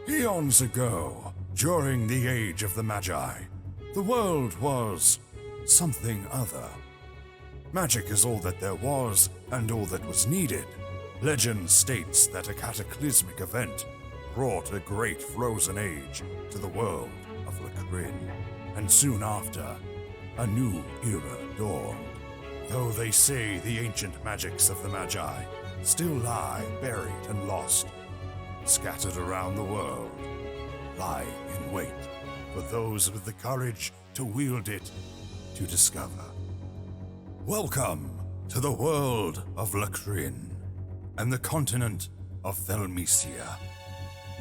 Eons ago, during the age of the Magi, the world was something other. Magic is all that there was and all that was needed. Legend states that a cataclysmic event brought a great frozen age to the world of Lacrin, and soon after, a new era dawned. Though they say the ancient magics of the Magi still lie buried and lost, scattered around the world, lie in wait for those with the courage to wield it to discover. Welcome to the world of Lacrin and the continent of Thelmecia.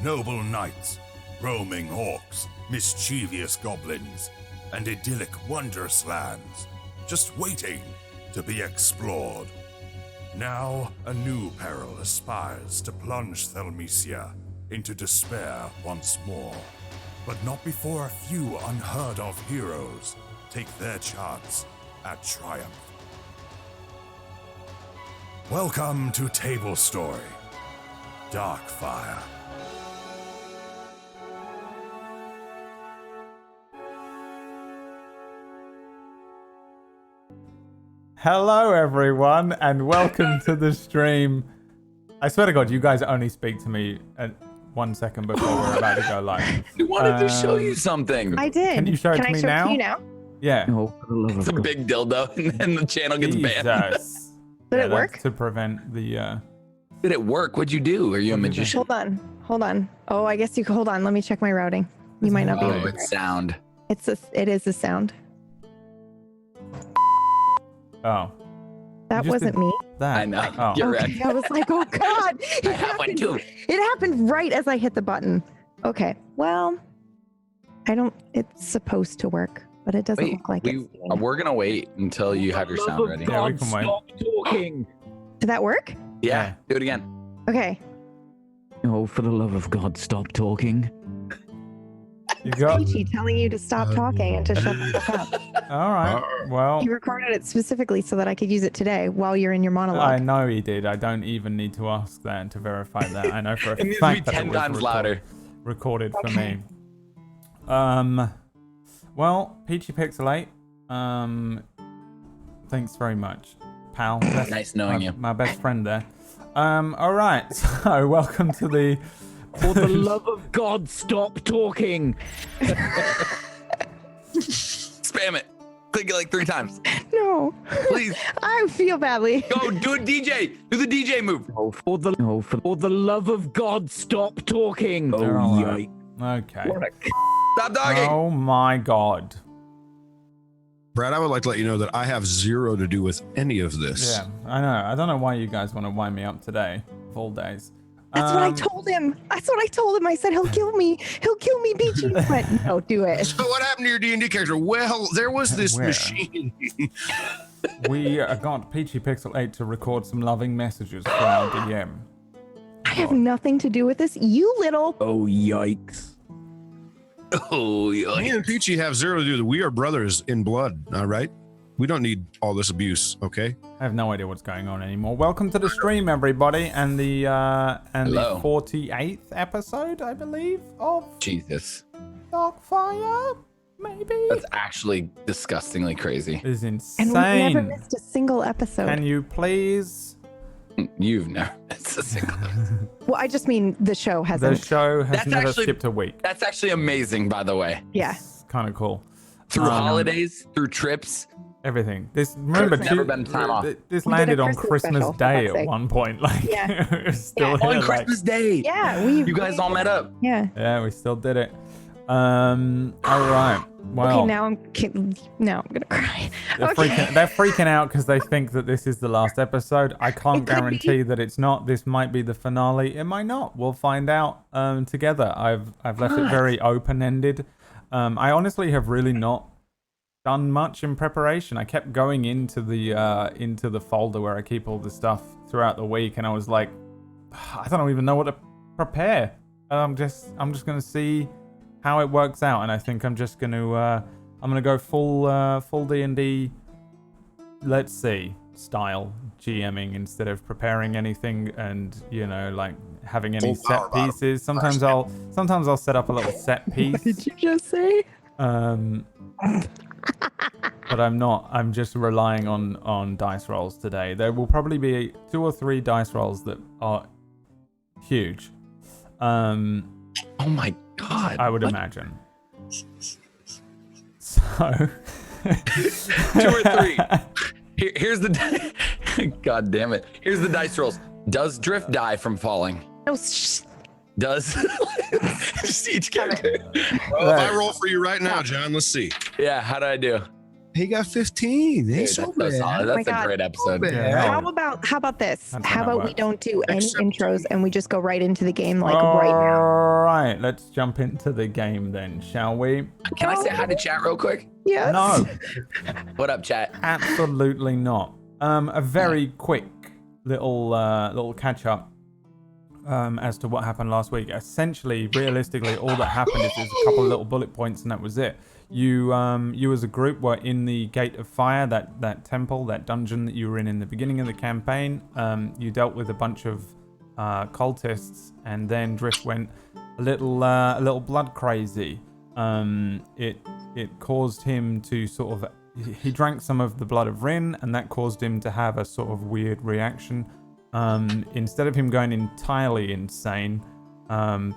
Noble knights, roaming orcs, mischievous goblins, and idyllic wondrous lands, just waiting to be explored. Now, a new peril aspires to plunge Thelmecia into despair once more, but not before a few unheard-of heroes take their chance at triumph. Welcome to Tablestory, Darkfire. Hello everyone and welcome to the stream. I swear to God, you guys only speak to me at 1 second before we're about to go live. I wanted to show you something. I did. Can you show it to me now? Can I show it to you now? Yeah. Oh, for the love It's of a God. big dildo, and then the channel gets banned. Jesus. Did it that's work? To prevent the Did it work? What'd you do? Are you a magician? Hold on. Oh, I guess you could hold on. Let me check my routing. You might not be able Oh, to. it's sound. It is a sound. Oh. That You just wasn't did me. that. I know. Oh. You're Okay, right. I was like, oh God. I have one too. It happened right as I hit the button. Okay. Well, it's supposed to work, but it doesn't Wait, look like it's doing. we're gonna wait until you have your sound ready. Yeah, we can wait. Stop talking. Did that work? Yeah, do it again. Okay. Oh, for the love of God, stop talking. You got. Peachy telling you to stop talking and to shut the fuck up. All right. Well, He recorded it specifically so that I could use it today while you're in your monologue. I know he did. I don't even need to ask that to verify that. I know for a It needs to fact be that 10 it was times louder. recorded for Okay. me. Well, Peachy Pixelate, thanks very much, pal. Nice knowing you. My best friend there. All right. So, welcome to the. For the love of God, stop talking. Spam it. Click it like 3 times. No. Please. I feel badly. Go, do a DJ. Do the DJ move. Oh, for the love of God, stop talking. Oh, They're all yikes. right. Okay. Stop dogging. Oh my God. Brad, I would like to let you know that I have zero to do with any of this. Yeah, I know. I don't know why you guys want to wind me up today, of all days. That's what I told him. That's what I told him. I said, he'll kill me. He'll kill me, Beachy. He went, no, do it. So what happened to your D&D character? Well, there was this Where? machine. We got Peachy Pixel 8 to record some loving messages for our DM. I have nothing to do with this. You little. Oh, yikes. Oh, Me yeah. and Peachy have zero to do with it. We are brothers in blood, all right? We don't need all this abuse, okay? I have no idea what's going on anymore. Welcome to the stream, everybody, and the Hello. 48th episode, I believe, of Jesus. Darkfire. Maybe. That's actually disgustingly crazy. Is And we never insane. missed a single episode. Can you please? You've never. It's a single. Well, I just mean the show The hasn't. show has That's never actually- skipped a week. That's actually amazing, by the way. Yeah. It's kind of cool. Through holidays, through trips. Everything. This remember There's never been time off. this We did a landed on Christmas Christmas special, for Day fuck's at sake. one point. Like Yeah. it was still Yeah. here, On like- Christmas Day. Yeah. You guys all met up. Yeah. Yeah, we still did it. All right. Well, Okay, now I'm gonna cry. they're, Okay. they're freaking out because they think that this is the last episode. I can't It could be. guarantee that it's not. This might be the finale. It might not. We'll find out together. I've left it very open-ended. I honestly have really not done much in preparation. I kept going into the folder where I keep all the stuff throughout the week, and I was like, I don't even know what to prepare. I'm just gonna see how it works out, and I think I'm just gonna go full D&D, let's see, style GMing instead of preparing anything, and having any Full power set bottom. pieces. Sometimes I'll set up a little set What did piece. you just say? But I'm not. I'm just relying on dice rolls today. There will probably be 2 or 3 dice rolls that are huge. Oh my god. I would What? imagine. So 2 or 3. Here's the god damn it. Here's the dice rolls. Does Drift die from falling? No, Does just each character. Well, if I roll for you right now, John, let's see. Yeah, how did I do? He got 15. Dude, He's so that's so bad. solid. Oh my That's a God. great episode. Yeah. how about this? That's How how that about we works. don't do any Except- intros and we just go right into the game like right now? All right, let's jump into the game then, shall we? Can I say hi to chat real quick? Yes. No, What up, chat? absolutely not. A very quick little catch up as to what happened last week. Essentially, realistically, all that happened is there's a couple of little bullet points, and that was it. You as a group were in the Gate of Fire, that temple, that dungeon that you were in the beginning of the campaign. You dealt with a bunch of cultists, and then Drift went a little blood crazy. It caused him to sort of, he drank some of the blood of Rin, and that caused him to have a sort of weird reaction. Instead of him going entirely insane,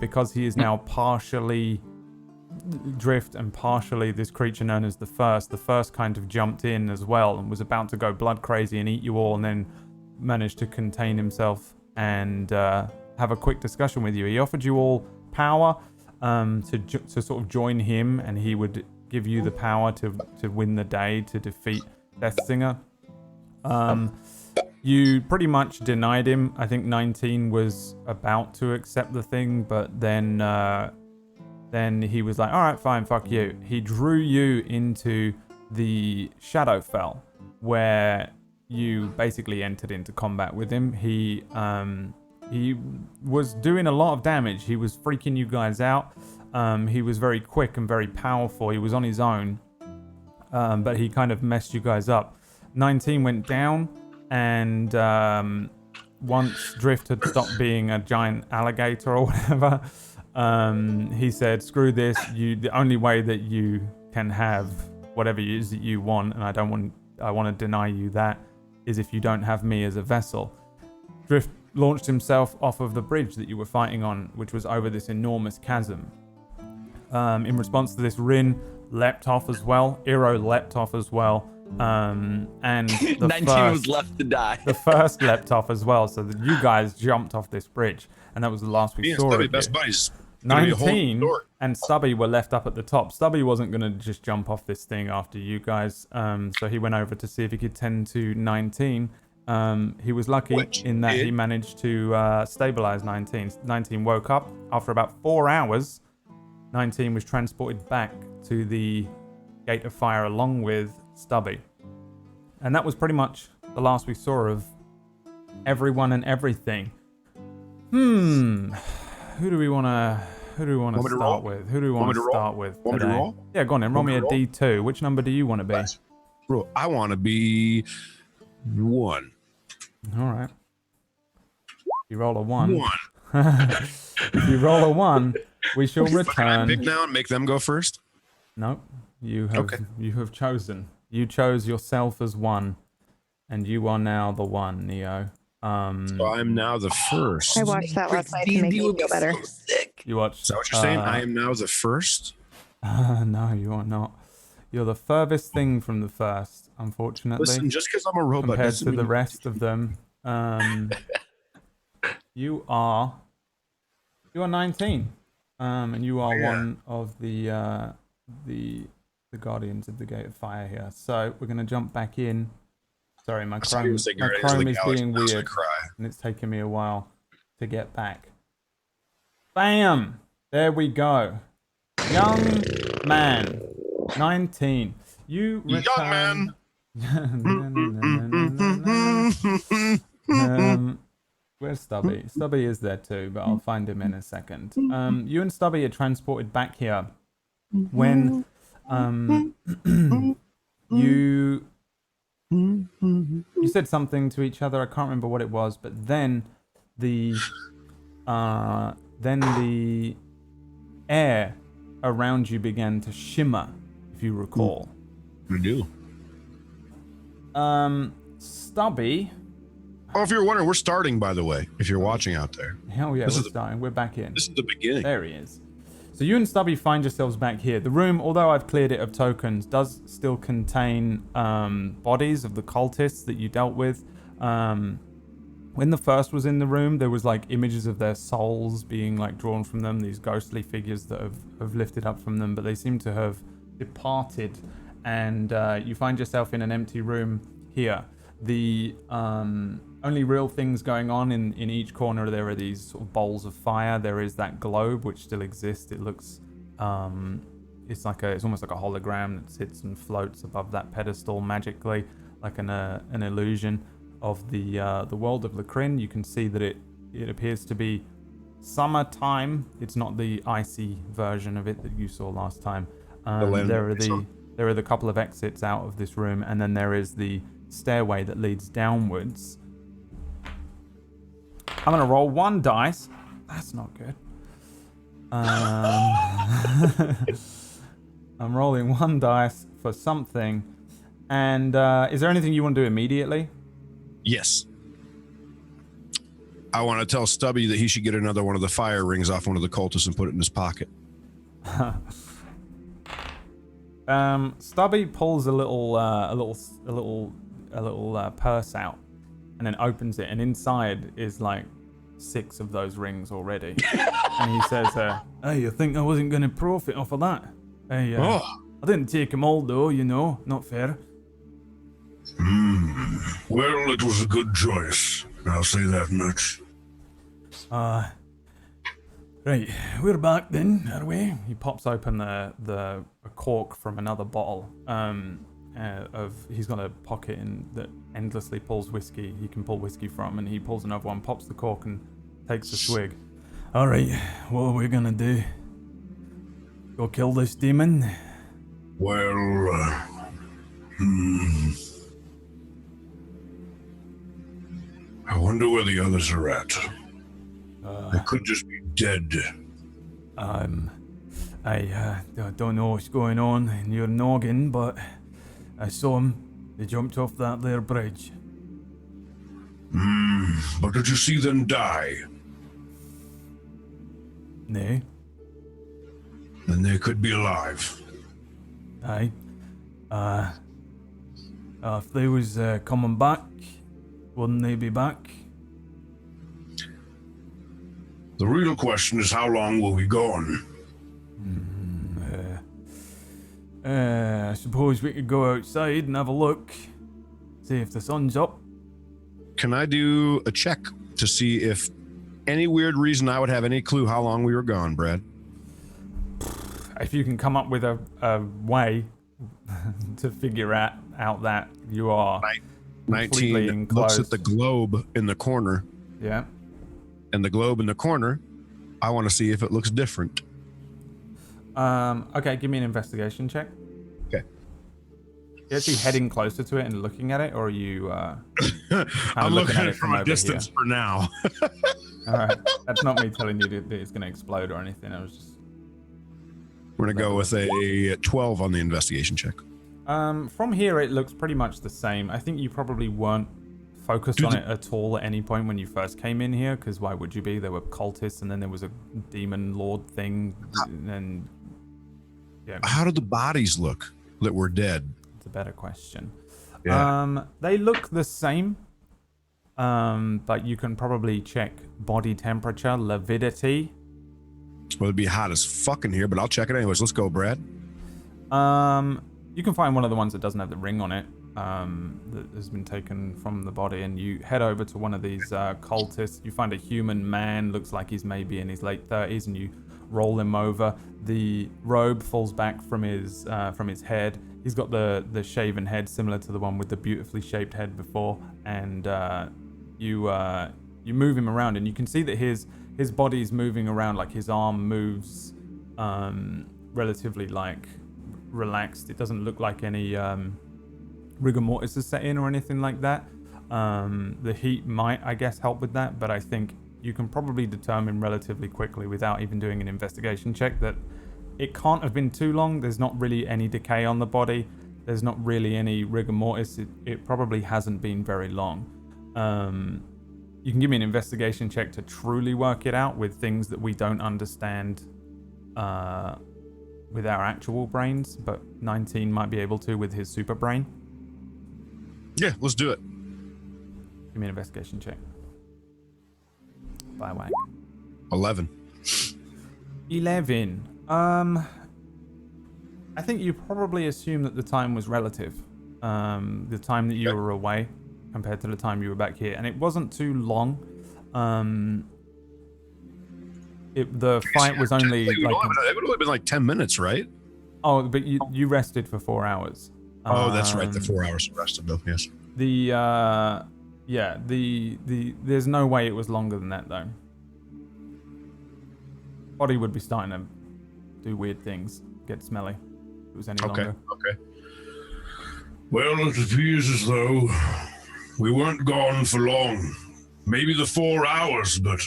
because he is now partially Drift and partially this creature known as the First kind of jumped in as well and was about to go blood crazy and eat you all, and then managed to contain himself and have a quick discussion with you. He offered you all power to sort of join him, and he would give you the power to win the day, to defeat Deathsinger. You pretty much denied him. I think 19 was about to accept the thing, but then he was like, all right, fine, fuck you. He drew you into the Shadowfell, where you basically entered into combat with him. He was doing a lot of damage. He was freaking you guys out. He was very quick and very powerful. He was on his own, but he kind of messed you guys up. 19 went down, and once Drift had stopped being a giant alligator or whatever, he said, screw this. The only way that you can have whatever it is that you want, and I want to deny you that, is if you don't have me as a vessel. Drift launched himself off of the bridge that you were fighting on, which was over this enormous chasm. In response to this, Rin leapt off as well. Iro leapt off as well. And the 19 was left to die. The first leapt off as well, so that you guys jumped off this bridge, and that was the last we saw of you. Best buddies. Gonna be a whole 19 story. and Stubby were left up at the top. Stubby wasn't going to just jump off this thing after you guys, so he went over to see if he could tend to 19. He was lucky in that he managed to stabilize 19. 19 woke up. After about 4 hours, 19 was transported back to the Gate of Fire along with Stubby. And that was pretty much the last we saw of everyone and everything. Who do we want to start with? Who do we want to start with Want me to today? roll? Yeah, go on then. Roll me a D2. Which number do you want to be? Bro, I want to be 1. All right. You roll a 1. 1. If you roll a 1, we shall Can I return. pick now and make them go first? No, you have Okay. you have chosen. You chose yourself as 1, and you are now the 1, Neo. So I'm now the first. I watched that last night to make me feel better. You watched. Is that what you're saying? I am now the first? No, you are not. You're the furthest thing from the first, unfortunately. Listen, just because I'm a robot compared doesn't to mean the rest of them. You are 19, and you are one of the guardians of the Gate of Fire here. So we're gonna jump back in. Sorry, my Chrome is being weird, and it's taking me a while to get back. Bam! There we go. Young man, 19. You return. Where's Stubby? Stubby is there too, but I'll find him in a second. You and Stubby are transported back here when you said something to each other. I can't remember what it was, but then the then the air around you began to shimmer, if you recall. We do. Stubby. Oh, if you're wondering, we're starting, by the way, if you're watching out there. Hell yeah, This we're is the- starting. We're back in. This is the beginning. There he is. So you and Stubby find yourselves back here. The room, although I've cleared it of tokens, does still contain bodies of the cultists that you dealt with. When the first was in the room, there was like images of their souls being like drawn from them, these ghostly figures that have lifted up from them, but they seem to have departed. And you find yourself in an empty room here. The only real things going on in each corner, there are these sort of bowls of fire. There is that globe which still exists. It looks it's almost like a hologram that sits and floats above that pedestal magically, like an illusion of the world of Lacrin. You can see that it appears to be summertime. It's not the icy version of it that you saw last time. There are the couple of exits out of this room, and then there is the stairway that leads downwards. I'm gonna roll 1 dice. That's not good. I'm rolling 1 dice for something. And is there anything you want to do immediately? Yes. I want to tell Stubby that he should get another one of the fire rings off one of the cultists and put it in his pocket. Stubby pulls a little purse out, and then opens it, and inside is like 6 of those rings already. And he says, "Hey, you think I wasn't going to profit off of that? Hey, I didn't take them all though, you know, not fair." Well, it was a good choice. I'll say that much. Right, we're back then, are we? He pops open a cork from another bottle. He's got a pocket that endlessly pulls whiskey. He can pull whiskey from, and he pulls another one, pops the cork, and takes a swig. All right, what are we gonna do? Go kill this demon? Well, I wonder where the others are at. They could just be dead. I don't know what's going on in your noggin, but I saw them. They jumped off that there bridge. But did you see them die? No. Then they could be alive. Aye. If they was coming back, wouldn't they be back? The real question is, how long will we go on? I suppose we could go outside and have a look. See if the sun's up. Can I do a check to see if any weird reason I would have any clue how long we were gone, Brad? If you can come up with a way to figure out that you are 19 looks at the globe in the corner. Yeah. And the globe in the corner, I want to see if it looks different. Okay, give me an investigation check. Okay. You actually heading closer to it and looking at it, or are you I'm looking at it from a distance for now. All right. That's not me telling you that it's going to explode or anything. I was just... We're going to go with a 12 on the investigation check. From here, it looks pretty much the same. I think you probably weren't focused on it at all at any point when you first came in here, because why would you be? There were cultists, and then there was a demon lord thing, and yeah. How do the bodies look that were dead? It's a better question. Yeah. They look the same, but you can probably check body temperature, lividity. Well, it'd be hot as fuck in here, but I'll check it anyways. Let's go, Brad. You can find one of the ones that doesn't have the ring on it, that has been taken from the body, and you head over to one of these cultists. You find a human man, looks like he's maybe in his late 30s, and you roll him over. The robe falls back from his head. He's got the shaven head, similar to the one with the beautifully shaped head before, and you move him around, and you can see that his body's moving around, like his arm moves relatively like relaxed. It doesn't look like any rigor mortis is set in or anything like that. The heat might, I guess, help with that, but I think you can probably determine relatively quickly without even doing an investigation check that it can't have been too long. There's not really any decay on the body. There's not really any rigor mortis. It probably hasn't been very long. You can give me an investigation check to truly work it out with things that we don't understand with our actual brains, but 19 might be able to with his super brain. Yeah, let's do it. Give me an investigation check. By whack. 11. 11. I think you probably assume that the time was relative. The time that you were away compared to the time you were back here. And it wasn't too long. The fight was only It like... would have been like 10 minutes, right? Oh, but you rested for 4 hours. Oh, that's right. The 4 hours rested though, yes. There's no way it was longer than that though. Body would be starting to do weird things, get smelly. If it was any longer. Okay. Well, it appears as though we weren't gone for long. Maybe the 4 hours, but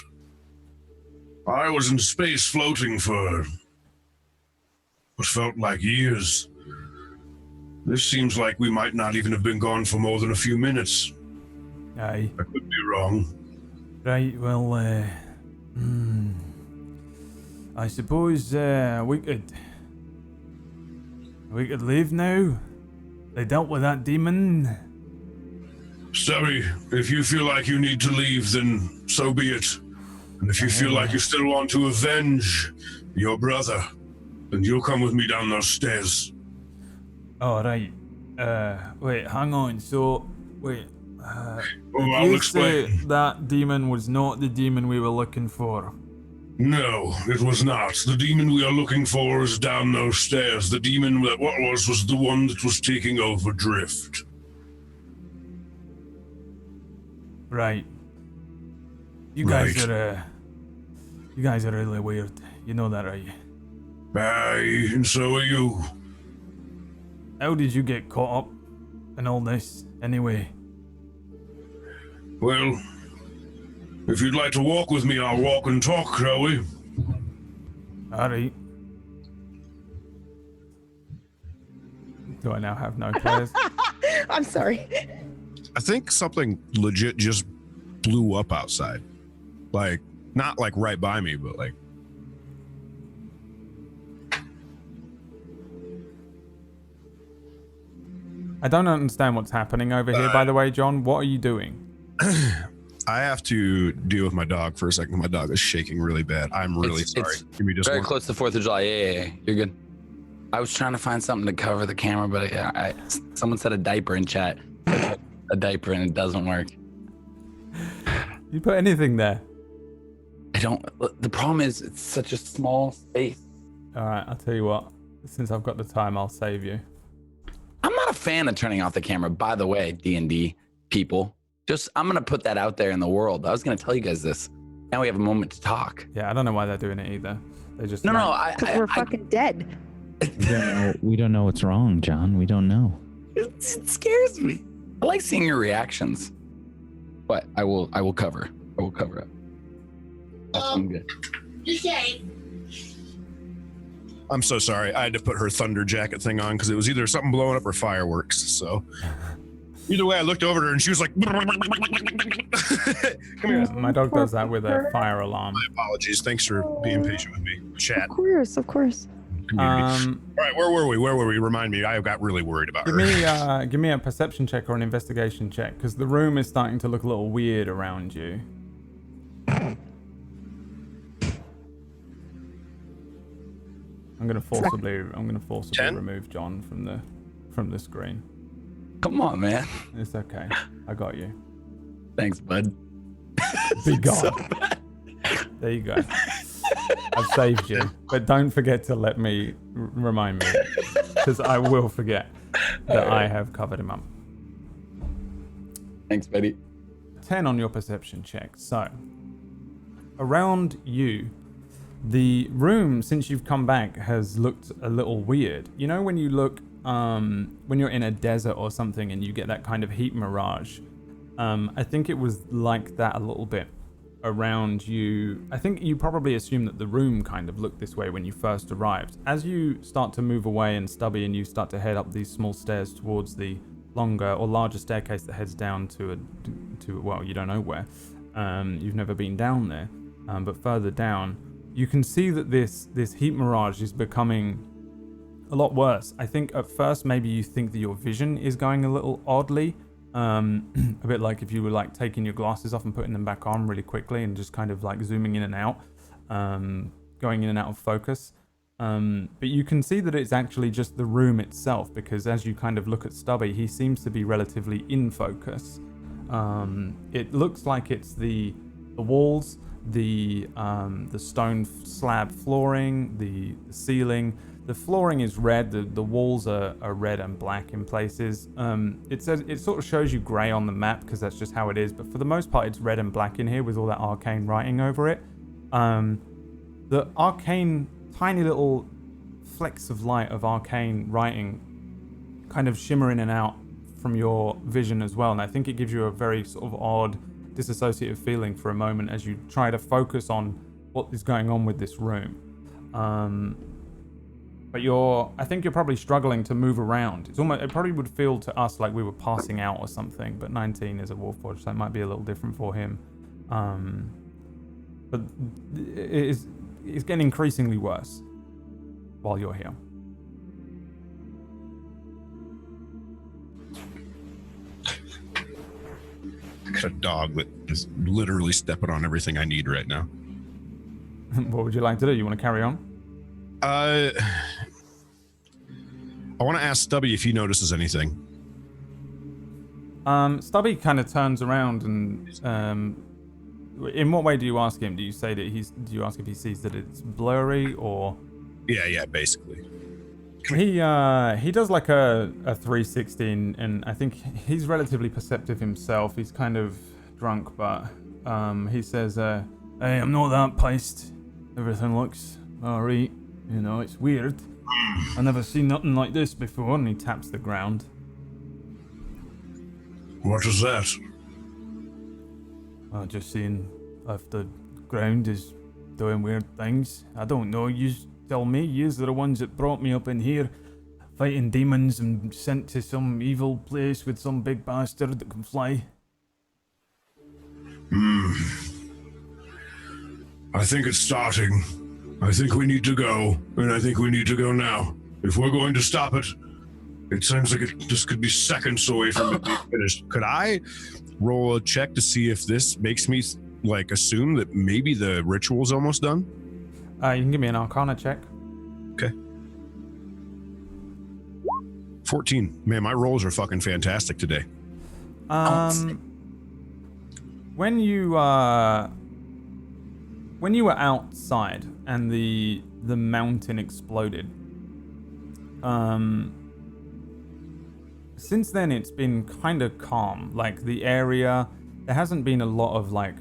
I was in space floating for what felt like years. This seems like we might not even have been gone for more than a few minutes. Aye. I could be wrong. Right, well, I suppose we could leave now. They dealt with that demon. Sorry, if you feel like you need to leave, then so be it. And if you feel like you still want to avenge your brother, then you'll come with me down those stairs. All right. Wait, hang on. So, wait. I'll explain. That demon was not the demon we were looking for. No, it was not. The demon we are looking for is down those stairs. The demon that was the one that was taking over Drift. Right. You guys are really weird. You know that, right? Aye, and so are you. How did you get caught up in all this, anyway? Well, if you'd like to walk with me, I'll walk and talk, shall we? Alright. Do I now have no players? I'm sorry. I think something legit just blew up outside. Like, not like right by me, but like. I don't understand what's happening over here, by the way, John. What are you doing? I have to deal with my dog for a second. My dog is shaking really bad. I'm really sorry. It's Give me just very one. close to 4th of July. Yeah. You're good. I was trying to find something to cover the camera, but someone said a diaper in chat. A diaper and it doesn't work. You put anything there? I don't. The problem is it's such a small space. All right, I'll tell you what. Since I've got the time, I'll save you. I'm not a fan of turning off the camera, by the way, D&D people. Just, I'm going to put that out there in the world. I was going to tell you guys this. Now we have a moment to talk. Yeah, I don't know why they're doing it either. They just No, Because we're fucking dead. We don't know what's wrong, John. We don't know. It scares me. I like seeing your reactions. But I will cover. I will cover it. I'm good. I'm so sorry. I had to put her thunder jacket thing on because it was either something blowing up or fireworks. So either way, I looked over at her and she was like, "Come here." My dog does that with a fire alarm. My apologies. Thanks for being patient with me. Chat. Of course. Community. All right, where were we? Remind me. I got really worried about her. Give me a perception check or an investigation check, because the room is starting to look a little weird around you. I'm gonna forcibly 10? remove John from the screen. Come on, man. It's okay. I got you. Thanks, bud. Be gone. There you go. I've saved you, but don't forget to let me remind me, because I will forget that I have covered him up. Thanks, buddy. 10 on your perception check. So, around you, the room, since you've come back, has looked a little weird. You know when you look, when you're in a desert or something and you get that kind of heat mirage? I think it was like that a little bit around you. I think you probably assume that the room kind of looked this way when you first arrived. As you start to move away and Stubby and you start to head up these small stairs towards the longer or larger staircase that heads down to well, you don't know where. You've never been down there, but further down, you can see that this heat mirage is becoming a lot worse. I think at first maybe you think that your vision is going a little oddly, a bit like if you were like taking your glasses off and putting them back on really quickly and just kind of like zooming in and out, going in and out of focus. But you can see that it's actually just the room itself, because as you kind of look at Stubby, he seems to be relatively in focus. It looks like it's the walls, the stone slab flooring, the ceiling. The flooring is red. The walls are red and black in places. It sort of shows you grey on the map because that's just how it is. But for the most part, it's red and black in here with all that arcane writing over it. The arcane, tiny little flecks of light of arcane writing kind of shimmer in and out from your vision as well. And I think it gives you a very sort of odd, disassociative feeling for a moment as you try to focus on what is going on with this room. But I think you're probably struggling to move around. It probably would feel to us like we were passing out or something, but 19 is a Warforged, so it might be a little different for him. But it's getting increasingly worse while you're here. I got a dog that is literally stepping on everything I need right now. What would you like to do? You want to carry on? I want to ask Stubby if he notices anything. Stubby kind of turns around and in what way do you ask him? Do you say that do you ask if he sees that it's blurry or? Yeah, basically. He does like a 360 and I think he's relatively perceptive himself. He's kind of drunk, but he says, "Hey, I'm not that pissed. Everything looks alright. You know, it's weird. I never seen nothing like this before." And he taps the ground. What is that? Just seeing if the ground is doing weird things. I don't know. You tell me. Yous are the ones that brought me up in here, fighting demons and sent to some evil place with some big bastard that can fly. I think it's starting. I think we need to go, and I think we need to go now. If we're going to stop it, it seems like it just could be seconds away from it being finished. Could I roll a check to see if this makes me like assume that maybe the ritual's almost done? You can give me an Arcana check. Okay. 14. Man, my rolls are fucking fantastic today. When you were outside and the mountain exploded, since then it's been kind of calm. Like the area, there hasn't been a lot of like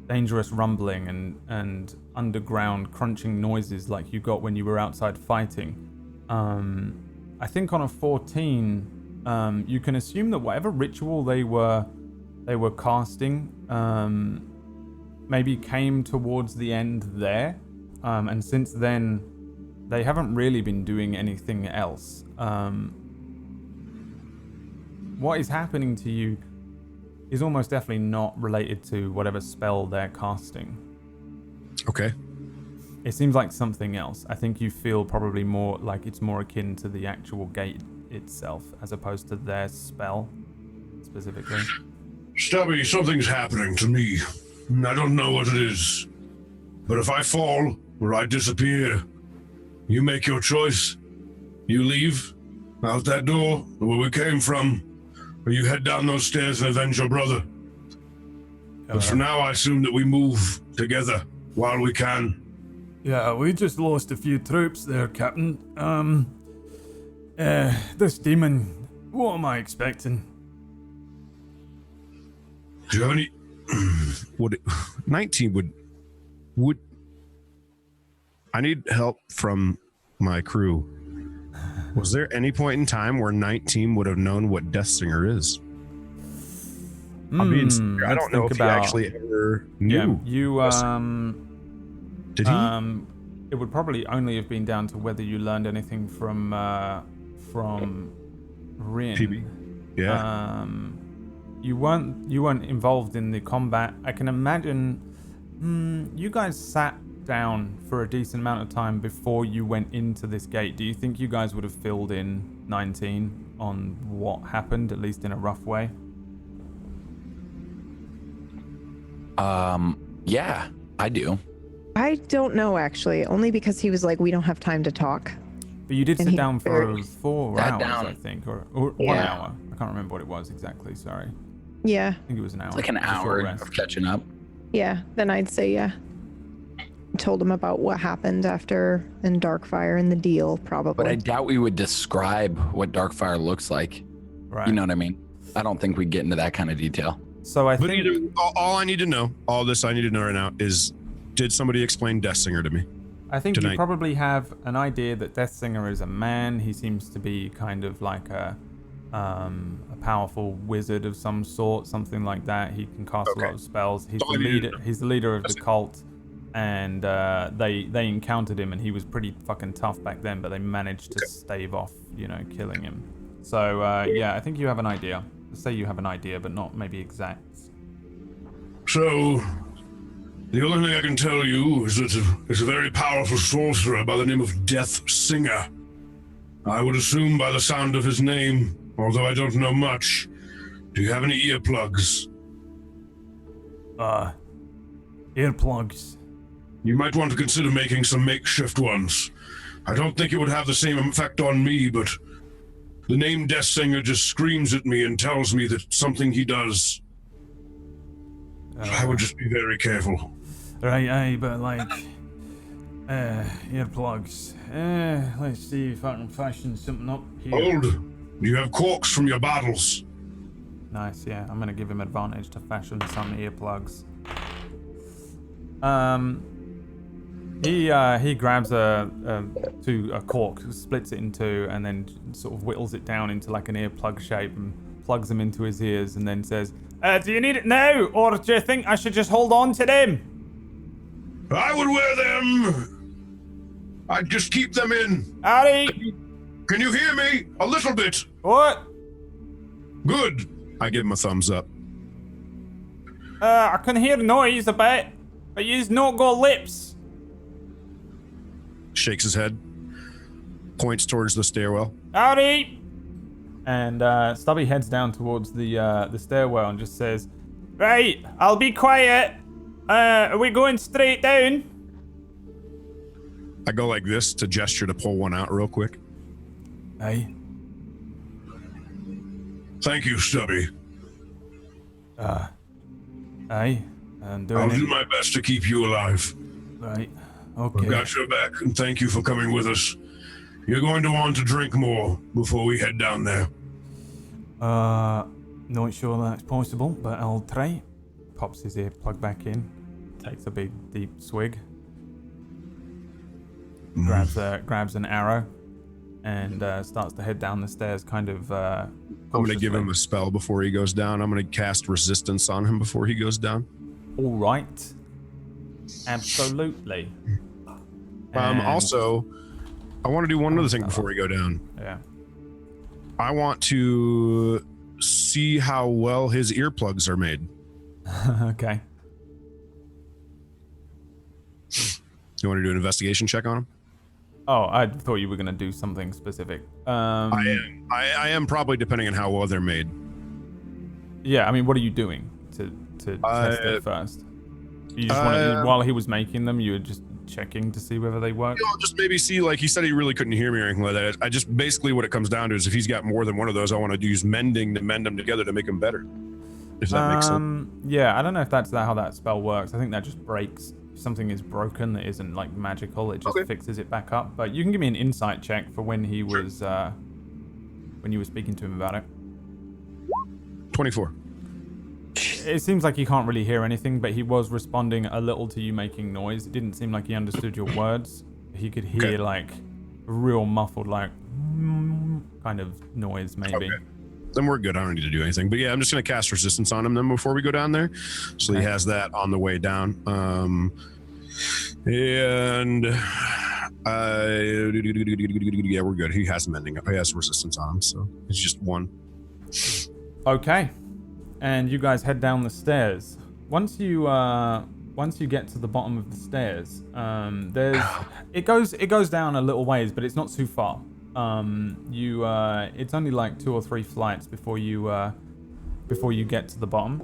dangerous rumbling and underground crunching noises like you got when you were outside fighting. I think on a 14, you can assume that whatever ritual they were casting maybe came towards the end there, and since then they haven't really been doing anything else. What is happening to you is almost definitely not related to whatever spell they're casting. Okay. It seems like something else. I think you feel probably more like it's more akin to the actual gate itself as opposed to their spell specifically. Stubby, something's happening to me. I don't know what it is. But if I fall or I disappear, you make your choice. You leave out that door where we came from, or you head down those stairs and avenge your brother. But for now, I assume that we move together while we can. Yeah, we just lost a few troops there, Captain. This demon, what am I expecting? Do you have any... Would 19 would I need help from my crew. Was there any point in time where 19 would have known what Death Singer is? I'm being sincere. I let's don't know think if he about- actually ever Yeah, knew. you Did he? it would probably only have been down to whether you learned anything from Rin. PB. Yeah. You weren't involved in the combat. I can imagine you guys sat down for a decent amount of time before you went into this gate. Do you think you guys would have filled in 19 on what happened, at least in a rough way? Yeah, I do. I don't know, actually, only because he was like, we don't have time to talk. But you did And sit he down for very- 4 Sat hours, down. I think, or 1 Yeah. hour. I can't remember what it was exactly. Sorry, Yeah, I think it was an hour. It's like an It was a short hour rest. of catching up. yeah. Then I'd say yeah. Told him about what happened after in Darkfire and the deal, probably. But I doubt we would describe what Darkfire looks like. Right. You know what I mean? I don't think we'd get into that kind of detail. So I But think either, all I need to know, all this I need to know right now is, did somebody explain Death Singer to me? you tonight. probably have an idea that Death Singer is a man. He seems to be kind of like a powerful wizard of some sort, something like that. He can cast a lot Okay. of spells. He's That's all the I needed to leader. know. He's the leader of That's the it. cult, and they encountered him, and he was pretty fucking tough back then. But they managed to stave off, killing him. So yeah, I think you have an idea. Let's say you have an idea, but not maybe exact. So, the only thing I can tell you is that it's a very powerful sorcerer by the name of Death Singer. I would assume by the sound of his name, although I don't know much. Do you have any earplugs? Earplugs. You might want to consider making some makeshift ones. I don't think it would have the same effect on me, but the name Death Singer just screams at me and tells me that something he does. I would just be very careful. Right, but like, earplugs. Let's see if I can fashion something up here. Hold. Do you have corks from your bottles? Nice, yeah. I'm gonna give him advantage to fashion some earplugs. He grabs a cork, splits it in two, and then sort of whittles it down into like an earplug shape and plugs them into his ears, and then says, "Do you need it now, or do you think I should just hold on to them?" I would wear them. I'd just keep them in. Harry, Can you hear me? A little bit. what? Good. I give him a thumbs up. I can hear noise a bit, but you've not got lips. Shakes his head. Points towards the stairwell. Howdy! And Stubby heads down towards the stairwell and just says, "Right, I'll be quiet. Are we going straight down?" I go like this to gesture to pull one out real quick. Aye. Thank you, Stubby. Aye. I'm I'll doing do it. my best to keep you alive. Right. I've Okay. got your back, and thank you for coming with us. You're going to want to drink more before we head down there. Not sure that's possible, but I'll try. Pops his earplug back in. Takes a big, deep swig. Grabs an arrow. And starts to head down the stairs, kind of. I'm going to give him a spell before he goes down. I'm going to cast resistance on him before he goes down. All right. Absolutely. And- Also, I want to do one other thing before we go down. Yeah. I want to see how well his earplugs are made. Okay. You want to do an investigation check on him? Oh, I thought you were gonna do something specific. I am probably, depending on how well they're made. Yeah, I mean, what are you doing to test it first? You just wanted, while he was making them, you were just checking to see whether they work. I'll just maybe see, like he said, he really couldn't hear me or anything like that. I just basically what it comes down to is if he's got more than one of those, I want to use mending to mend them together to make them better. If that makes sense. Yeah, I don't know if that's how that spell works. I think that just breaks. If something is broken that isn't like magical, it just fixes it back up. But you can give me an insight check for when he was when you were speaking to him about it. 24. It seems like he can't really hear anything, but he was responding a little to you making noise. It didn't seem like he understood your words. He could hear like real muffled, like kind of noise, maybe. then we're good. I don't need to do anything. But yeah, I'm just gonna cast resistance on him then before we go down there, so he has that on the way down. And yeah, we're good. He has mending. He has resistance on him, so it's just 1. Okay, and you guys head down the stairs. Once you get to the bottom of the stairs, it goes down a little ways, but it's not too far. It's only like 2 or 3 flights before you get to the bottom.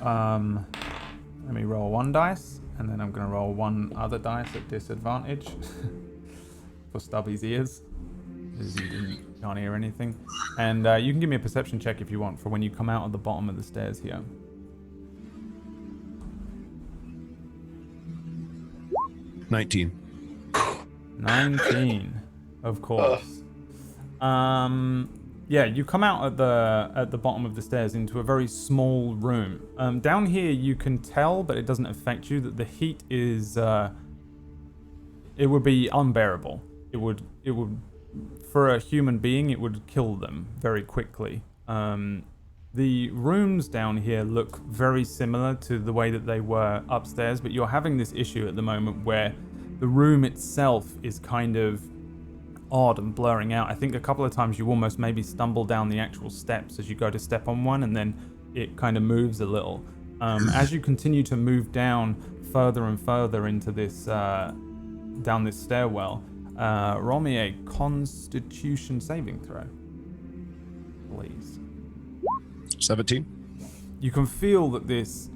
Let me roll 1 dice, and then I'm gonna roll 1 other dice at disadvantage for Stubby's ears, because you can't hear anything. And you can give me a perception check if you want for when you come out of the bottom of the stairs here. 19. 19, of course. Yeah, you come out at the bottom of the stairs into a very small room. Down here, you can tell, but it doesn't affect you, that the heat is it would be unbearable. It would for a human being, it would kill them very quickly. The rooms down here look very similar to the way that they were upstairs, but you're having this issue at the moment where the room itself is kind of odd and blurring out. I think a couple of times you almost maybe stumble down the actual steps as you go to step on one, and then it kind of moves a little. As you continue to move down further and further into this down this stairwell, roll me a Constitution saving throw, please. 17. You can feel that this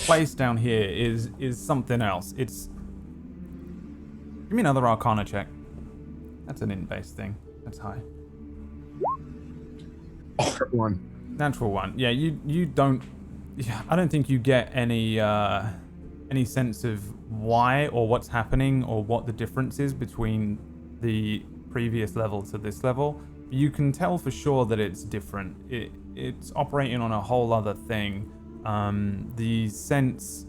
place down here is something else. Give me another Arcana check. That's an int-based thing. That's high. Oh, 1. Natural 1. Yeah, you don't. Yeah, I don't think you get any sense of why or what's happening or what the difference is between the previous level to this level. You can tell for sure that it's different. It's operating on a whole other thing. The sense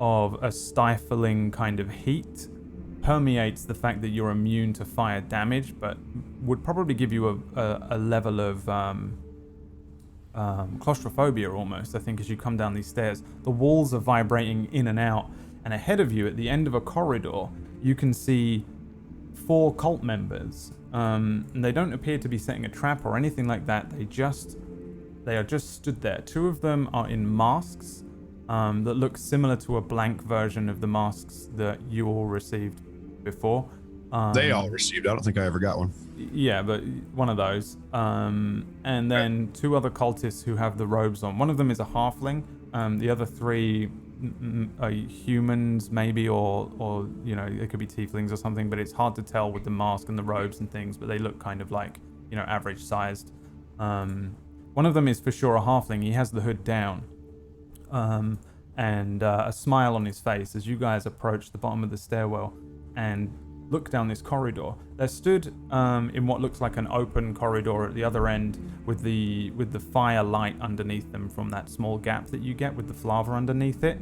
of a stifling kind of heat permeates the fact that you're immune to fire damage, but would probably give you a level of claustrophobia almost, I think, as you come down these stairs. The walls are vibrating in and out, and ahead of you, at the end of a corridor, you can see 4 cult members. And they don't appear to be setting a trap or anything like that. They are just stood there. 2 of them are in masks that look similar to a blank version of the masks that you all received before. They all received. I don't think I ever got one. Yeah, but one of those. And then 2 other cultists who have the robes on. One of them is a halfling. The other 3 are humans, maybe, or they could be tieflings or something. But it's hard to tell with the mask and the robes and things. But they look kind of like, average sized. One of them is for sure a halfling. He has the hood down, and a smile on his face as you guys approach the bottom of the stairwell and look down this corridor. They're stood in what looks like an open corridor at the other end with the fire light underneath them from that small gap that you get with the lava underneath it.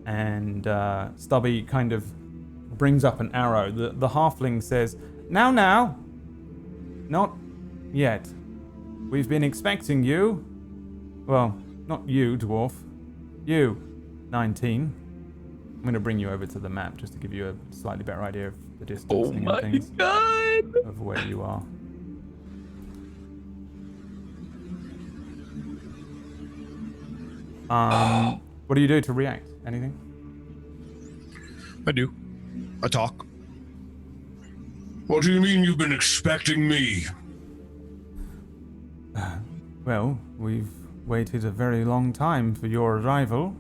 And Stubby kind of brings up an arrow. The halfling says, Now, not yet. We've been expecting you. Well, not you, dwarf. You, 19. I'm going to bring you over to the map just to give you a slightly better idea of the distance and things of where you are. What do you do to react? Anything? I do. I talk. What do you mean you've been expecting me? Well, we've waited a very long time for your arrival.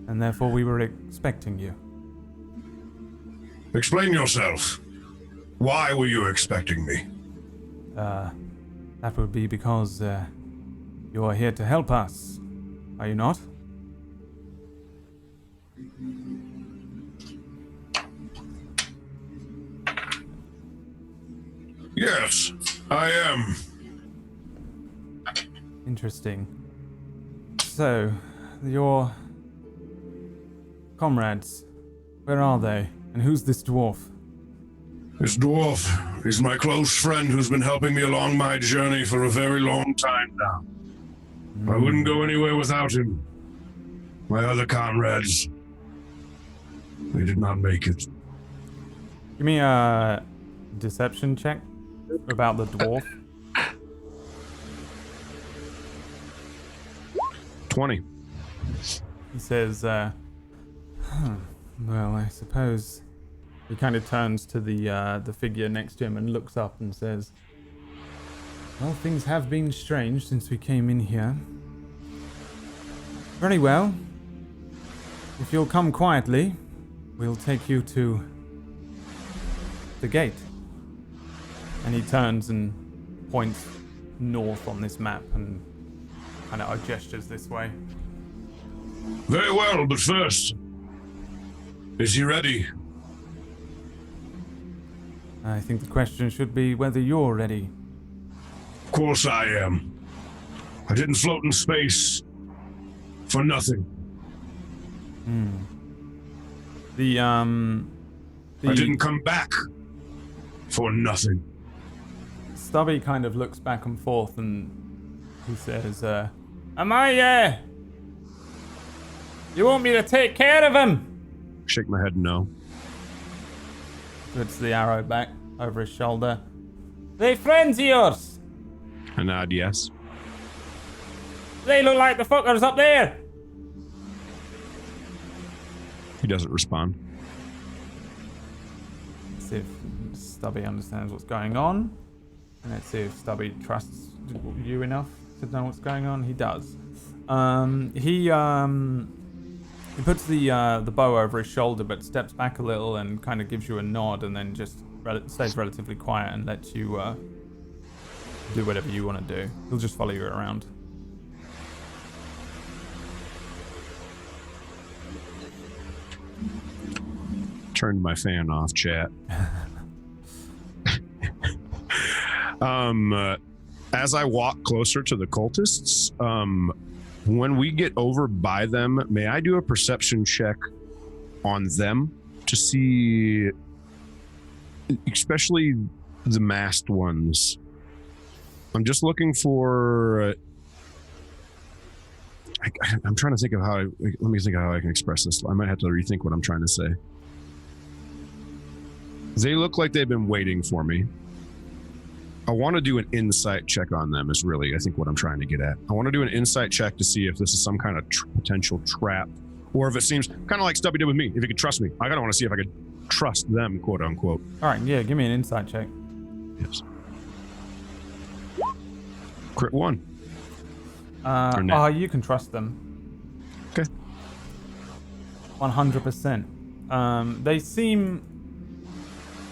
And therefore we were expecting you. Explain yourself. Why were you expecting me? That would be because you are here to help us, are you not? Yes, I am. Interesting. So, your comrades, where are they? And who's this dwarf? This dwarf He's my close friend who's been helping me along my journey for a very long time now. I wouldn't go anywhere without him. My other comrades, they did not make it. Give me a deception check about the dwarf. 20. He says, well, I suppose. He kind of turns to the figure next to him and looks up and says, well, things have been strange since we came in here. Very well. If you'll come quietly, we'll take you to the gate. And he turns and points north on this map and kind of gestures this way. Very well, but first, is he ready? I think the question should be whether you're ready. Of course I am. I didn't float in space for nothing. I didn't come back for nothing. Stubby kind of looks back and forth and he says, am I, you want me to take care of him? Shake my head no. Puts the arrow back over his shoulder. They friends of yours? I nod yes. They look like the fuckers up there. He doesn't respond. Let's see if Stubby understands what's going on. And let's see if Stubby trusts you enough to know what's going on. He does. He puts the bow over his shoulder, but steps back a little and kind of gives you a nod, and then just stays relatively quiet and lets you do whatever you want to do. He'll just follow you around. Turned my fan off, chat. As I walk closer to the cultists, when we get over by them, may I do a perception check on them to see, especially the masked ones? I'm just looking for. I'm trying to think of how. Let me think of how I can express this. I might have to rethink what I'm trying to say. They look like they've been waiting for me. I want to do an insight check on them is really, I think, what I'm trying to get at. I want to do an insight check to see if this is some kind of potential trap, or if it seems kind of like Stubby did with me, if he could trust me. I gotta want to see if I could trust them, quote unquote. All right, yeah, give me an insight check. Yes. Crit 1. You can trust them. Okay. 100%. They seem...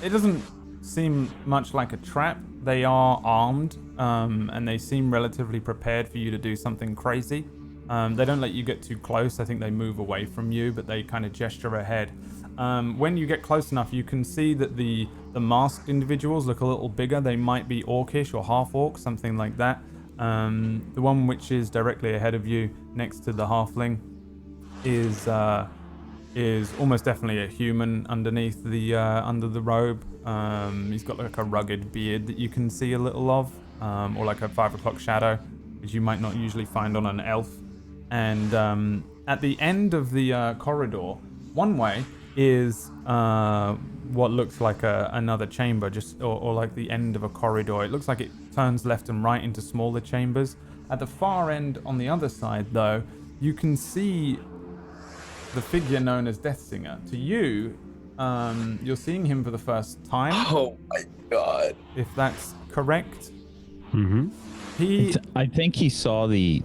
It doesn't seem much like a trap. They are armed, and they seem relatively prepared for you to do something crazy. They don't let you get too close. I think they move away from you, but they kind of gesture ahead. When you get close enough, you can see that the masked individuals look a little bigger. They might be orcish or half-orc, something like that. The one which is directly ahead of you, next to the halfling, is almost definitely a human underneath the under the robe. He's got like a rugged beard that you can see a little of, or like a 5 o'clock shadow, which you might not usually find on an elf. And at the end of the corridor, one way is what looks like another chamber, or like the end of a corridor. It looks like it turns left and right into smaller chambers. At the far end, on the other side, though, you can see the figure known as Deathsinger. To you, you're seeing him for the first time. Oh my god! If that's correct. Mm-hmm. I think he saw the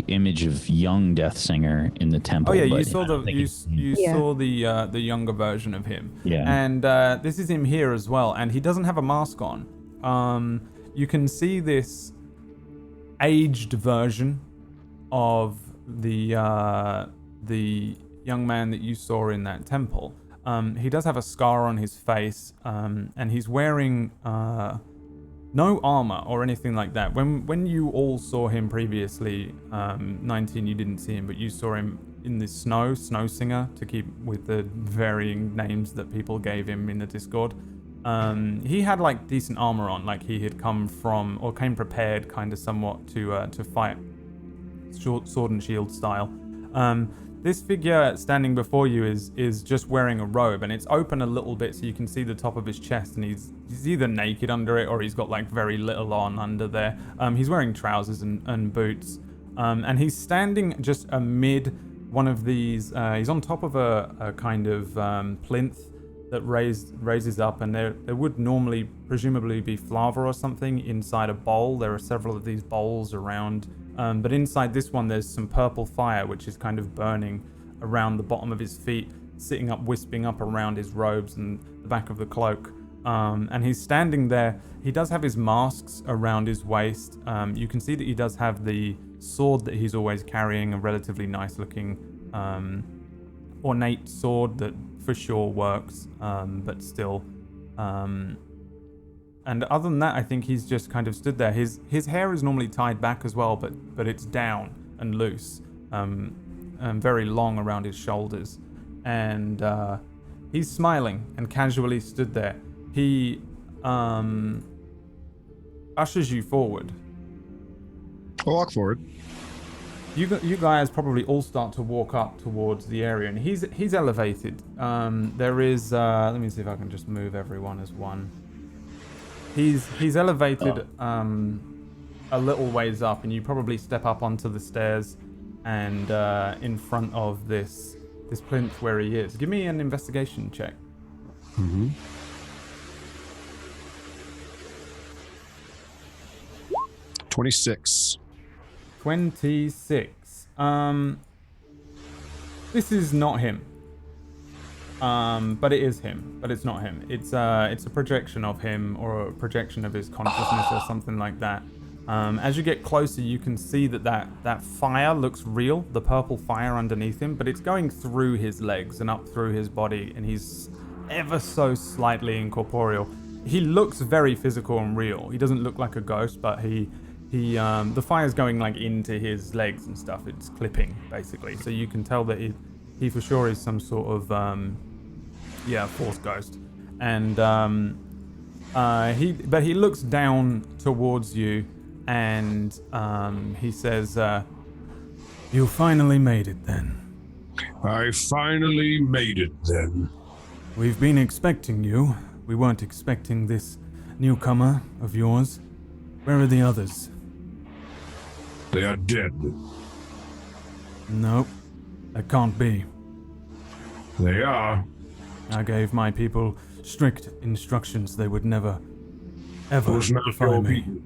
image of young Deathsinger in the temple. Oh yeah, you saw saw the younger version of him. Yeah. And this is him here as well, and he doesn't have a mask on. You can see this aged version of the young man that you saw in that temple. He does have a scar on his face, and he's wearing no armor or anything like that. When you all saw him previously, 19, you didn't see him, but you saw him in the Snow Singer, to keep with the varying names that people gave him in the Discord. He had like decent armor on, like he had come from or came prepared, kind of somewhat to fight, sword and shield style. This figure standing before you is just wearing a robe, and it's open a little bit so you can see the top of his chest, and he's either naked under it or he's got like very little on under there. He's wearing trousers and boots, and he's standing just amid one of these. He's on top of a kind of plinth that raises up, and there would normally presumably be flava or something inside a bowl. There are several of these bowls around. But inside this one, there's some purple fire, which is kind of burning around the bottom of his feet, sitting up, wisping up around his robes and the back of the cloak. And he's standing there. He does have his masks around his waist. You can see that he does have the sword that he's always carrying, a relatively nice-looking, ornate sword that for sure works, but still... And other than that, I think he's just kind of stood there. His hair is normally tied back as well, but it's down and loose, and very long around his shoulders. And he's smiling and casually stood there. He ushers you forward. I'll walk forward. You guys probably all start to walk up towards the area, and he's elevated. There is let me see if I can just move everyone as one. He's elevated a little ways up, and you probably step up onto the stairs and in front of this plinth where he is. Give me an investigation check. 26. 26. This is not him. But it is him. But it's not him. It's a projection of him, or a projection of his consciousness, or something like that. As you get closer, you can see that fire looks real, the purple fire underneath him, but it's going through his legs and up through his body, and he's ever so slightly incorporeal. He looks very physical and real. He doesn't look like a ghost, but the fire's going like into his legs and stuff. It's clipping basically, so you can tell that he for sure is some sort of force ghost. And he looks down towards you, and he says, "You finally made it then." I finally made it then. We've been expecting you. We weren't expecting this newcomer of yours. Where are the others? They are dead. Nope, that can't be. They are. I gave my people strict instructions. They would never, ever Those not defy your me. people.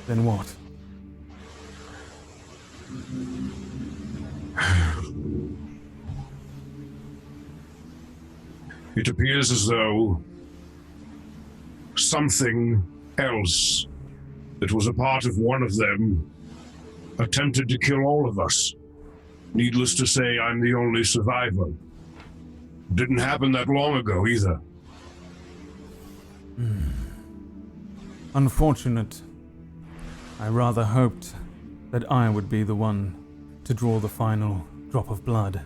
Then what? It appears as though something else that was a part of one of them attempted to kill all of us. Needless to say, I'm the only survivor. Didn't happen that long ago either. Unfortunate. I rather hoped that I would be the one to draw the final drop of blood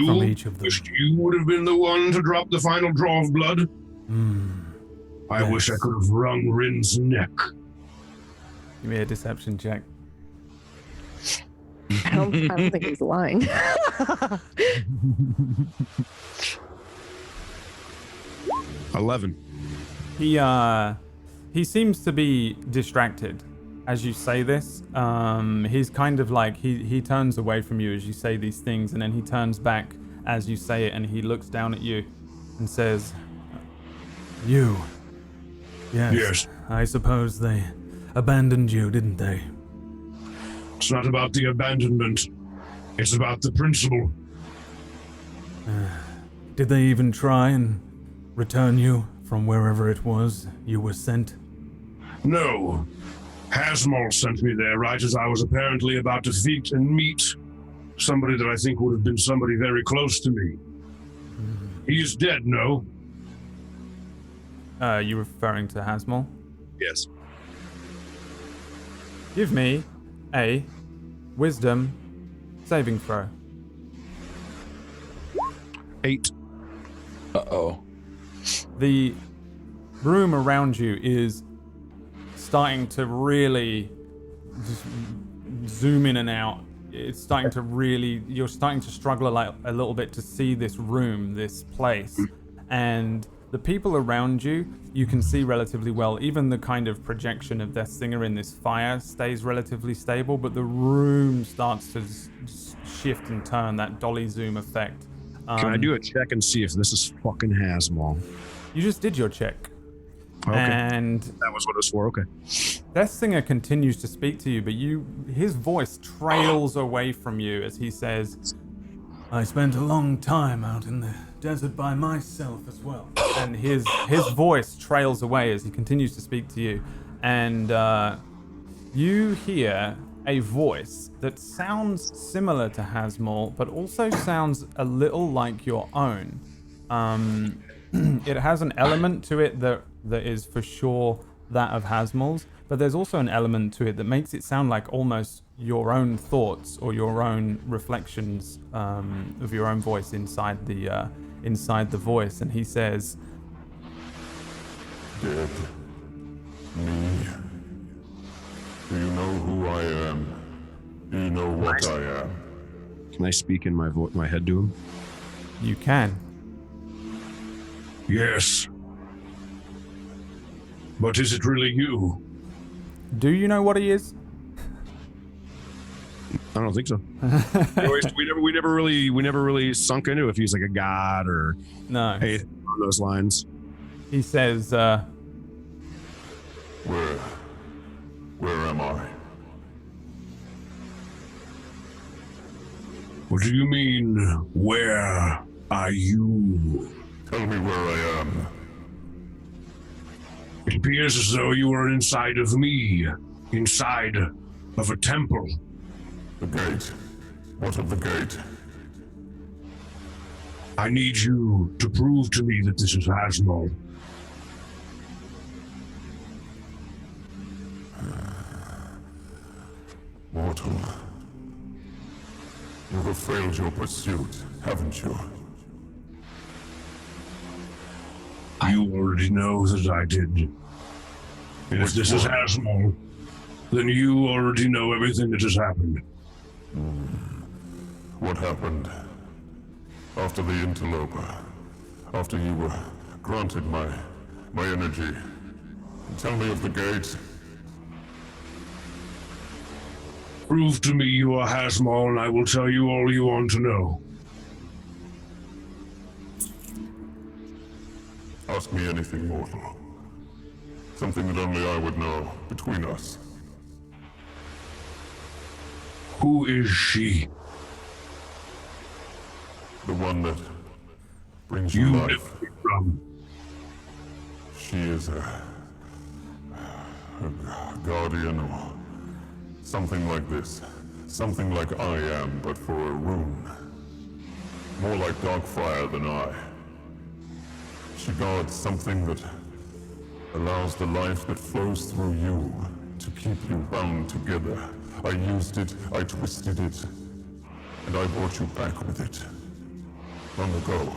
from each of them. Wished you would have been the one to drop the final draw of blood? I wish I could have wrung Rin's neck. Give me a deception check. I don't think he's lying. 11. He seems to be distracted as you say this. He's kind of like, he turns away from you as you say these things, and then he turns back as you say it, and he looks down at you and says, "You. Yes. I suppose they abandoned you, didn't they?" It's not about the abandonment. It's about the principle. Did they even try and return you from wherever it was you were sent? No. Hasmol sent me there right as I was apparently about to meet somebody that I think would have been somebody very close to me. He is dead, no? You referring to Hasmol? Yes. Give me a wisdom saving throw. 8. Uh-oh. The room around you is starting to really just zoom in and out. It's starting to really, you're starting to struggle a little bit to see this room, this place. And the people around you, you can see relatively well. Even the kind of projection of Death Singer in this fire stays relatively stable, but the room starts to shift and turn, that dolly zoom effect. Can I do a check and see if this is fucking Hasmol? You just did your check. Okay. And that was what it was for, okay. Death Singer continues to speak to you, but his voice trails away from you as he says, I spent a long time out in the desert by myself as well. And his voice trails away as he continues to speak to you. And you hear a voice that sounds similar to Hasmol, but also sounds a little like your own. It has an element to it that is for sure that of Hasmol's, but there's also an element to it that makes it sound like almost your own thoughts or your own reflections of your own voice inside the voice. And he says, Dead. Me. Do you know who I am? Do you know what I am? Can I speak in my head to him? You can. Yes. But is it really you? Do you know what he is? I don't think so. we never really sunk into if he's like a god or anything on those lines. He says, Where am I? What do you mean, where are you? Tell me where I am. It appears as though you are inside of me, inside of a temple. The gate. What of the gate? I need you to prove to me that this is Hasmol. Mortal. You have failed your pursuit, haven't you? You already know that I did. And if this is Hasmol, then you already know everything that has happened. What happened? After the interloper? After you were granted my energy? Tell me of the gate. Prove to me you are Hasmol, and I will tell you all you want to know. Ask me anything, mortal. Something that only I would know, between us. Who is she? The one that brings you life. From? She is a guardian or something like this. Something like I am, but for a rune. More like Darkfire than I. She guards something that allows the life that flows through you to keep you bound together. I used it, I twisted it, and I brought you back with it. Long ago.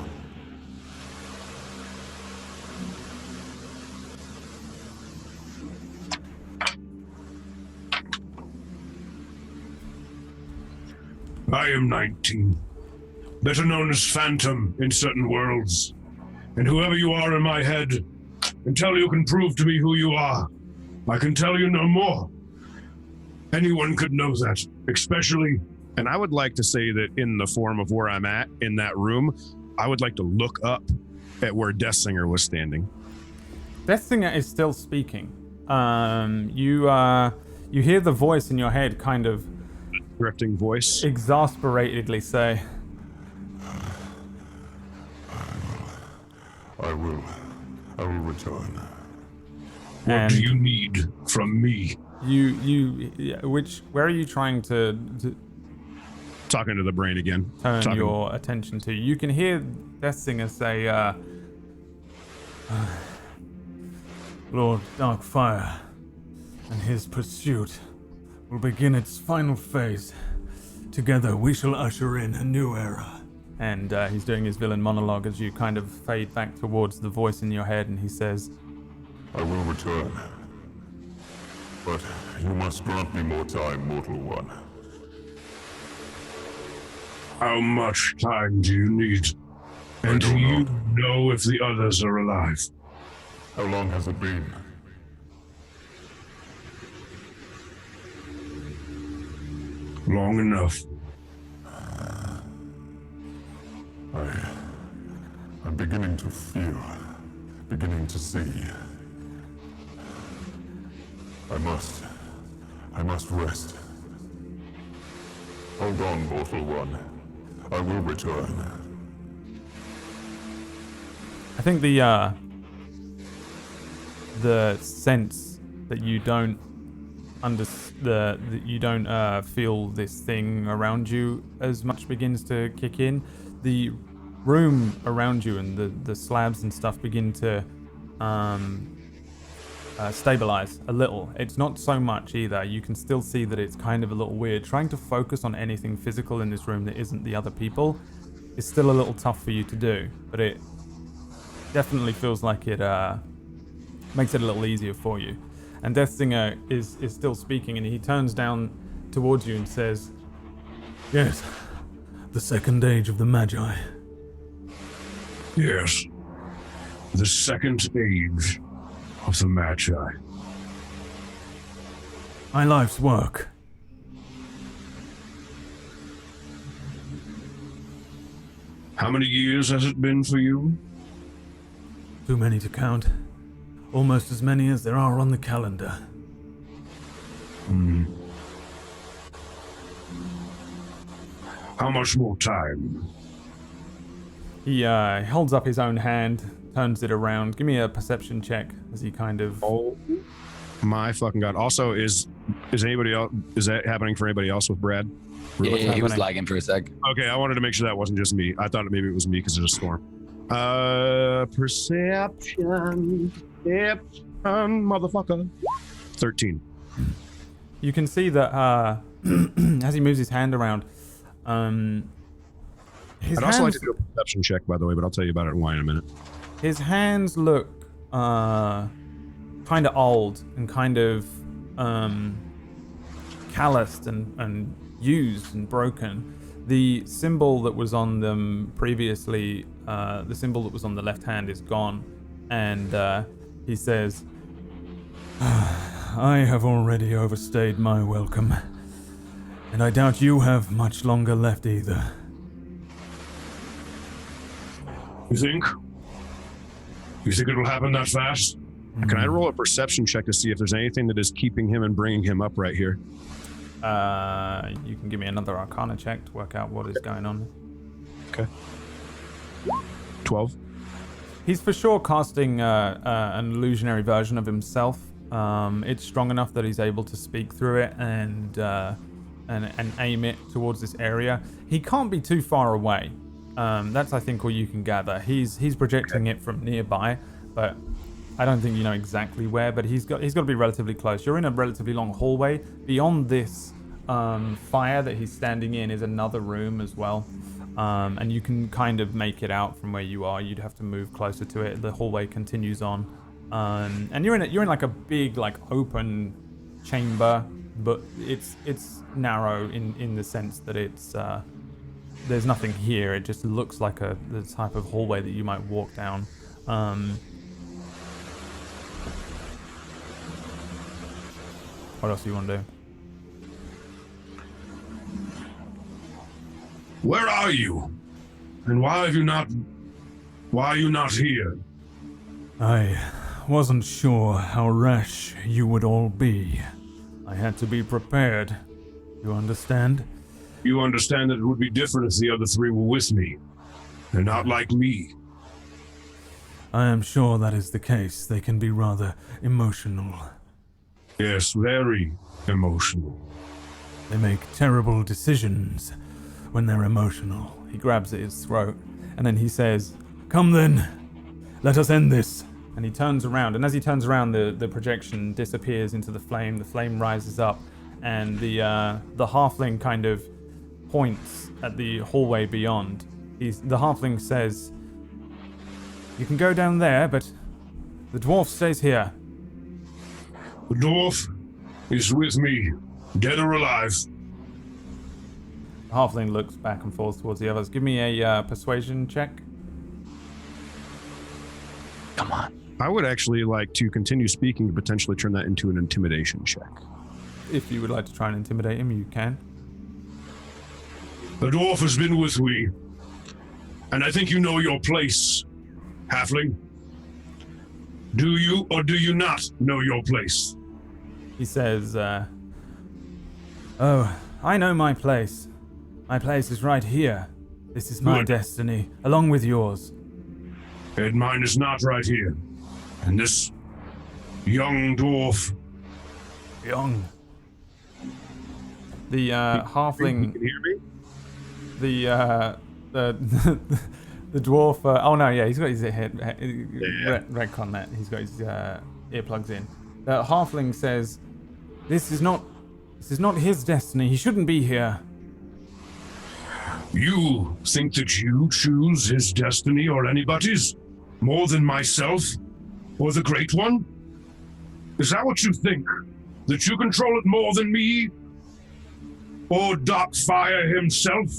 I am 19, better known as Phantom in certain worlds. And whoever you are in my head, until you can prove to me who you are, I can tell you no more. Anyone could know that, especially... And I would like to say that in the form of where I'm at, in that room, I would like to look up at where Death Singer was standing. Death Singer is still speaking. You hear the voice in your head kind of... Drifting voice. Exasperatedly say... I will return. What do you need from me? Where are you trying to talking to the brain again? Turn your attention to. You can hear Death Singer say, Lord Darkfire and his pursuit will begin its final phase. Together we shall usher in a new era. and he's doing his villain monologue as you kind of fade back towards the voice in your head, and he says, I will return. But you must grant me more time, mortal one. How much time do you need? And do you know if the others are alive? How long has it been? Long enough. I'm beginning to feel, beginning to see. I must rest. Hold on, mortal one. I will return. I think the sense that you don't that you don't feel this thing around you as much begins to kick in. The room around you and the slabs and stuff begin to stabilize a little. It's not so much either. You can still see that it's kind of a little weird. Trying to focus on anything physical in this room that isn't the other people is still a little tough for you to do, but it definitely feels like it makes it a little easier for you. And Deathsinger is still speaking, and he turns down towards you and says, Yes, the second age of the Magi. Yes. The second age of the Magi. My life's work. How many years has it been for you? Too many to count. Almost as many as there are on the calendar. How much more time? he holds up his own hand, turns it around. Give me a perception check as he kind of... Oh my fucking god. Also, is anybody else, is that happening for anybody else with Brad? Yeah, he was lagging for a sec. Okay, I wanted to make sure that wasn't just me. I thought maybe it was me because there's a storm. Perception, motherfucker. 13. You can see that as he moves his hand around, I'd also like to do a perception check, by the way, but I'll tell you about it why in a minute. His hands look kind of old and kind of calloused and used and broken. The symbol that was on them previously, the symbol that was on the left hand is gone, and he says, I have already overstayed my welcome, and I doubt you have much longer left either. You think? You think it'll happen that fast? Can I roll a perception check to see if there's anything that is keeping him and bringing him up right here? You can give me another Arcana check to work out what is going on. Okay. 12. He's for sure casting an illusionary version of himself. It's strong enough that he's able to speak through it and aim it towards this area. He can't be too far away. That's, I think, all you can gather. He's projecting it from nearby, but I don't think you know exactly where. But he's got to be relatively close. You're in a relatively long hallway. Beyond this fire that he's standing in is another room as well. And you can kind of make it out from where you are. You'd have to move closer to it. The hallway continues on, and you're in like a big open chamber, but it's narrow in the sense that it's there's nothing here. It just looks like the type of hallway that you might walk down. What else do you want to do? Where are you? And why are you not here? I wasn't sure how rash you would all be. I had to be prepared. You understand? You understand that it would be different if the other three were with me. They're not like me. I am sure that is the case. They can be rather emotional. Yes, very emotional. They make terrible decisions when they're emotional. He grabs at his throat, and then he says, "Come then, let us end this." And he turns around, and as he turns around, the projection disappears into the flame. The flame rises up, and the halfling kind of points at the hallway beyond, The halfling says, "You can go down there, but the dwarf stays here." The dwarf is with me, dead or alive. The halfling looks back and forth towards the others. Give me a persuasion check. Come on. I would actually like to continue speaking to potentially turn that into an intimidation check. If you would like to try and intimidate him, you can. The dwarf has been with me, and I think you know your place, halfling. Do you or do you not know your place? He says, "Oh, I know my place. My place is right here. This is my Good. destiny, along with yours." And mine is not right here. And this young dwarf, Young. The halfling. You can hear me? The dwarf. Oh no, yeah, he's got his retcon that. He's got his earplugs in. The halfling says, "This is not his destiny. He shouldn't be here." you think that you choose his destiny or anybody's more than myself or the Great One? Is that what you think? That you control it more than me? Or Darkfire himself?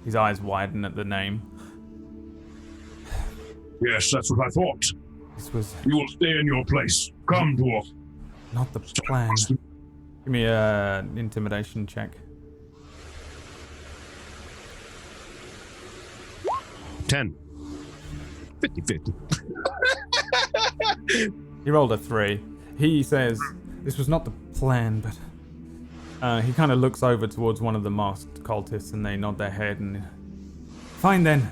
His eyes widen at the name. Yes, that's what I thought. This was You will stay in your place. Come, dwarf. not the plan. Give me a intimidation check. 10. 50-50. He rolled a 3. He says, "This was not the plan, but..." He kind of looks over towards one of the masked cultists and they nod their head and... "Fine then.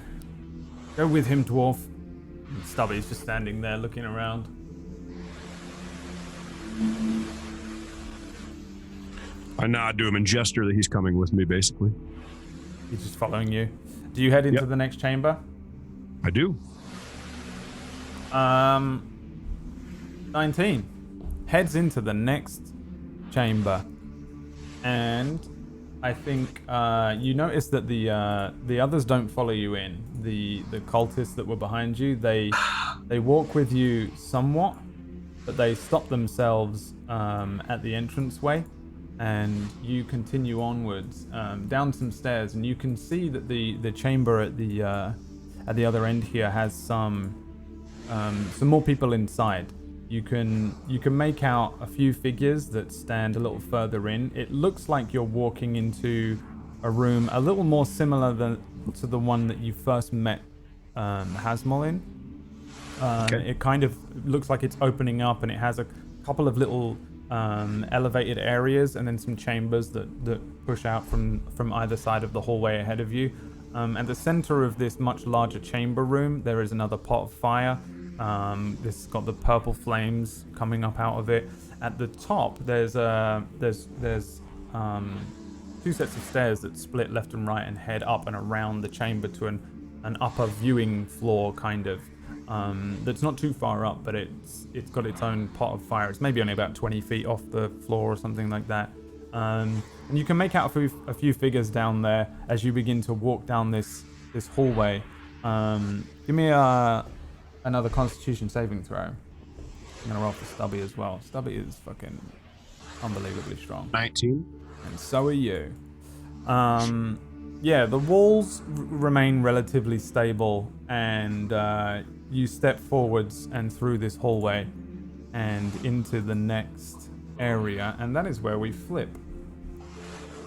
Go with him, dwarf." And Stubby's just standing there looking around. I nod to him and gesture that he's coming with me, basically. He's just following you. Do you head into Yep. the next chamber? I do. 19 heads into the next chamber, and I think you notice that the others don't follow you in. The cultists that were behind you, they walk with you somewhat, but they stop themselves at the entranceway, and you continue onwards down some stairs, and you can see that the chamber at the other end here has some more people inside. You can make out a few figures that stand a little further in. It looks like you're walking into a room a little more similar to the one that you first met Hasmol in. It kind of looks like it's opening up, and it has a couple of little elevated areas and then some chambers that push out from either side of the hallway ahead of you. At the center of this much larger chamber room, there is another pot of fire. This has got the purple flames coming up out of it. At the top, there's two sets of stairs that split left and right and head up and around the chamber to an upper viewing floor, kind of. That's not too far up, but it's got its own pot of fire. It's maybe only about 20 feet off the floor or something like that. And you can make out a few figures down there as you begin to walk down this hallway. Give me another Constitution saving throw. I'm gonna roll for Stubby as well. Stubby is fucking unbelievably strong. 19. And so are you. Yeah, the walls remain relatively stable, and you step forwards and through this hallway and into the next area, and that is where we flip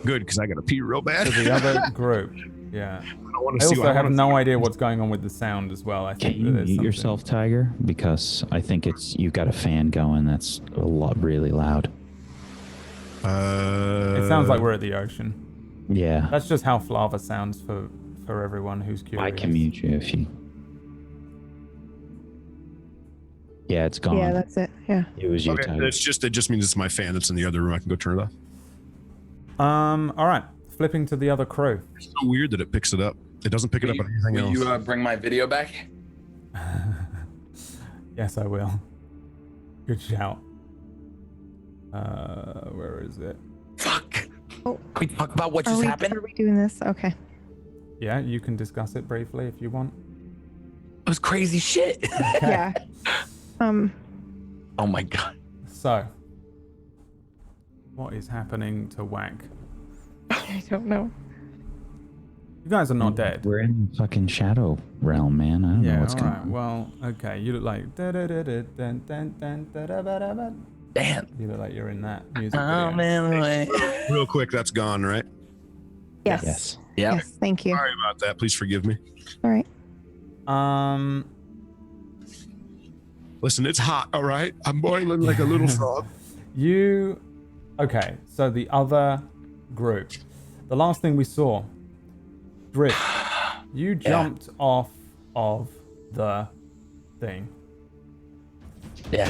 Good, because I got to pee real bad. to the other group. Yeah. I want I to see also have no idea what's going on with the sound as well. I Can think you that there's mute something. yourself, Tiger? Because I think you've got a fan going that's a lot really loud. It sounds like we're at the ocean. Yeah. That's just how Flava sounds for everyone who's curious. I can mute you if you. Yeah, it's gone. Yeah, that's it. Yeah. It was you, Okay, Tiger. it just means it's my fan that's in the other room. I can go turn it off. All right. Flipping to the other crew. It's so weird that it picks it up. It doesn't pick it up on anything Will else. you bring my video back? Yes, I will. Good shout. Where is it? Fuck. Oh. Can we talk about what Are just we, happened? are we doing this? Okay. Yeah, you can discuss it briefly if you want. It was crazy shit. Yeah. Oh my god. So, what is happening to Whack? I don't know. You guys are not dead. We're in fucking shadow realm, man. I don't know what's going on. Well, okay. You look like Damn. you look like you're in that music Oh video. man. Real quick, that's gone, right? Yes. Yes. Yep. Yes. Thank you. Sorry about that. Please forgive me. All right. Listen, it's hot, all right? I'm boiling like a little frog. Okay, so the other group. The last thing we saw, Drift, you jumped off of the thing. Yeah.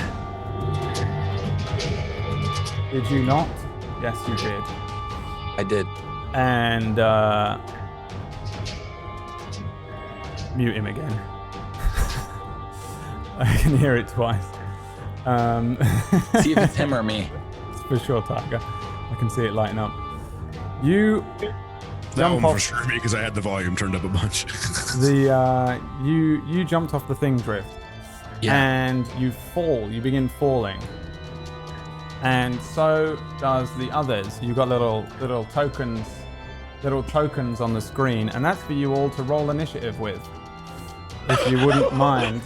Did you not? Yes, you did. I did. And mute him again. I can hear it twice. See if it's him or me. It's for sure, Tiger. I can see it lighting up. You That jump one for off sure me because I had the volume turned up a bunch. you jumped off the thing, Drift. Yeah. And you fall. You begin falling. And so does the others. You got little tokens on the screen, and that's for you all to roll initiative with. If you wouldn't mind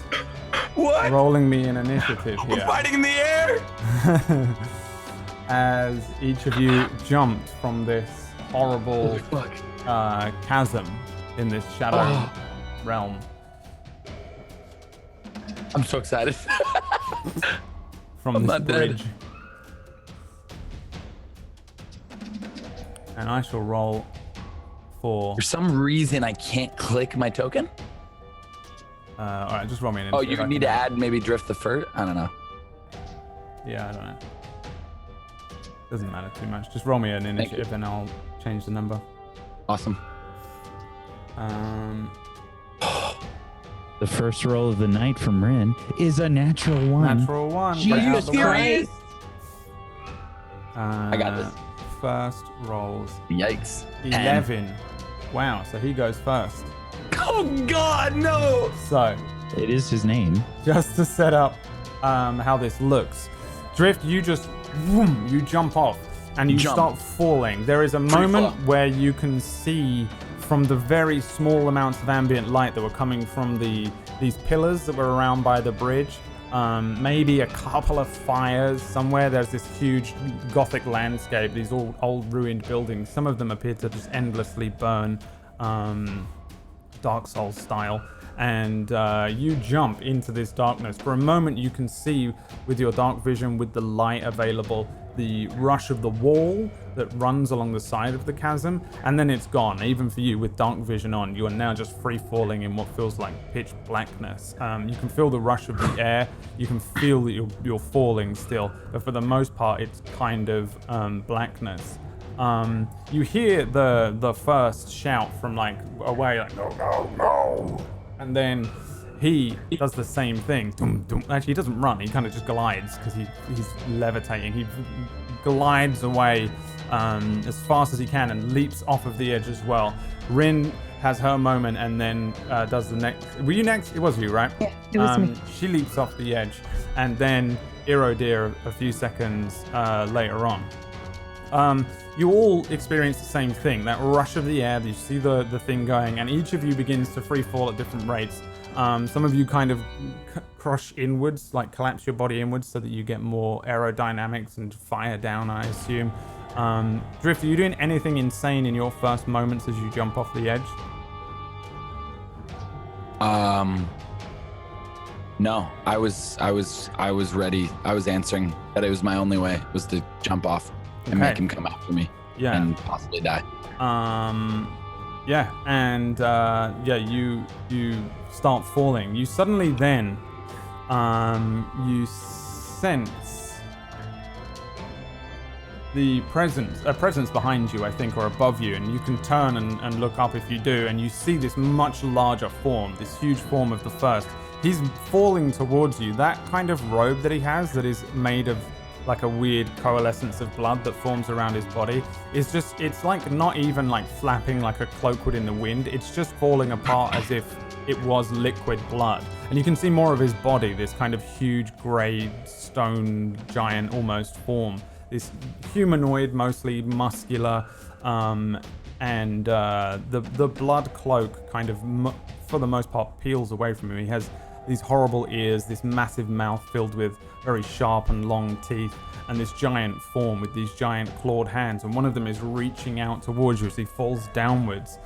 What? rolling me an initiative We're here. fighting in the air. As each of you jumped from this horrible Fuck. chasm in this shadow realm. I'm so excited. From I'm this not dead. bridge. And I shall roll for... For some reason, I can't click my token. all right, just roll me an Oh, initiative. you I need to can- add maybe Drift the first? I don't know. Yeah, I don't know. Doesn't matter too much. Just roll me an initiative and I'll change the number. Awesome. The first roll of the night from Rin is a natural one. Natural one. Get out Jesus the way. Christ. I got this. First rolls Yikes. 11. Wow, so he goes first. Oh God, no. So, It is his name. just to set up how this looks, Drift, you just whoom, you jump off and you Jump. start falling. There is a moment where you can see from the very small amounts of ambient light that were coming from these pillars that were around by the bridge. Maybe a couple of fires somewhere. There's this huge Gothic landscape, these old ruined buildings. Some of them appear to just endlessly burn, Dark Souls style. And you jump into this darkness. For a moment, you can see with your dark vision, with the light available, the rush of the wall that runs along the side of the chasm, and then it's gone. Even for you, with dark vision on, you are now just free falling in what feels like pitch blackness. You can feel the rush of the air. You can feel that you're falling still, but for the most part, it's kind of blackness. You hear the first shout from like away, like no, no, no, and then he does the same thing. Dum, dum. Actually, he doesn't run. He kind of just glides because he's levitating. He glides away as fast as he can and leaps off of the edge as well. Rin has her moment and then does the next. Were you next? It was you, right? Yeah, it was me. She leaps off the edge, and then Deer a few seconds later on. You all experience the same thing, that rush of the air. You see the thing going, and each of you begins to free fall at different rates. Some of you kind of crush inwards, like collapse your body inwards so that you get more aerodynamics and fire down, I assume. Drift, are you doing anything insane in your first moments as you jump off the edge? No, I was ready. I was answering that it was my only way was to jump off and make him come after me and possibly die. You start falling. You suddenly then you sense the presence behind you, I think, or above you, and you can turn and look up if you do, and you see this much larger form, this huge form of the first. He's falling towards you. That kind of robe that he has that is made of like a weird coalescence of blood that forms around his body. It's like not even like flapping like a cloak would in the wind. It's just falling apart as if it was liquid blood. And you can see more of his body, this kind of huge grey stone giant almost form. This humanoid, mostly muscular, and the blood cloak kind of, for the most part, peels away from him. He has these horrible ears, this massive mouth filled with very sharp and long teeth, and this giant form with these giant clawed hands, and one of them is reaching out towards you as he falls downwards.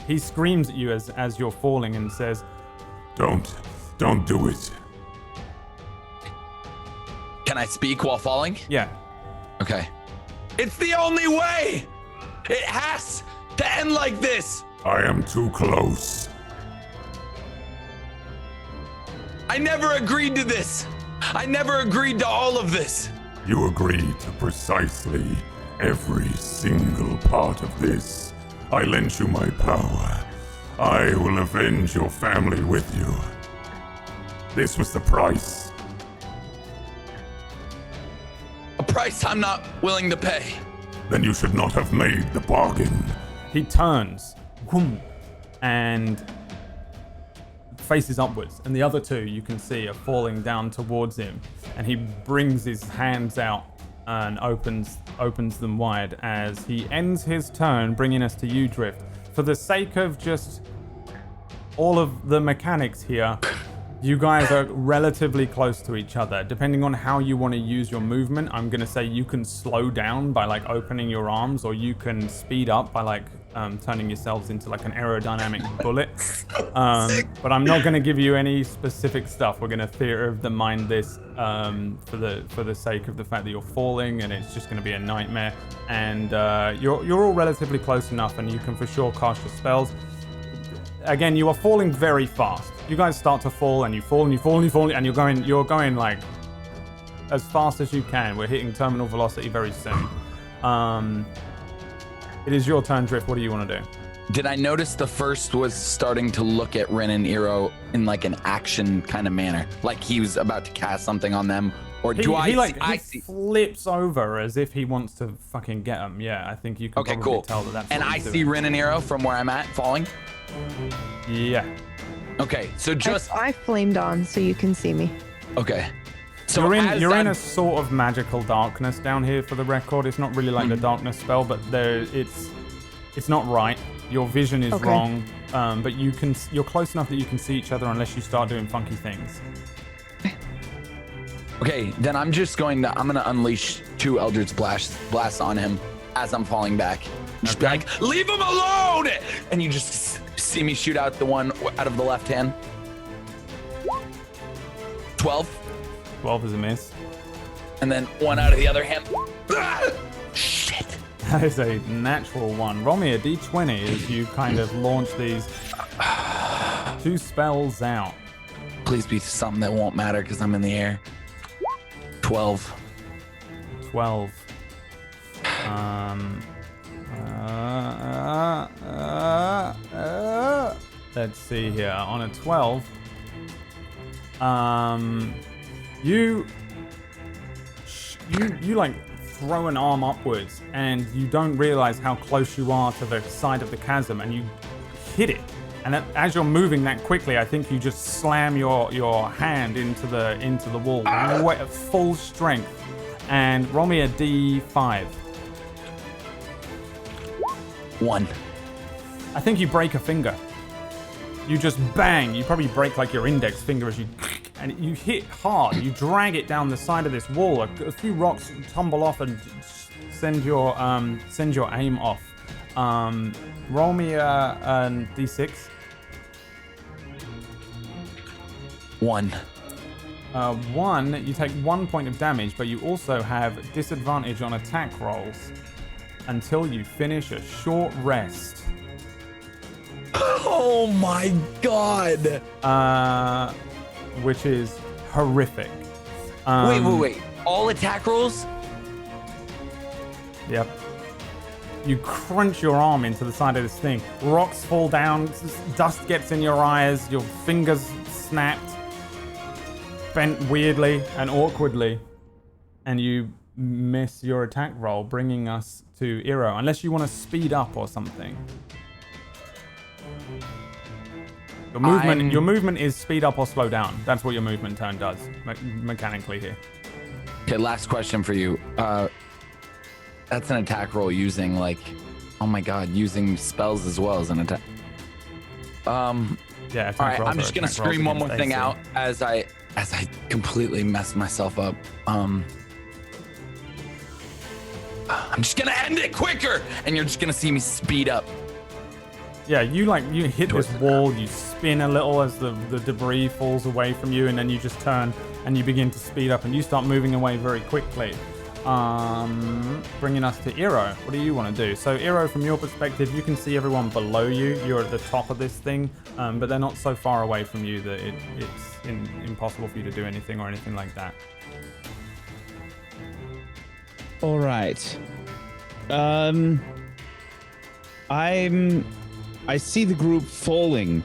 He screams at you as you're falling and says, Don't do it. Can I speak while falling? Yeah. Okay. It's the only way! It has to end like this! I am too close. I never agreed to this! I never agreed to all of this! You agreed to precisely every single part of this. I lent you my power. I will avenge your family with you. This was the price. A price I'm not willing to pay. Then you should not have made the bargain. he turns, whoom, and faces upwards, and the other two you can see are falling down towards him, and he brings his hands out and opens them wide as he ends his turn, bringing us to you, Drift. For the sake of just all of the mechanics here, you guys are relatively close to each other. Depending on how you want to use your movement, I'm going to say you can slow down by like opening your arms, or you can speed up by like turning yourselves into like an aerodynamic bullet. But I'm not going to give you any specific stuff. We're going to theater of the mind this for the sake of the fact that you're falling, and it's just going to be a nightmare. And you're all relatively close enough, and you can for sure cast your spells. Again, you are falling very fast. You guys start to fall, and you fall, and you fall, and you fall, and you're going like as fast as you can. We're hitting terminal velocity very soon. It is your turn, Drift. What do you want to do? Did I notice the first was starting to look at Ren and Eero in like an action kind of manner, like he was about to cast something on them, or He flips over as if he wants to fucking get them. Yeah, I think you can probably tell that's and what I he's see doing. Ren and Eero from where I'm at falling. Yeah. Okay, so just I flamed on so you can see me. okay. So you're in a sort of magical darkness down here. For the record, it's not really like the darkness spell, but it's not right. Your vision is wrong, but you're close enough that you can see each other unless you start doing funky things. Okay, then I'm gonna unleash 2 Eldritch blasts on him as I'm falling back. Just be like, leave him alone! And you just see me shoot out the one out of the left hand. 12. 12 is a miss. And then one out of the other hand. Ah! Shit. That is a natural one. Roll me a d20 as you kind of launch these 2 spells out. Please be something that won't matter because I'm in the air. 12. 12. Let's see here. On a 12, you like throw an arm upwards, and you don't realize how close you are to the side of the chasm, and you hit it. And as you're moving that quickly, I think you just slam your hand into the wall at full strength. And roll me a d5. 1. I think you break a finger. You just bang. You probably break like your index finger as you, and you hit hard. You drag it down the side of this wall. A few rocks tumble off and send your aim off. Roll me a d6. 1. 1. You take 1 point of damage, but you also have disadvantage on attack rolls until you finish a short rest. Oh my god! Which is horrific. Wait. All attack rolls? Yep. You crunch your arm into the side of this thing. Rocks fall down, dust gets in your eyes, your fingers snapped, bent weirdly and awkwardly. and you miss your attack roll, bringing us to Eero. Unless you want to speed up or something. Your movement is speed up or slow down. That's what your movement turn does mechanically here. Okay, last question for you. That's an attack roll using oh my god, using spells as well as an attack. Yeah. All right, I'm just gonna scream one more thing out as I completely mess myself up. I'm just gonna end it quicker, and you're just gonna see me speed up. Yeah, you hit this wall, you spin a little as the debris falls away from you, and then you just turn and you begin to speed up, and you start moving away very quickly. Bringing us to Eero. What do you want to do? So Eero, from your perspective, you can see everyone below you. You're at the top of this thing, but they're not so far away from you that it's impossible for you to do anything or anything like that. All right. I see the group falling,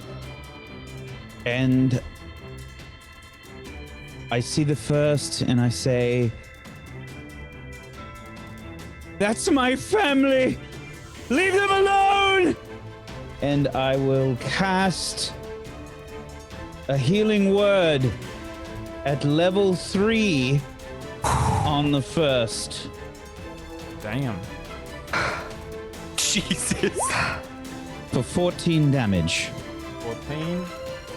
and I see the first, and I say, "That's my family! Leave them alone!" And I will cast a healing word at level 3 on the first. Damn. Jesus. For 14 damage. 14?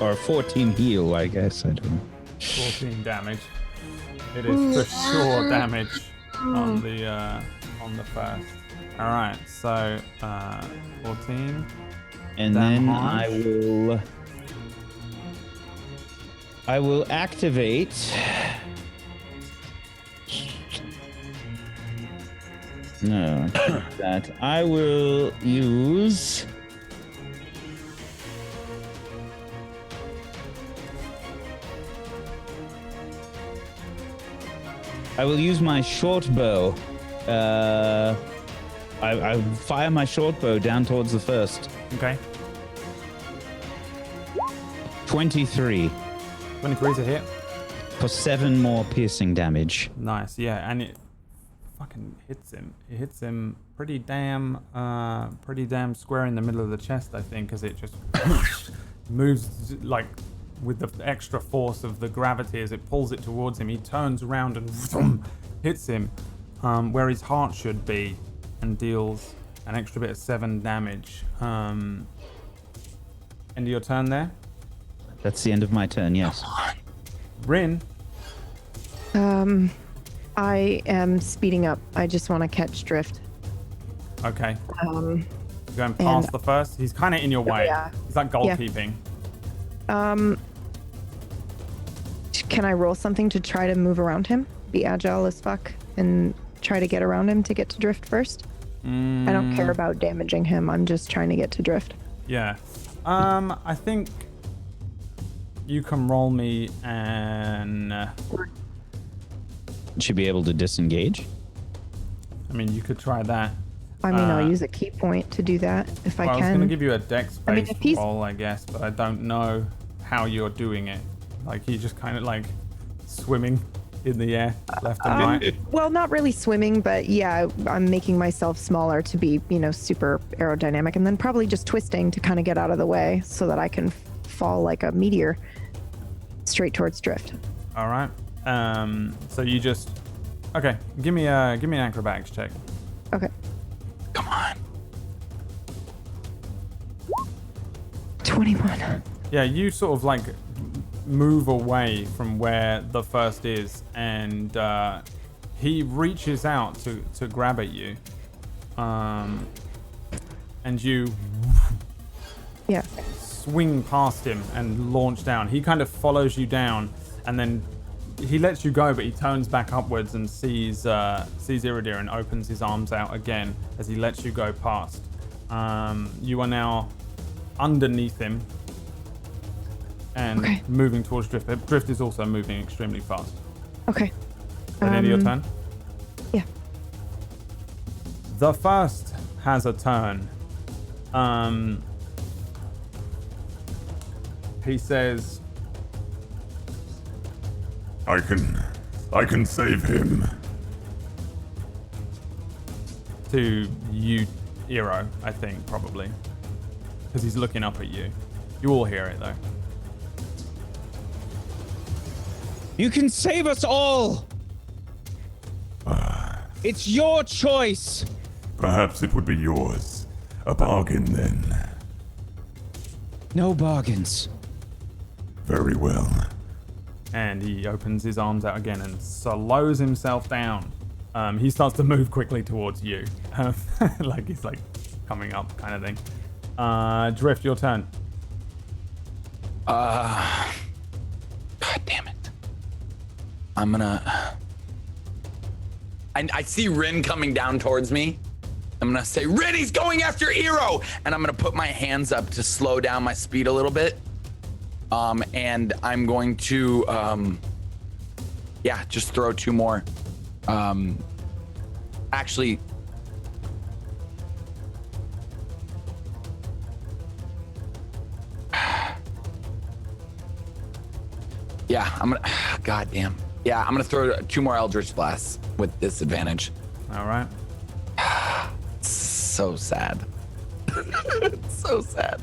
Or 14 heal, I guess. I don't know. 14 damage. It is for sure damage on the first. All right, so 14. And then I will activate no that I will use my short bow. I fire my short bow down towards the first. Okay. 23. 23 is a hit. For 7 more piercing damage. Nice, yeah, and it fucking hits him. It hits him pretty damn square in the middle of the chest, I think, as it just moves with the extra force of the gravity as it pulls it towards him. He turns around and hits him where his heart should be, and deals an extra bit of 7 damage. End of your turn there? That's the end of my turn, yes. Rin? I am speeding up. I just want to catch drift. Okay. Going past the first? He's kind of in your way. Yeah. He's like goalkeeping. Can I roll something to try to move around him? Be agile as fuck and try to get around him to get to drift first? I don't care about damaging him. I'm just trying to get to drift. Yeah. I think you can roll me an... Should be able to disengage. I mean, you could try that. I mean, I'll use a key point to do that if I can. I was going to give you a dex-based roll, I guess, but I don't know how you're doing it. Like, you're just kind of like swimming in the air, left and right. Well, not really swimming, but yeah, I'm making myself smaller to be, super aerodynamic, and then probably just twisting to kind of get out of the way so that I can fall like a meteor straight towards drift. All right. So you just... Okay, give me an acrobatics check. Okay. Come on. 21. Yeah, you sort of like move away from where the first is, and he reaches out to grab at you, and you swing past him and launch down. He kind of follows you down, and then he lets you go, but he turns back upwards and sees Iridir and opens his arms out again as he lets you go past. You are now underneath him and moving towards Drift. Drift is also moving extremely fast. Okay. At the end of your turn? Yeah. The first has a turn. He says, I can save him. to you, Eero, I think, probably. Because he's looking up at you. You all hear it, though. You can save us all! It's your choice! Perhaps it would be yours. A bargain, then. No bargains. Very well. And he opens his arms out again and slows himself down. He starts to move quickly towards you. Like he's like coming up kind of thing. Drift, your turn. God damn it. I'm gonna... I see Rin coming down towards me. I'm gonna say, Rin, he's going after Eero! And I'm gonna put my hands up to slow down my speed a little bit. And I'm going to, just throw 2 more. Actually, yeah, I'm gonna, goddamn. Yeah, I'm gonna throw 2 more Eldritch Blasts with disadvantage. All right. So sad. So sad.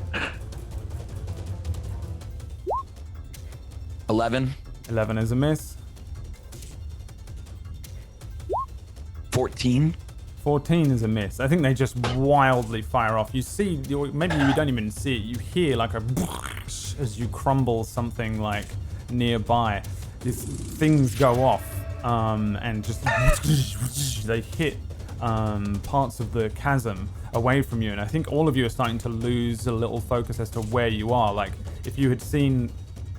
11. 11 is a miss. 14. 14 is a miss. I think they just wildly fire off. You see, maybe you don't even see it. You hear like a as you crumble something like nearby. These things go off and just they hit parts of the chasm away from you. And I think all of you are starting to lose a little focus as to where you are. Like if you had seen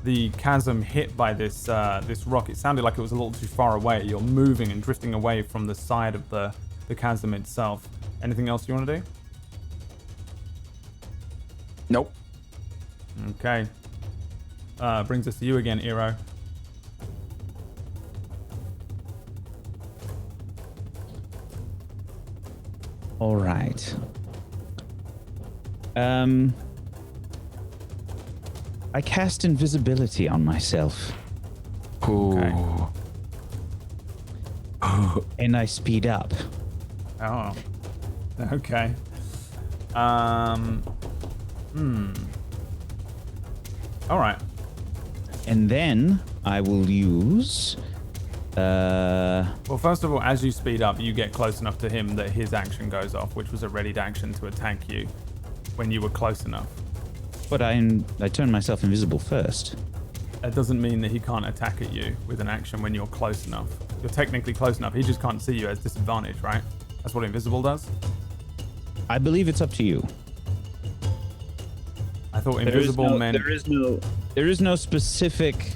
the chasm hit by this this rock, it sounded like it was a little too far away. You're moving and drifting away from the side of the chasm itself. Anything else you want to do? Nope. Okay. Brings us to you again, Eero. All right. I cast invisibility on myself. Okay. And I speed up. Oh. Okay. All right. And then I will use... Well, first of all, as you speed up, you get close enough to him that his action goes off, which was a readied action to attack you when you were close enough. But I turn myself invisible first. That doesn't mean that he can't attack at you with an action when you're close enough. You're technically close enough. He just can't see you as disadvantage, right? That's what invisible does? I believe it's up to you. I thought invisible meant... There is no specific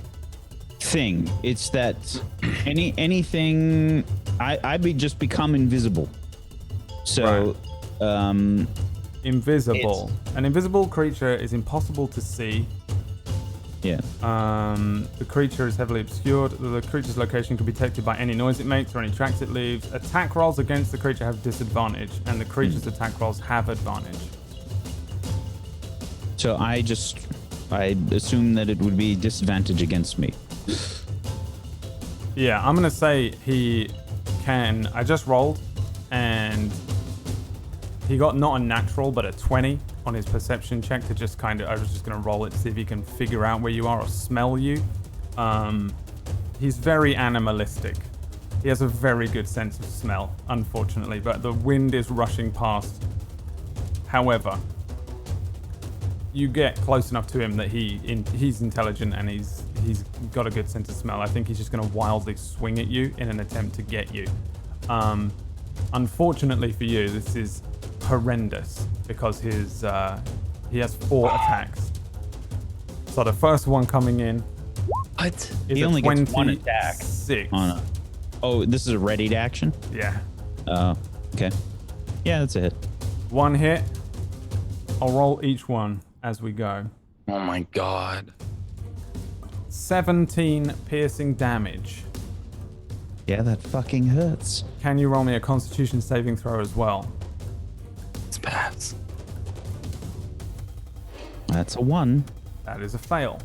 thing. It's that anything... I just become invisible. So... Right. Invisible. An invisible creature is impossible to see. Yeah. The creature is heavily obscured. The creature's location can be detected by any noise it makes or any tracks it leaves. Attack rolls against the creature have disadvantage, and the creature's attack rolls have advantage. So I assume that it would be disadvantage against me. Yeah, I'm gonna say he can. I just rolled, and he got not a natural, but a 20 on his perception check to just kind of, I was just going to roll it to see if he can figure out where you are or smell you. He's very animalistic. He has a very good sense of smell, unfortunately, but the wind is rushing past. However, you get close enough to him that he's intelligent and he's got a good sense of smell. I think he's just going to wildly swing at you in an attempt to get you. Unfortunately for you, this is horrendous because he has 4 attacks. So the first one coming in. What? He only gets 1 attack. 6. Oh, this is a readied action? Yeah. Okay. Yeah, that's a hit. 1 hit. I'll roll each one as we go. Oh my god. 17 piercing damage. Yeah, that fucking hurts. Can you roll me a Constitution saving throw as well? It's pass. That's a 1. That is a fail.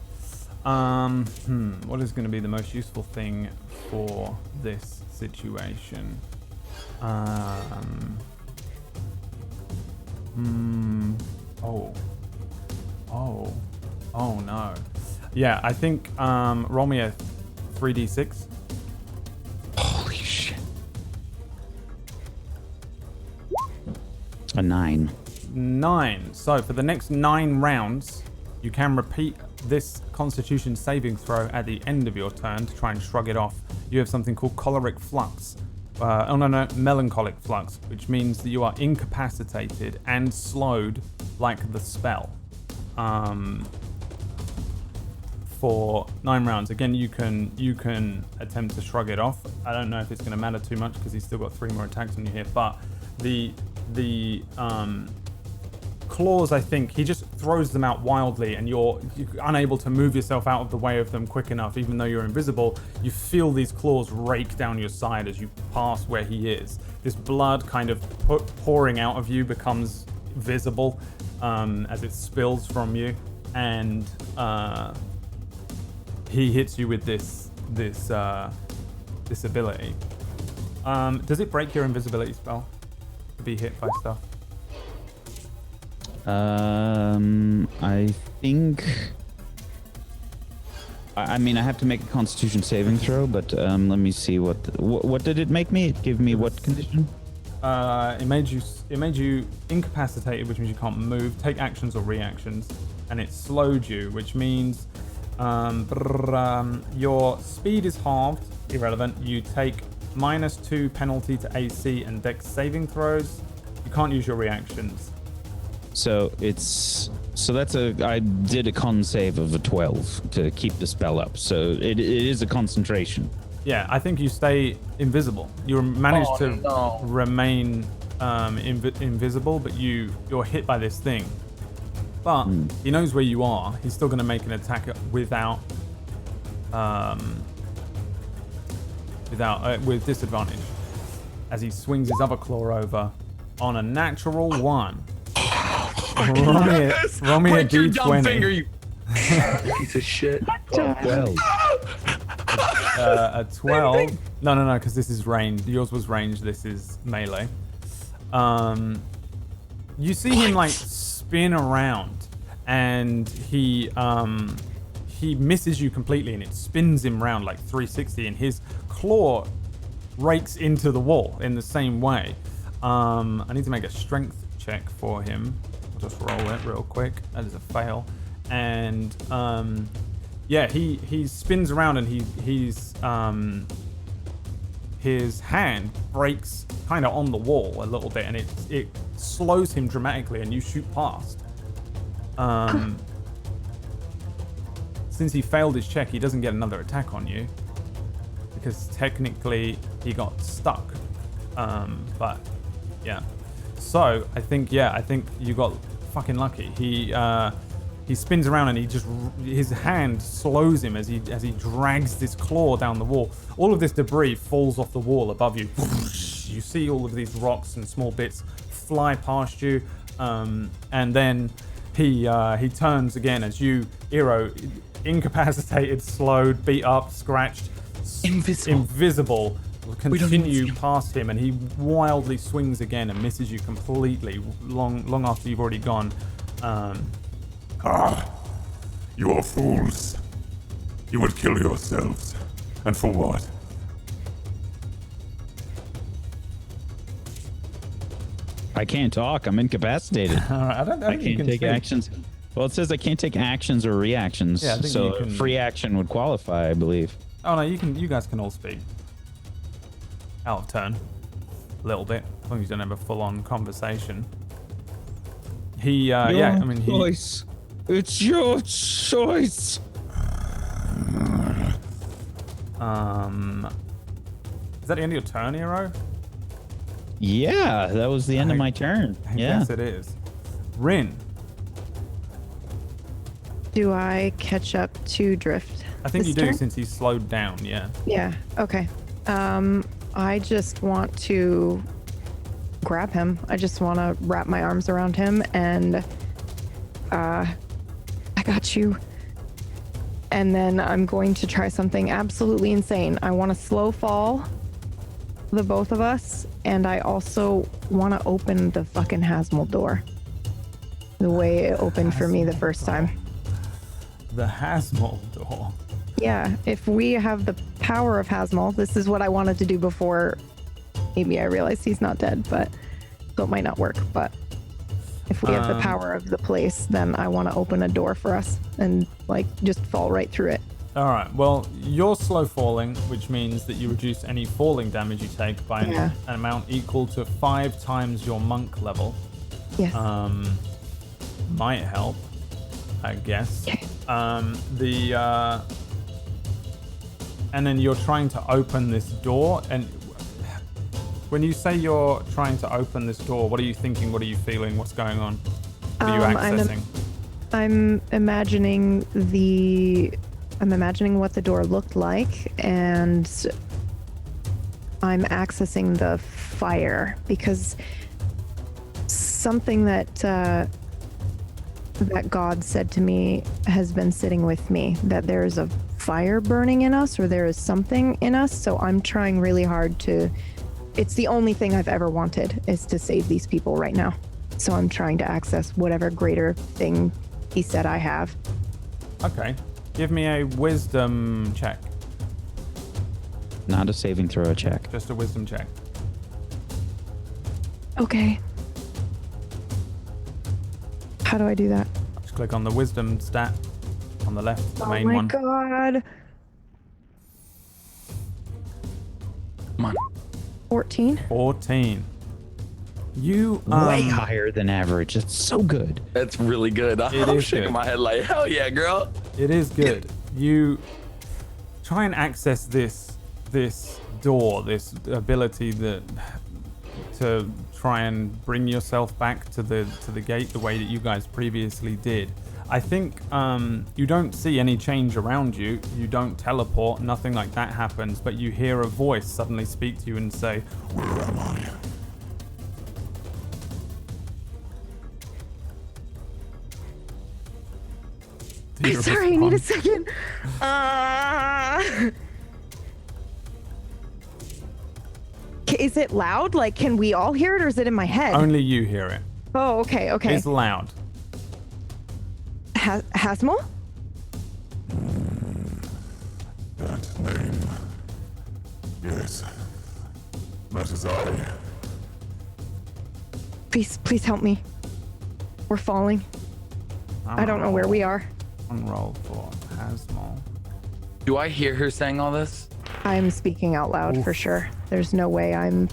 What is going to be the most useful thing for this situation? Oh no. Yeah, I think roll me a 3d6. Holy shit. A 9. 9. So for the next 9 rounds, you can repeat this Constitution saving throw at the end of your turn to try and shrug it off. You have something called choleric flux. Melancholic flux, which means that you are incapacitated and slowed like the spell. For 9 rounds. Again, you can attempt to shrug it off. I don't know if it's going to matter too much because he's still got 3 more attacks on you here. But the claws, I think he just throws them out wildly, and you're unable to move yourself out of the way of them quick enough. Even though you're invisible, you feel these claws rake down your side as you pass where he is. This blood kind of pouring out of you becomes visible as it spills from you, and he hits you with this ability. Does it break your invisibility spell to be hit by stuff? I think. I mean, I have to make a Constitution saving throw, but let me see what did it make me? It gave me what condition? It made you incapacitated, which means you can't move, take actions or reactions, and it slowed you, which means your speed is halved, irrelevant. You take -2 penalty to AC and Dex saving throws. You can't use your reactions. So I did a con save of a 12 to keep the spell up. So it is a concentration. Yeah, I think you stay invisible. You manage to remain invisible, but you're hit by this thing. But he knows where you are. He's still going to make an attack with disadvantage as he swings his other claw over on a natural 1. Roll me a Break your D20. dumb finger, you piece of shit. 12. A 12. No, because this is ranged. Yours was ranged. This is melee. You see him like spin around, and he misses you completely, and it spins him round like 360, and his claw rakes into the wall in the same way. I need to make a strength check for him. I'll just roll it real quick. That is a fail. And he spins around, and his hand breaks kind of on the wall a little bit, and it slows him dramatically, and you shoot past. Since he failed his check, he doesn't get another attack on you because technically he got stuck. But yeah. So I think you got fucking lucky. He spins around, and his hand slows him as he drags this claw down the wall. All of this debris falls off the wall above you. You see all of these rocks and small bits fly past you, and then he turns again as you, Eero, incapacitated, slowed, beat up, scratched, invisible. Continue past him, and he wildly swings again and misses you completely long after you've already gone. You are fools. You would kill yourselves. And for what? I can't talk. I'm incapacitated. I don't I can't take actions. Well, it says I can't take actions or reactions. Yeah, I think so you can... free action would qualify, I believe. Oh no, you guys can all speak. Out of turn. A little bit. As long as you don't have a full-on conversation. Choice. It's your choice. Is that the end of your turn, Eero? Yeah, that was the end of my turn. I guess it is. Rin. Do I catch up to Drift? I think you this do turn? since he's slowed down, yeah. Yeah, okay. I just want to grab him. I just want to wrap my arms around him and I got you. And then I'm going to try something absolutely insane. I want to slow fall the both of us, and I also want to open the fucking Hasmol door. the way it opened for me the first time. The Hasmol door. Yeah, if we have the power of Hasmol, this is what I wanted to do before. Maybe I realized he's not dead, but so it might not work. But if we have the power of the place, then I want to open a door for us and like just fall right through it. All right. Well, you're slow falling, which means that you reduce any falling damage you take by an amount equal to 5 times your monk level. Yes. Might help, I guess. And then you're trying to open this door, and when you say you're trying to open this door, what are you thinking? What are you feeling? What's going on? What are you accessing? I'm imagining what the door looked like, and I'm accessing the fire because something that God said to me has been sitting with me, that there is a fire burning in us, or there is something in us. So I'm trying really hard to, it's the only thing I've ever wanted, is to save these people right now. So I'm trying to access whatever greater thing he said I have. Okay. Give me a wisdom check. Not a saving throw check. Just a wisdom check. Okay. How do I do that? Just click on the wisdom stat on the left, the main one. Oh my god. Come on. 14. 14. You way higher than average. That's so good. That's really good. I'm shaking my head like, hell yeah, girl. It is good. You try and access this door, this ability to try and bring yourself back to the gate the way that you guys previously did. I think you don't see any change around you. You don't teleport. Nothing like that happens. But you hear a voice suddenly speak to you and say, "Where am I?" Sorry, I need a second. Is it loud? Like, can we all hear it, or is it in my head? Only you hear it. Oh, okay. It's loud. Hasmol? That name. Yes. That is I. Please help me. We're falling. I don't know where we are. One roll for Hasmol. Do I hear her saying all this? I'm speaking out loud for sure. There's no way I'm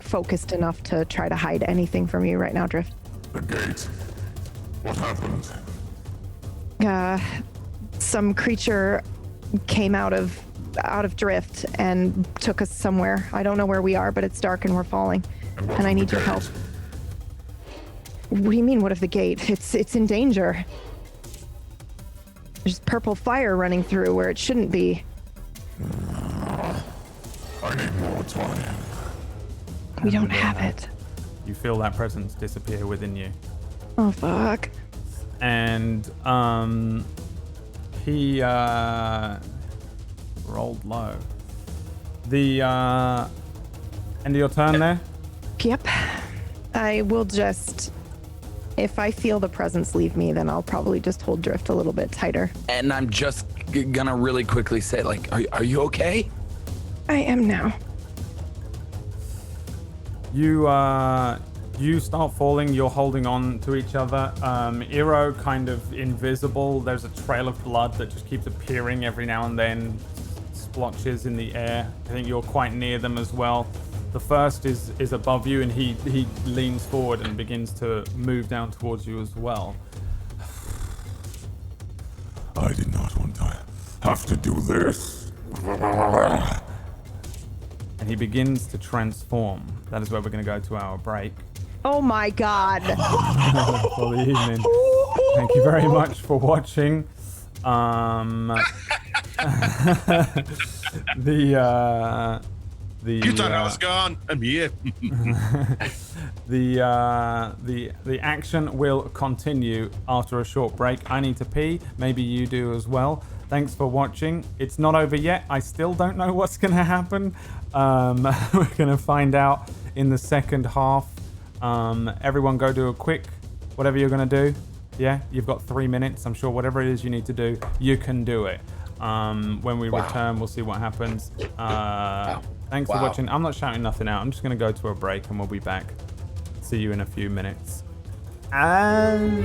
focused enough to try to hide anything from you right now, Drift. The gate. What happened? Some creature came out of Drift and took us somewhere. I don't know where we are, but it's dark and we're falling. And I need your help. What do you mean, what of the gate? It's in danger. There's purple fire running through where it shouldn't be. I need more time. We don't have it. You feel that presence disappear within you. Oh, fuck. And he rolled low. The end of your turn there? Yep. I will just, if I feel the presence leave me, then I'll probably just hold Drift a little bit tighter. And I'm just gonna really quickly say, like, are you okay? I am now. You start falling. You're holding on to each other. Iro kind of invisible. There's a trail of blood that just keeps appearing every now and then, splotches in the air. I think you're quite near them as well. The first is above you, and he leans forward and begins to move down towards you as well. I did not want to have to do this. And he begins to transform. That is where we're going to go to our break Oh my god. for the evening. Thank you very much for watching. You thought I was gone. I'm here. The action will continue after a short break. I need to pee. Maybe you do as well. Thanks for watching. It's not over yet. I still don't know what's going to happen. We're going to find out in the second half. Everyone go do a quick whatever you're going to do, yeah, you've got 3 minutes. I'm sure whatever it is you need to do, you can do it. When we return, we'll see what happens. Thanks for watching. I'm not shouting nothing out. I'm just going to go to a break and we'll be back. See you in a few minutes. And...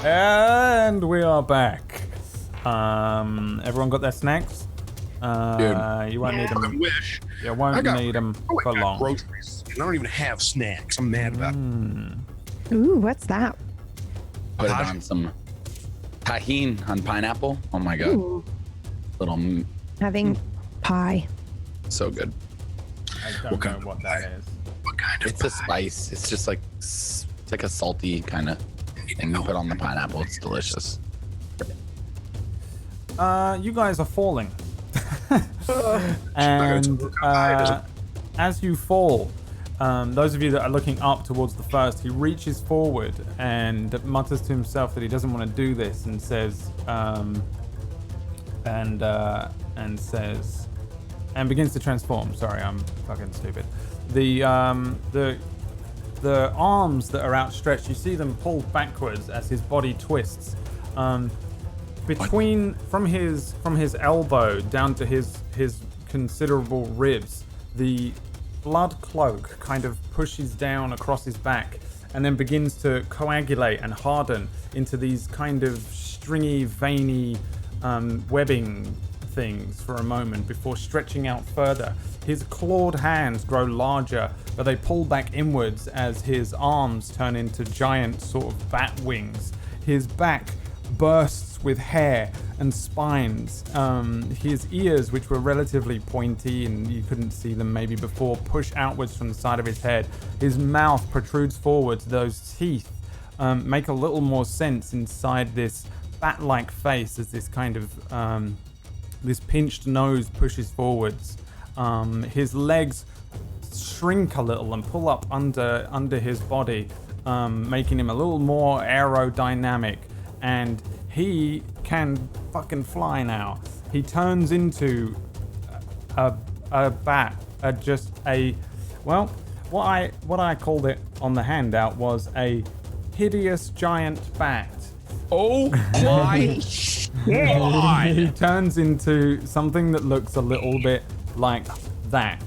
And we are back. Everyone got their snacks? You won't need them. I wish. You won't need them for long. Groceries. And I don't even have snacks. I'm mad about it. Ooh, what's that? Put it on some tahine on pineapple. Oh my god. Ooh. Little Having pie. so good. I don't know what that is. What kind of It's a spice. It's just like it's like a salty kind of thing you put on the pineapple. It's delicious. You guys are falling. And as you fall, those of you that are looking up towards the first, he reaches forward and mutters to himself that he doesn't want to do this, and says, and begins to transform. Sorry, I'm fucking stupid. The arms that are outstretched, you see them pulled backwards as his body twists. From his elbow down to his considerable ribs, the blood cloak kind of pushes down across his back and then begins to coagulate and harden into these kind of stringy, veiny webbing things for a moment before stretching out further. His clawed hands grow larger, but they pull back inwards as his arms turn into giant sort of bat wings. His back bursts with hair and spines. His ears, which were relatively pointy and you couldn't see them maybe before, push outwards from the side of his head. His mouth protrudes forwards. Those teeth make a little more sense inside this bat-like face as this kind of this pinched nose pushes forwards. His legs shrink a little and pull up under his body, making him a little more aerodynamic. And he can fucking fly now. He turns into a bat, what I called it on the handout was a hideous giant bat. Oh my god! He turns into something that looks a little bit like that.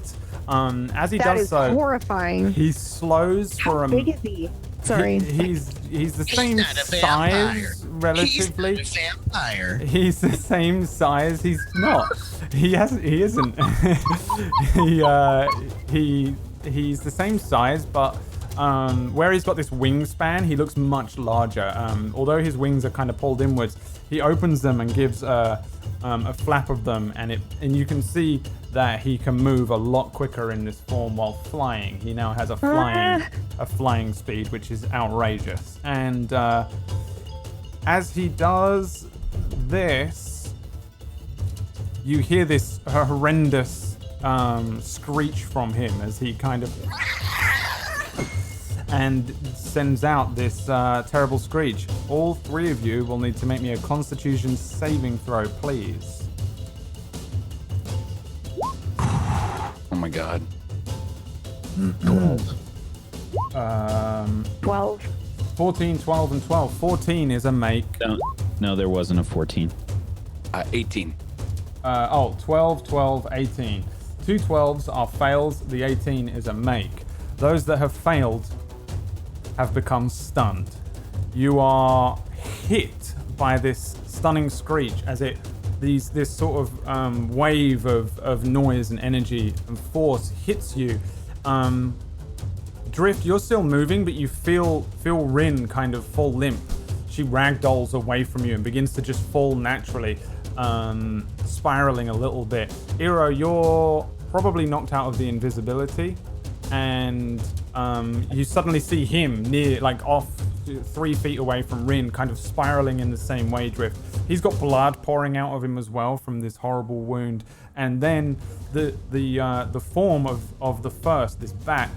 As he That does is so, horrifying. he slows for How big is he? Sorry. He's the same not a vampire. size relatively. He's not a vampire. He's the same size. He's not. He isn't. He's the same size, but where he's got this wingspan, he looks much larger. Although his wings are kind of pulled inwards, he opens them and gives a flap of them, and you can see that he can move a lot quicker in this form while flying. He now has a flying speed, which is outrageous. And as he does this, you hear this horrendous screech from him as he kind of and sends out this terrible screech. All three of you will need to make me a Constitution saving throw, please. Oh my god. 12. 14, 12, and 12. 14 is a make. No, there wasn't a 14. 18. 12, 12, 18. Two 12s are fails. The 18 is a make. Those that have failed have become stunned. You are hit by this stunning screech as this sort of wave of noise and energy and force hits you. Drift, you're still moving, but you feel Rin kind of fall limp. She ragdolls away from you and begins to just fall naturally, spiraling a little bit. Iro, you're probably knocked out of the invisibility, and you suddenly see him near, like off 3 feet away from Rin, kind of spiraling in the same way, Drift. He's got blood pouring out of him as well from this horrible wound. And then the form of the first, this bat,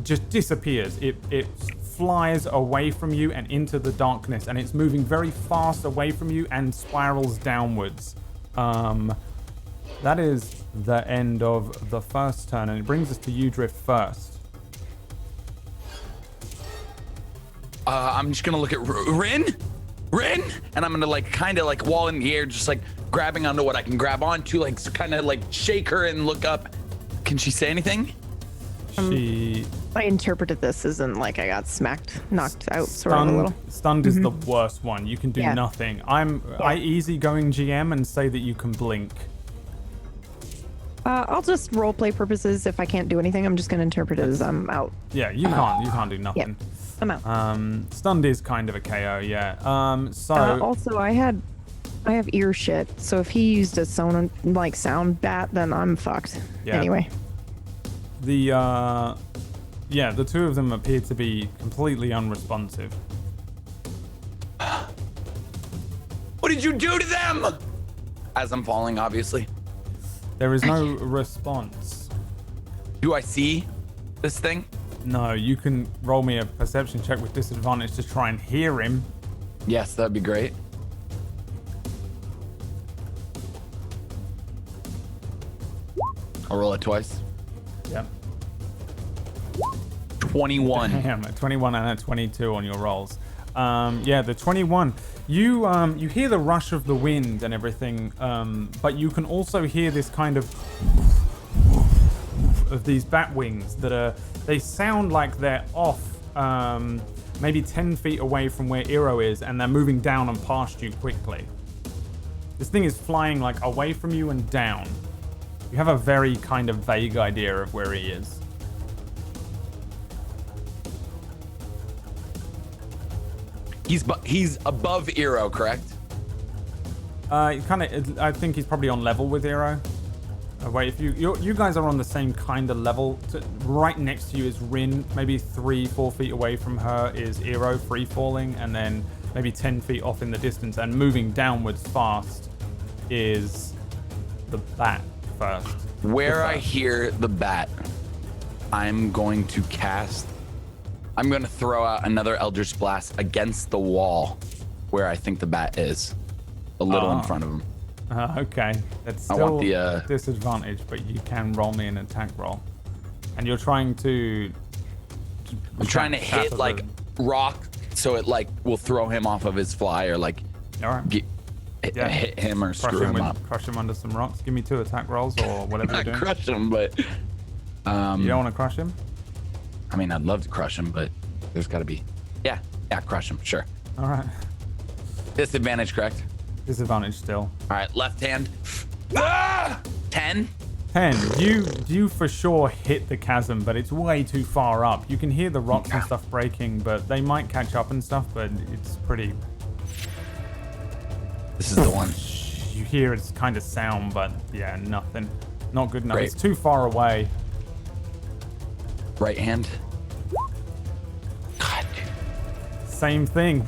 just disappears. It flies away from you and into the darkness, and it's moving very fast away from you and spirals downwards. That is the end of the first turn, and it brings us to you, Drift, first. I'm just gonna look at Rin, and I'm gonna like kind of like while in the air, just like grabbing onto what I can grab onto, like kind of like shake her and look up. Can she say anything? I interpreted this as in like I got knocked out, sort of a little. Stunned is the worst one. You can do Yeah. nothing. I easygoing GM and say that you can blink. I'll just roleplay purposes. If I can't do anything, I'm just gonna interpret it as I'm out. Yeah, you can't do nothing. I'm out. Stunned is kind of a KO, yeah. Also, I have ear shit, so if he used a sound bat, then I'm fucked. Yeah. Anyway. The two of them appear to be completely unresponsive. What did you do to them? As I'm falling, obviously. There is no response. Do I see this thing? No, you can roll me a perception check with disadvantage to try and hear him. Yes, that'd be great. I'll roll it twice. Yep. 21. Damn, a 21 and a 22 on your rolls. The 21. You hear the rush of the wind and everything, but you can also hear this kind of these bat wings they sound like they're off maybe 10 feet away from where Eero is, and they're moving down and past you quickly. This thing is flying like away from you and down. You have a very kind of vague idea of where he is. He's above Eero, correct? I think he's probably on level with Eero. Wait, if you guys are on the same kind of level. Right next to you is Rin. Maybe 3-4 feet away from her is Eero, free falling, and then maybe 10 feet off in the distance and moving downwards fast is the bat first. Where I hear the bat, I'm going to throw out another Eldritch Blast against the wall where I think the bat is, a little in front of him. Okay, that's I still want the disadvantage, but you can roll me an attack roll, and you're trying to. I'm trying to hit like rock, so it like will throw him off of his fly, or like all right. hit him or screw him up. Crush him under some rocks. Give me 2 attack rolls or whatever you're doing. Crush him, but you don't want to crush him. I mean, I'd love to crush him, but there's got to be. Yeah, crush him, sure. All right. Disadvantage, correct? Disadvantage still. All right, left hand. 10. 10. You for sure hit the chasm, but it's way too far up. You can hear the rocks and stuff breaking, but they might catch up and stuff, but it's pretty. This is the one. You hear it's kind of sound, but yeah, nothing. Not good enough. Great. It's too far away. Right hand. God. Same thing.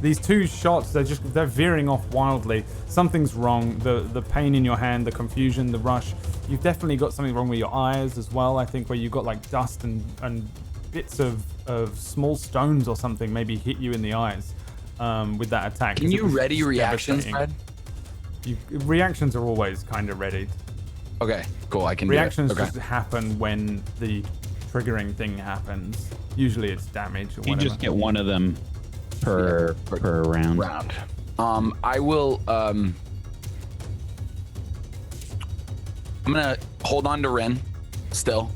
These 2 shots, they're veering off wildly. Something's wrong. The pain in your hand, the confusion, the rush. You've definitely got something wrong with your eyes as well, I think, where you've got like dust and bits of small stones or something maybe hit you in the eyes with that attack. Can you ready reactions, Fred? Reactions are always kind of readied. Okay, cool. I can Reactions do it. Okay. just happen when the triggering thing happens. Usually it's damage or whatever. You just get one of them per round. I will I'm gonna hold on to Rin still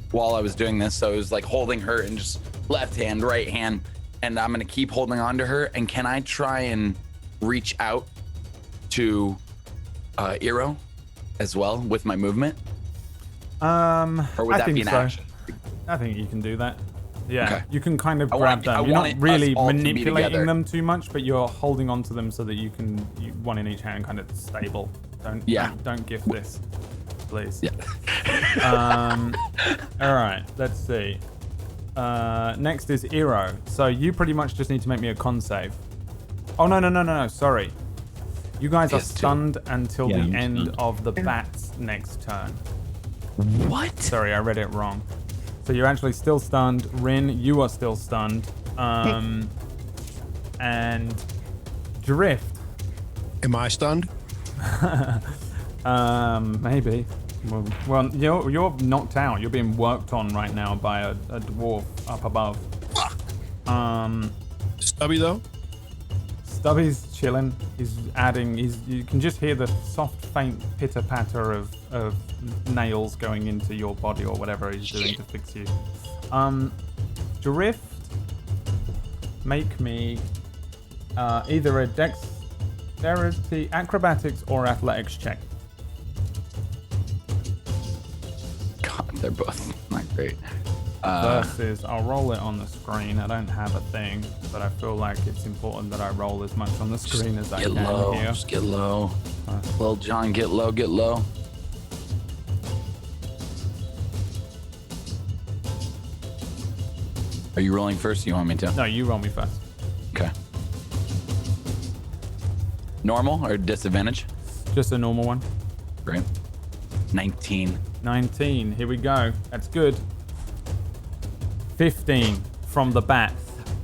while I was doing this. So it was like holding her and just left hand, right hand, and I'm gonna keep holding on to her. And can I try and reach out to Eero as well with my movement? Or would that be an action? I think you can do that. Yeah, Okay. you can kind of grab them. You're not really manipulating them too much, but you're holding on to them so that you can, one in each hand, kind of stable. Don't gift this, please. Yeah. All right, let's see. Next is Eero. So you pretty much just need to make me a con save. Oh, no, sorry. You guys are stunned until the end of the bat's next turn. What? Sorry, I read it wrong. So you're actually still stunned. Rin, you are still stunned. And Drift. Am I stunned? Maybe. Well, you're knocked out. You're being worked on right now by a dwarf up above. Stubby though? Stubby's chilling. He's adding. You can just hear the soft, faint pitter patter of nails going into your body or whatever he's doing to fix you. Drift. Make me either a dexterity, acrobatics, or athletics check. God, they're both not great. Versus, I'll roll it on the screen. I don't have a thing, but I feel like it's important that I roll as much on the screen as I can here. Just get low. Little John, get low, get low. Are you rolling first? Or you want me to? No, you roll me first. Okay. Normal or disadvantage? Just a normal one. Great. 19. 19. Here we go. That's good. 15 from the bat.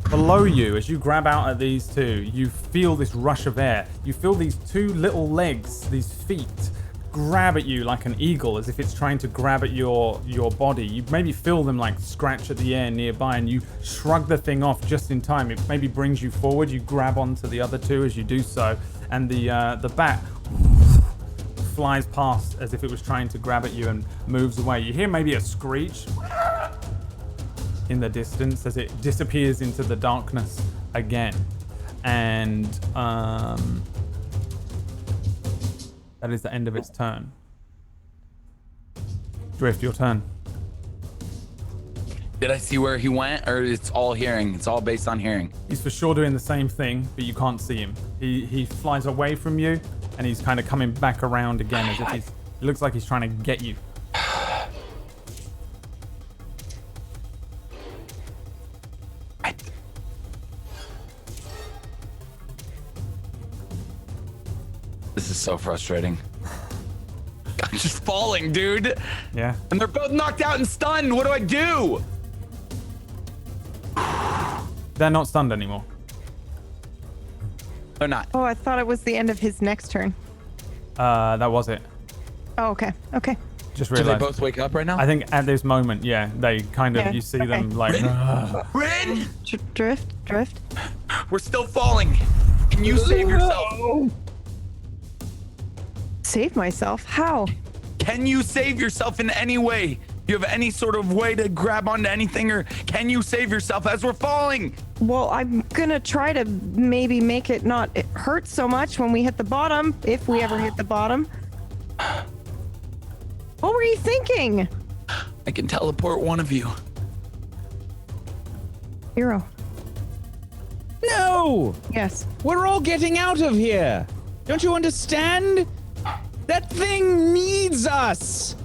Below you, as you grab out at these two, you feel this rush of air. You feel these two little legs, these feet, grab at you like an eagle, as if it's trying to grab at your body. You maybe feel them like scratch at the air nearby, and you shrug the thing off just in time. It maybe brings you forward. You grab onto the other two as you do so, and the bat flies past as if it was trying to grab at you and moves away. You hear maybe a screech in the distance as it disappears into the darkness again. And that is the end of its turn. Drift, your turn. Did I see where he went, or it's all hearing? It's all based on hearing. He's for sure doing the same thing, but you can't see him. He flies away from you, and he's kind of coming back around again as if it looks like he's trying to get you. This is so frustrating. I'm just falling, dude. Yeah. And they're both knocked out and stunned. What do I do? They're not stunned anymore. They're not. Oh, I thought it was the end of his next turn. That was it. Oh, okay. Okay. Just Do they realized. both wake up right now? I think at this moment, yeah, they kind of, Yeah, you see okay. them like, Rin! Drift. We're still falling. Can you save yourself? Save myself? How? Can you save yourself in any way? Do you have any sort of way to grab onto anything, or can you save yourself as we're falling? Well, I'm gonna try to maybe make it not hurt so much when we hit the bottom, if we ever hit the bottom. What were you thinking? I can teleport one of you. Hero. No! Yes. We're all getting out of here! Don't you understand? That thing needs us!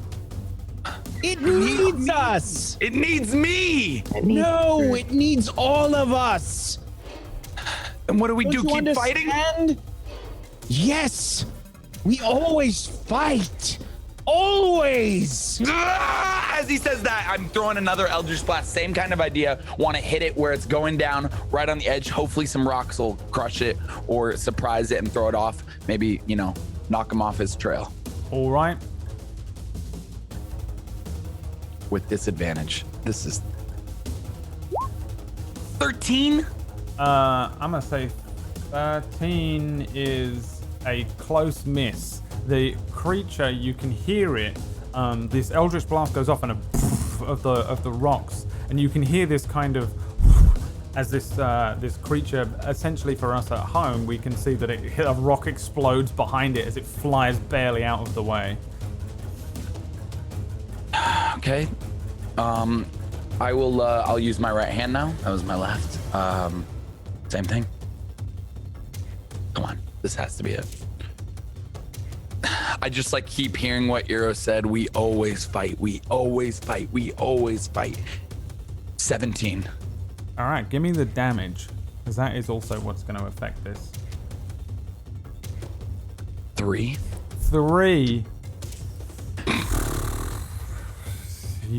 It needs us! It needs me! No, it needs all of us! And what do we Don't do? you Keep fighting? understand? Yes! We always fight! Always! As he says that, I'm throwing another Eldritch Blast. Same kind of idea. Want to hit it where it's going down, right on the edge. Hopefully some rocks will crush it or surprise it and throw it off. Maybe, knock him off his trail. all right. With disadvantage. This is 13? I'm gonna say 13 is a close miss. The creature, you can hear it. This Eldritch Blast goes off and a poof of the rocks, and you can hear this kind of as this creature. Essentially, for us at home, we can see that a rock explodes behind it as it flies barely out of the way. Okay. I will, I'll use my right hand now. That was my left. Same thing. Come on. This has to be it. I just keep hearing what Eero said. We always fight. We always fight. We always fight. 17. All right, give me the damage, because that is also what's going to affect this. 3. 3.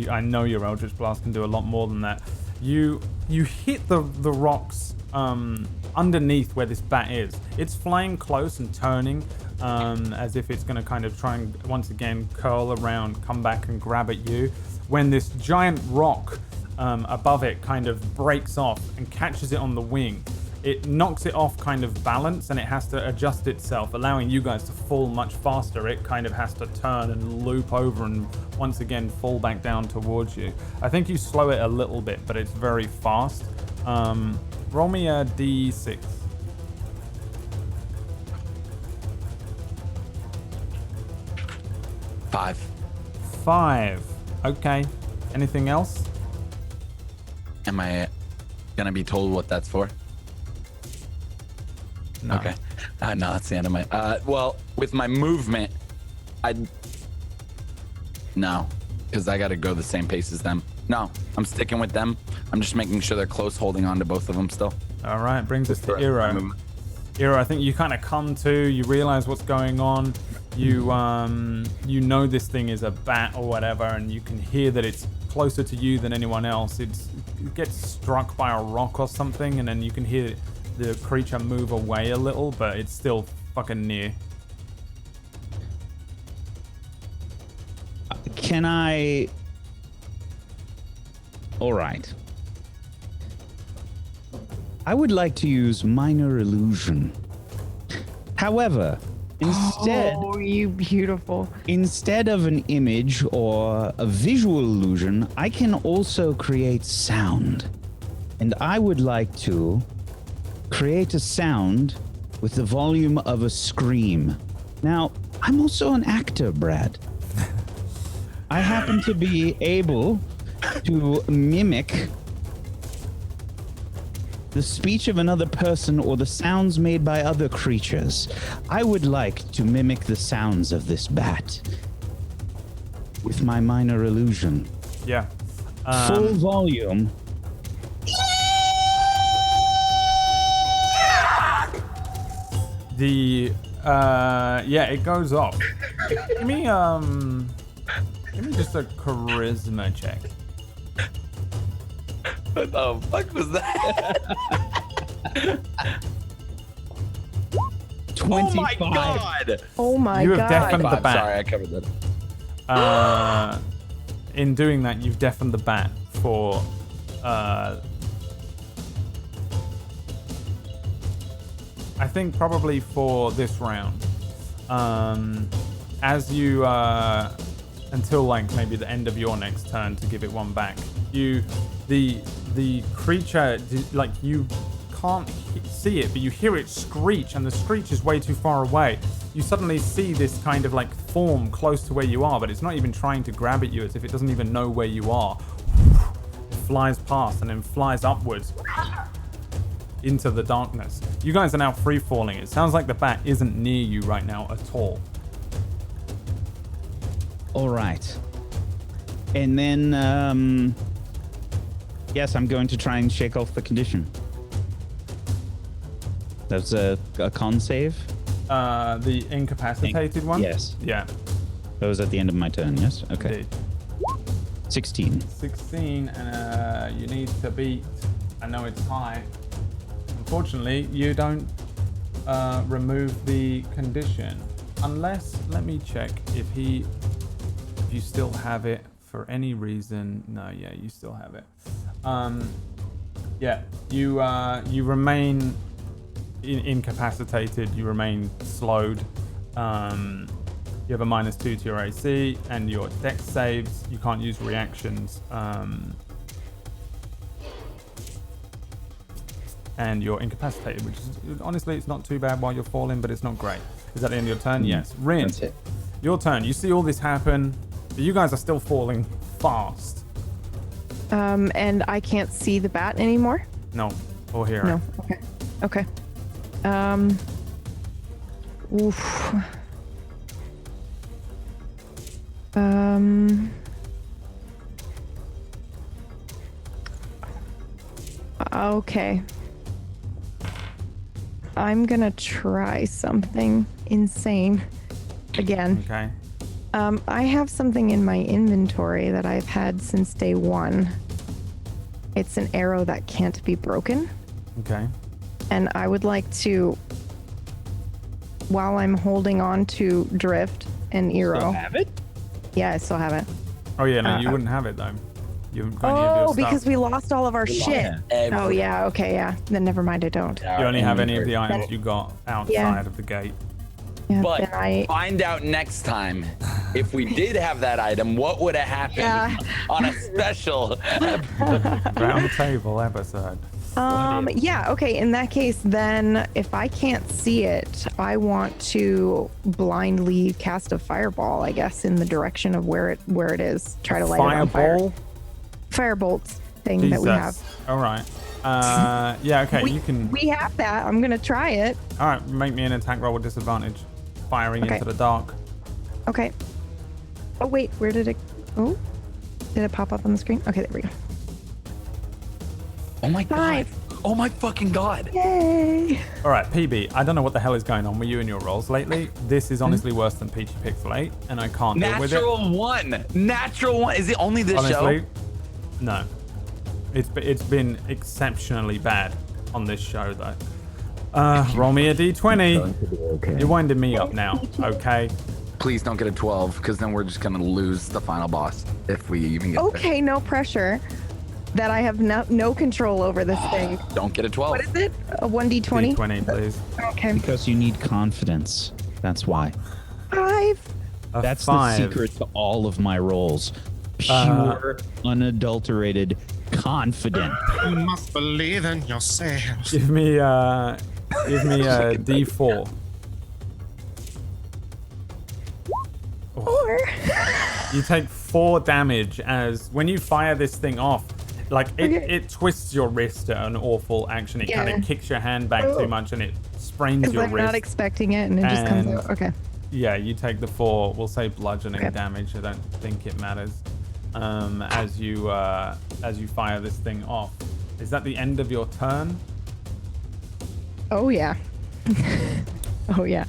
I know your Eldritch Blast can do a lot more than that. You hit the rocks underneath where this bat is. It's flying close and turning as if it's going to kind of try and once again curl around, come back and grab at you. When this giant rock above it kind of breaks off and catches it on the wing. it knocks it off kind of balance, and it has to adjust itself, allowing you guys to fall much faster. It kind of has to turn and loop over and once again fall back down towards you. I think you slow it a little bit, but it's very fast. Roll me a d6. Five. Okay. Anything else? Am I gonna be told what that's for? No. Okay. No, that's the end of my. Well, with my movement, no, because I got to go the same pace as them. No, I'm sticking with them. I'm just making sure they're close, holding on to both of them still. All right. Brings us to Iro. Iro, I think you kind of come to. You realize what's going on. You know this thing is a bat or whatever, and you can hear that it's closer to you than anyone else. It gets struck by a rock or something, and then you can hear the creature move away a little, but it's still fucking near. Can I... All right. I would like to use minor illusion. However, instead... Oh, you beautiful. Instead of an image or a visual illusion, I can also create sound. And I would like to create a sound with the volume of a scream. Now, I'm also an actor, Brad. I happen to be able to mimic the speech of another person or the sounds made by other creatures. I would like to mimic the sounds of this bat with my minor illusion. Yeah. Full volume. Yeah, it goes off. Give me just a charisma check. What the fuck was that? 25. Oh my god! Oh my You have god. deafened the I'm bat. sorry, I covered that. In doing that, you've deafened the bat for I think probably for this round. As you until like maybe the end of your next turn to give it one back. The creature, like, you can't see it, but you hear it screech, and the screech is way too far away. You suddenly see this kind of like form close to where you are, but it's not even trying to grab at you, as if it doesn't even know where you are. It flies past and then flies upwards into the darkness. You guys are now free falling. It sounds like the bat isn't near you right now at all. All right. And then, yes, I'm going to try and shake off the condition. That's a con save? The incapacitated one? Yes. Yeah. That was at the end of my turn, yes? Okay. Indeed. 16. 16, and you need to beat, I know it's high. Unfortunately, you don't remove the condition. Unless, let me check if you still have it for any reason. No, yeah, you still have it. Yeah, you remain incapacitated, you remain slowed. You have a -2 to your AC, and your dex saves. You can't use reactions. And you're incapacitated, which is, honestly, it's not too bad while you're falling, but it's not great. Is that the end of your turn? Yes. Rin, That's it. your turn. You see all this happen, but you guys are still falling fast. And I can't see the bat anymore? No, or hear No. it. Okay. Oof. Okay. I'm gonna try something insane again. Okay. I have something in my inventory that I've had since day one. It's an arrow that can't be broken. Okay. And I would like to, while I'm holding on to Drift and Eero. Still have it? Yeah, I still have it. Oh yeah, no, you wouldn't have it though. You haven't got any of your Oh, stuff. because we lost all of our shit. Every- Oh yeah, okay, yeah. Then never mind, I don't. You only have any of the items you got outside of the gate. Yeah, But then I find out next time if we did have that item, what would have happened Yeah. on a special Round the table episode. yeah, okay, in that case then if I can't see it, I want to blindly cast a fireball, I guess, in the direction of where it is. Try to light it on fire. Fireball? Firebolts thing Jesus. that we have. All right. Yeah, okay, you can... We have that. I'm going to try it. All right, make me an attack roll with disadvantage. Firing Okay. into the dark. Okay. Oh wait, where did it Oh. Did it pop up on the screen? Okay, there we go. Oh my god. 5. Oh my fucking god. Yay. All right, PB, I don't know what the hell is going on with you and your rolls lately. This is honestly worse than Peachy Pixel 8, and I can't deal with it. Natural one. Is it only this Honestly, show? no. It's been exceptionally bad on this show, though. Roll me a d20. You're winding me up now, okay? Please don't get a 12, because then we're just gonna lose the final boss if we even get there. Okay, no pressure. That I have no control over this thing. Don't get a 12. What is it? A 1d20? D20, please. Okay. Because you need confidence. That's why. 5. A That's 5. the secret to all of my rolls. Pure, unadulterated confident. You must believe in yourself. Give me a d4. 4. You take 4 damage as when you fire this thing off, like it twists your wrist at an awful action. It kind Yeah. of kicks your hand back too much and it sprains Because your I'm wrist. not expecting it and it just comes And- out. Okay. Yeah, you take the 4. We'll say bludgeoning Okay. damage. I don't think it matters. As you fire this thing off. Is that the end of your turn? Oh yeah. Oh yeah.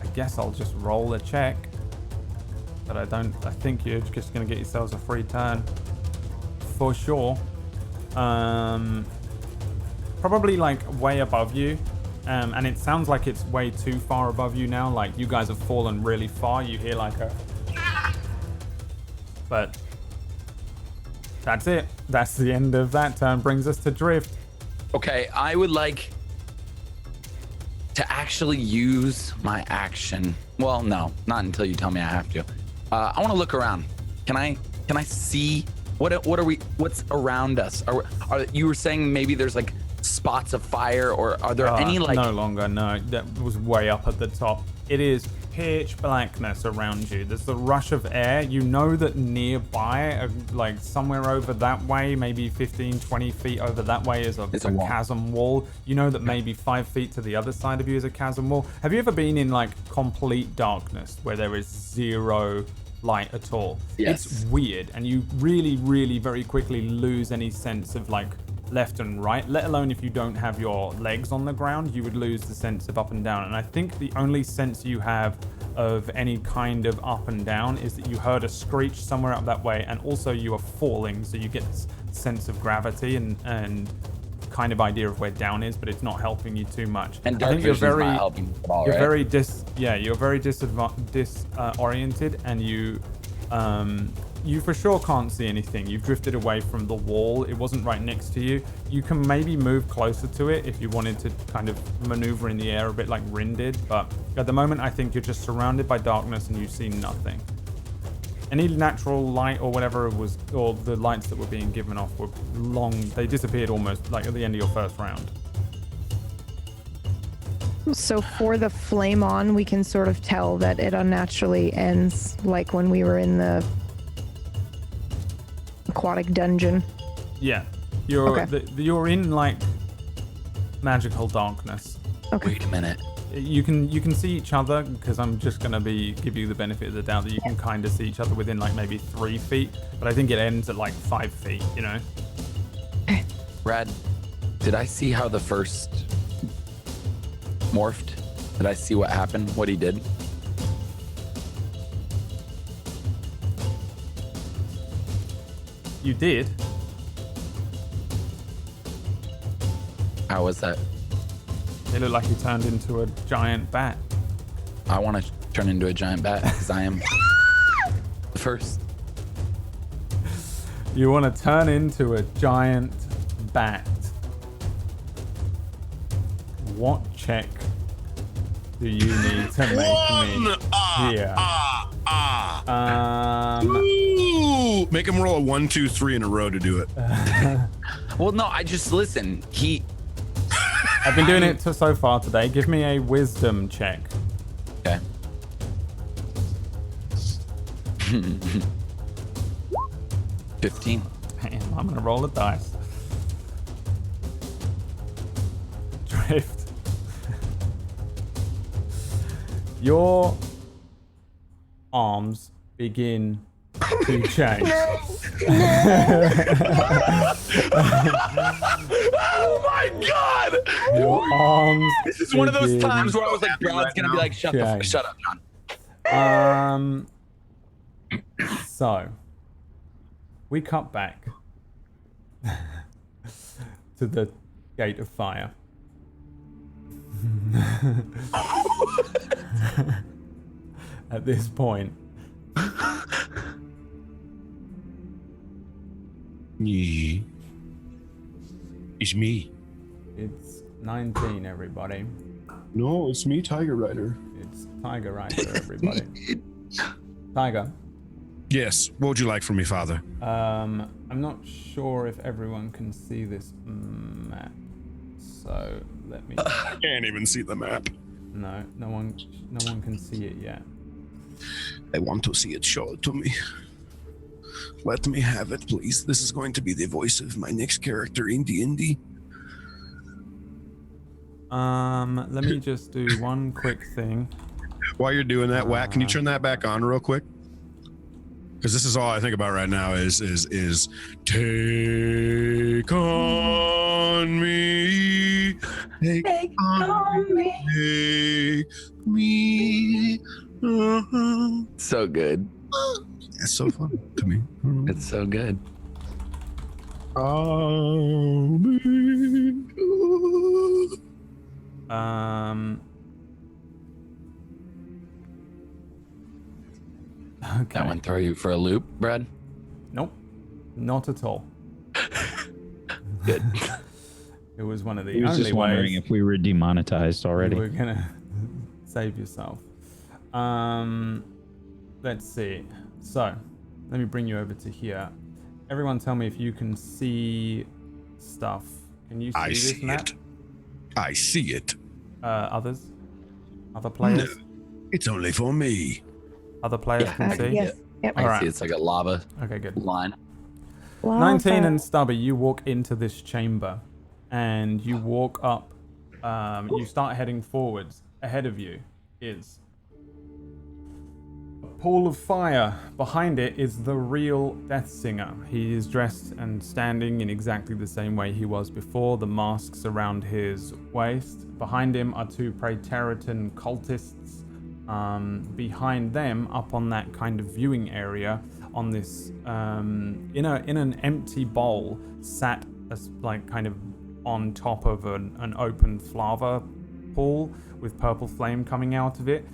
I guess I'll just roll a check. But I think you're just gonna get yourselves a free turn. For sure. Probably like way above you. And it sounds like it's way too far above you now. Like you guys have fallen really far. You hear like a... But that's it. That's the end of that turn. Brings us to Drift. Okay, I would like to actually use my action. Well, no, not until you tell me I have to. I want to look around. Can I see what's around us? Are you were saying maybe there's like spots of fire, or are there any like? No longer. No, that was way up at the top. It is pitch blackness around you. There's the rush of air. You know that nearby, like somewhere over that way, maybe 15, 20 feet over that way is a wall. chasm wall. You know that maybe 5 feet to the other side of you is a chasm wall. Have you ever been in like complete darkness where there is zero light at all? Yes. It's weird, and you really, really very quickly lose any sense of like left and right, let alone if you don't have your legs on the ground, you would lose the sense of up and down. And I think the only sense you have of any kind of up and down is that you heard a screech somewhere up that way, and also you are falling, so you get this sense of gravity and kind of idea of where down is, but it's not helping you too much. And I think you're very not helping at all, you're right? very disoriented, and you for sure can't see anything. You've drifted away from the wall. It wasn't right next to you. You can maybe move closer to it if you wanted to kind of maneuver in the air a bit like Rin did, but at the moment I think you're just surrounded by darkness and you see nothing. Any natural light or whatever was, or the lights that were being given off were they disappeared almost like at the end of your first round. So for the flame on, we can sort of tell that it unnaturally ends, like when we were in the aquatic dungeon. Yeah, you're Okay. you're in like magical darkness. Okay. Wait a minute. You can see each other, because I'm just gonna give you the benefit of the doubt that you can kind of see each other within like maybe 3 feet, but I think it ends at like 5 feet. You know. Brad, did I see how the first morphed? Did I see what happened? What he did? You did. How was that? It looked like he turned into a giant bat. I want to turn into a giant bat because I am the first. You want to turn into a giant bat. What check do you need to make me here? Ooh, make him roll a 1, 2, 3 in a row to do it. Well, no, I just listen. I've been doing it so far today. Give me a wisdom check. Okay. 15. Damn, I'm gonna roll a dice. Drift. Your arms begin to change. Oh my god! Your arms. This is one of those begin times where I was like, Brad's gonna be like, shut up, John. So we cut back to the gate of fire. At this point, Yeah. It's me. it's 19, everybody. No, it's me, Tiger Rider. It's Tiger Rider, everybody. Tiger. Yes. What would you like from me, Father? I'm not sure if everyone can see this map, so let me. Can't even see the map. No one can see it yet. I want to see it. Show it to me. Let me have it, please. This is going to be the voice of my next character in D&D. Let me just do one quick thing. While you're doing that, Whack, can you turn that back on real quick? Because this is all I think about right now is take on me, take on me, take me. So good. It's so fun to me. It's so good. Oh, me. Okay. That one throw you for a loop, Brad? Nope, not at all. Good. It was one of the I was only just wondering ways if we were demonetized already. you were gonna save yourself. Let's see. So, let me bring you over to here. Everyone, tell me if you can see stuff. Can you see I this see map? it. I see it. Others? Other players? It's only for me. Other players can see? Yes. Yep. I Alright. see it's like a lava Okay, good. line. 19 and Stubby, you walk into this chamber and you walk up, you start heading forwards. Ahead of you is a pool of fire. Behind it is the real Death Singer. He is dressed and standing in exactly the same way he was before, the masks around his waist. Behind him are two Praetorian cultists. Behind them, up on that kind of viewing area, on this in an empty bowl, sat as like kind of on top of an open lava pool with purple flame coming out of it.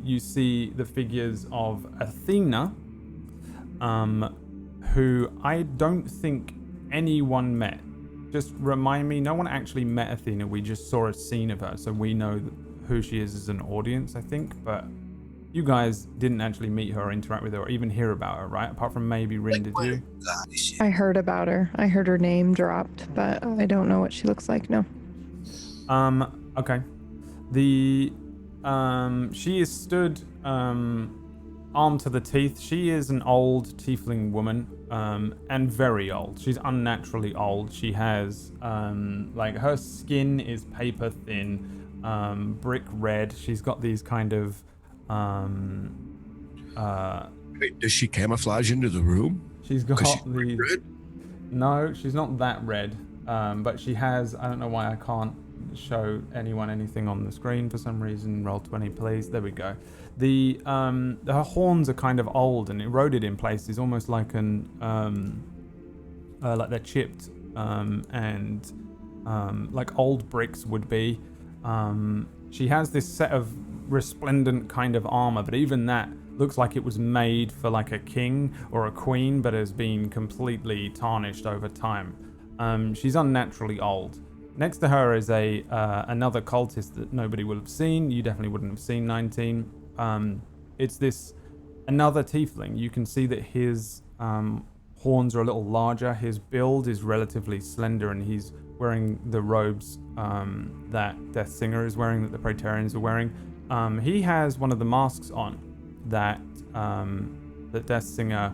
You see the figures of Athena, who I don't think anyone met. Just remind me, no one actually met Athena. We just saw a scene of her, so we know who she is as an audience, I think. But you guys didn't actually meet her or interact with her or even hear about her, right? Apart from maybe Rin, did you? I heard about her. I heard her name dropped, but I don't know what she looks like. No. Okay. She is stood armed to the teeth. She is an old tiefling woman, and very old. She's unnaturally old. She has like her skin is paper thin, brick red. She's got these kind of Wait, does she camouflage into the room? she's got She's these. red? No, she's not that red. But she has. I don't know why I can't show anyone anything on the screen for some reason. Roll 20, please. There we go. Her horns are kind of old and eroded in places, almost like like they're chipped, and like old bricks would be. She has this set of resplendent kind of armor, but even that looks like it was made for like a king or a queen, but has been completely tarnished over time. She's unnaturally old. Next to her is another cultist that nobody would have seen. You definitely wouldn't have seen 19. It's this another tiefling. You can see that his horns are a little larger. His build is relatively slender, and he's wearing the robes that Death Singer is wearing, that the Praetorians are wearing. He has one of the masks on that Death Singer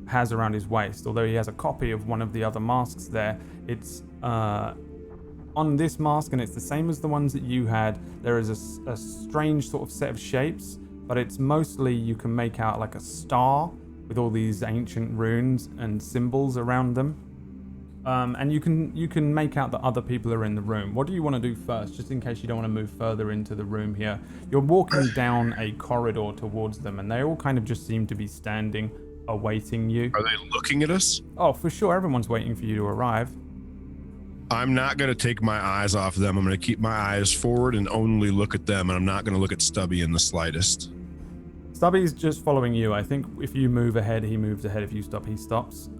has around his waist. Although he has a copy of one of the other masks there, it's on this mask, and it's the same as the ones that you had. There is a strange sort of set of shapes, but it's mostly you can make out like a star with all these ancient runes and symbols around them. And you can make out that other people are in the room. What do you want to do first, just in case you don't want to move further into the room here? You're walking down a corridor towards them, and they all kind of just seem to be standing, awaiting you. Are they looking at us? Oh, for sure. Everyone's waiting for you to arrive. I'm not going to take my eyes off them. I'm going to keep my eyes forward and only look at them, and I'm not going to look at Stubby in the slightest. Stubby's just following you. I think if you move ahead, he moves ahead. If you stop, he stops.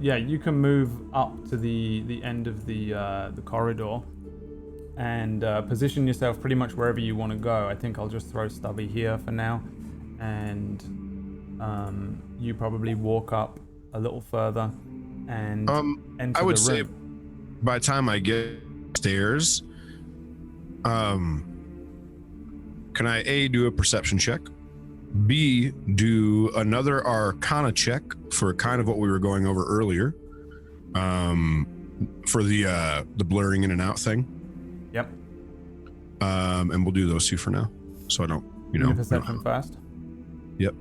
Yeah, you can move up to the end of the corridor and position yourself pretty much wherever you want to go. I think I'll just throw Stubby here for now, and you probably walk up a little further and enter I would the room. say by the time I get upstairs, can I A, do a perception check, B, do another Arcana check for kind of what we were going over earlier, for the blurring in and out thing. Yep. And we'll do those two for now, so I don't, Perception first. Yep.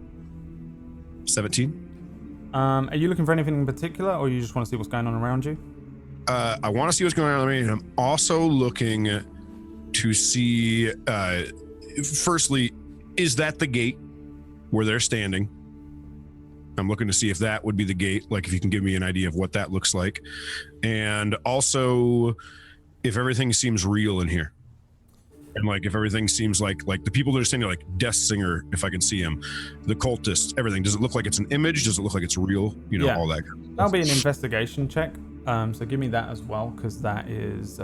17. Are you looking for anything in particular, or you just want to see what's going on around you? I want to see what's going on around me, and I'm also looking to see, firstly, is that the gate where they're standing? I'm looking to see if that would be the gate, like if you can give me an idea of what that looks like. And also if everything seems real in here. And like if everything seems like the people that are standing, like Death Singer, if I can see him, the cultists, everything. Does it look like it's an image? Does it look like it's real? Yeah. All that. That'll be an investigation check. So give me that as well, because that is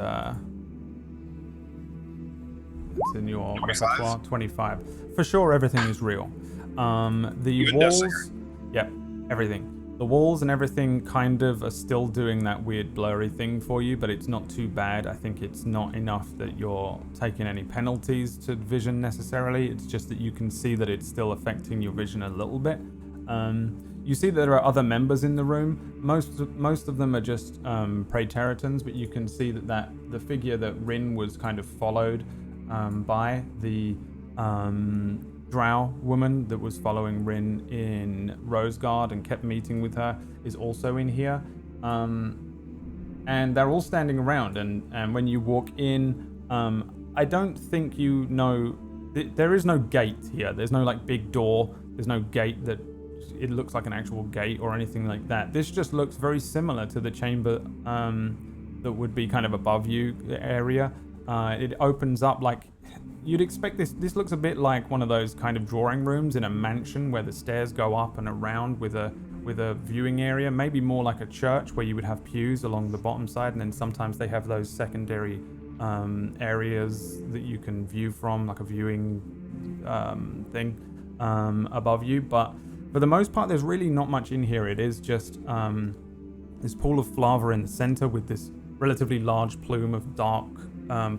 it's in your 25? repertoire. 25. For sure, everything is real. The Even walls, yep, everything. The walls and everything kind of are still doing that weird blurry thing for you, but it's not too bad. I think it's not enough that you're taking any penalties to vision necessarily. It's just that you can see that it's still affecting your vision a little bit. You see that there are other members in the room. Most of them are just Praetorians, but you can see that the figure that Rin was kind of followed by, the drow woman that was following Rin in Rosegard and kept meeting with her, is also in here. And they're all standing around, and when you walk in, I don't think there is no gate here. There's no like big door. There's no gate that it looks like an actual gate or anything like that. This just looks very similar to the chamber that would be kind of above you area. It opens up like you'd expect. This looks a bit like one of those kind of drawing rooms in a mansion where the stairs go up and around with a viewing area, maybe more like a church where you would have pews along the bottom side, and then sometimes they have those secondary areas that you can view from, like a viewing thing above you. But for the most part, there's really not much in here. It is just this pool of lava in the center with this relatively large plume of dark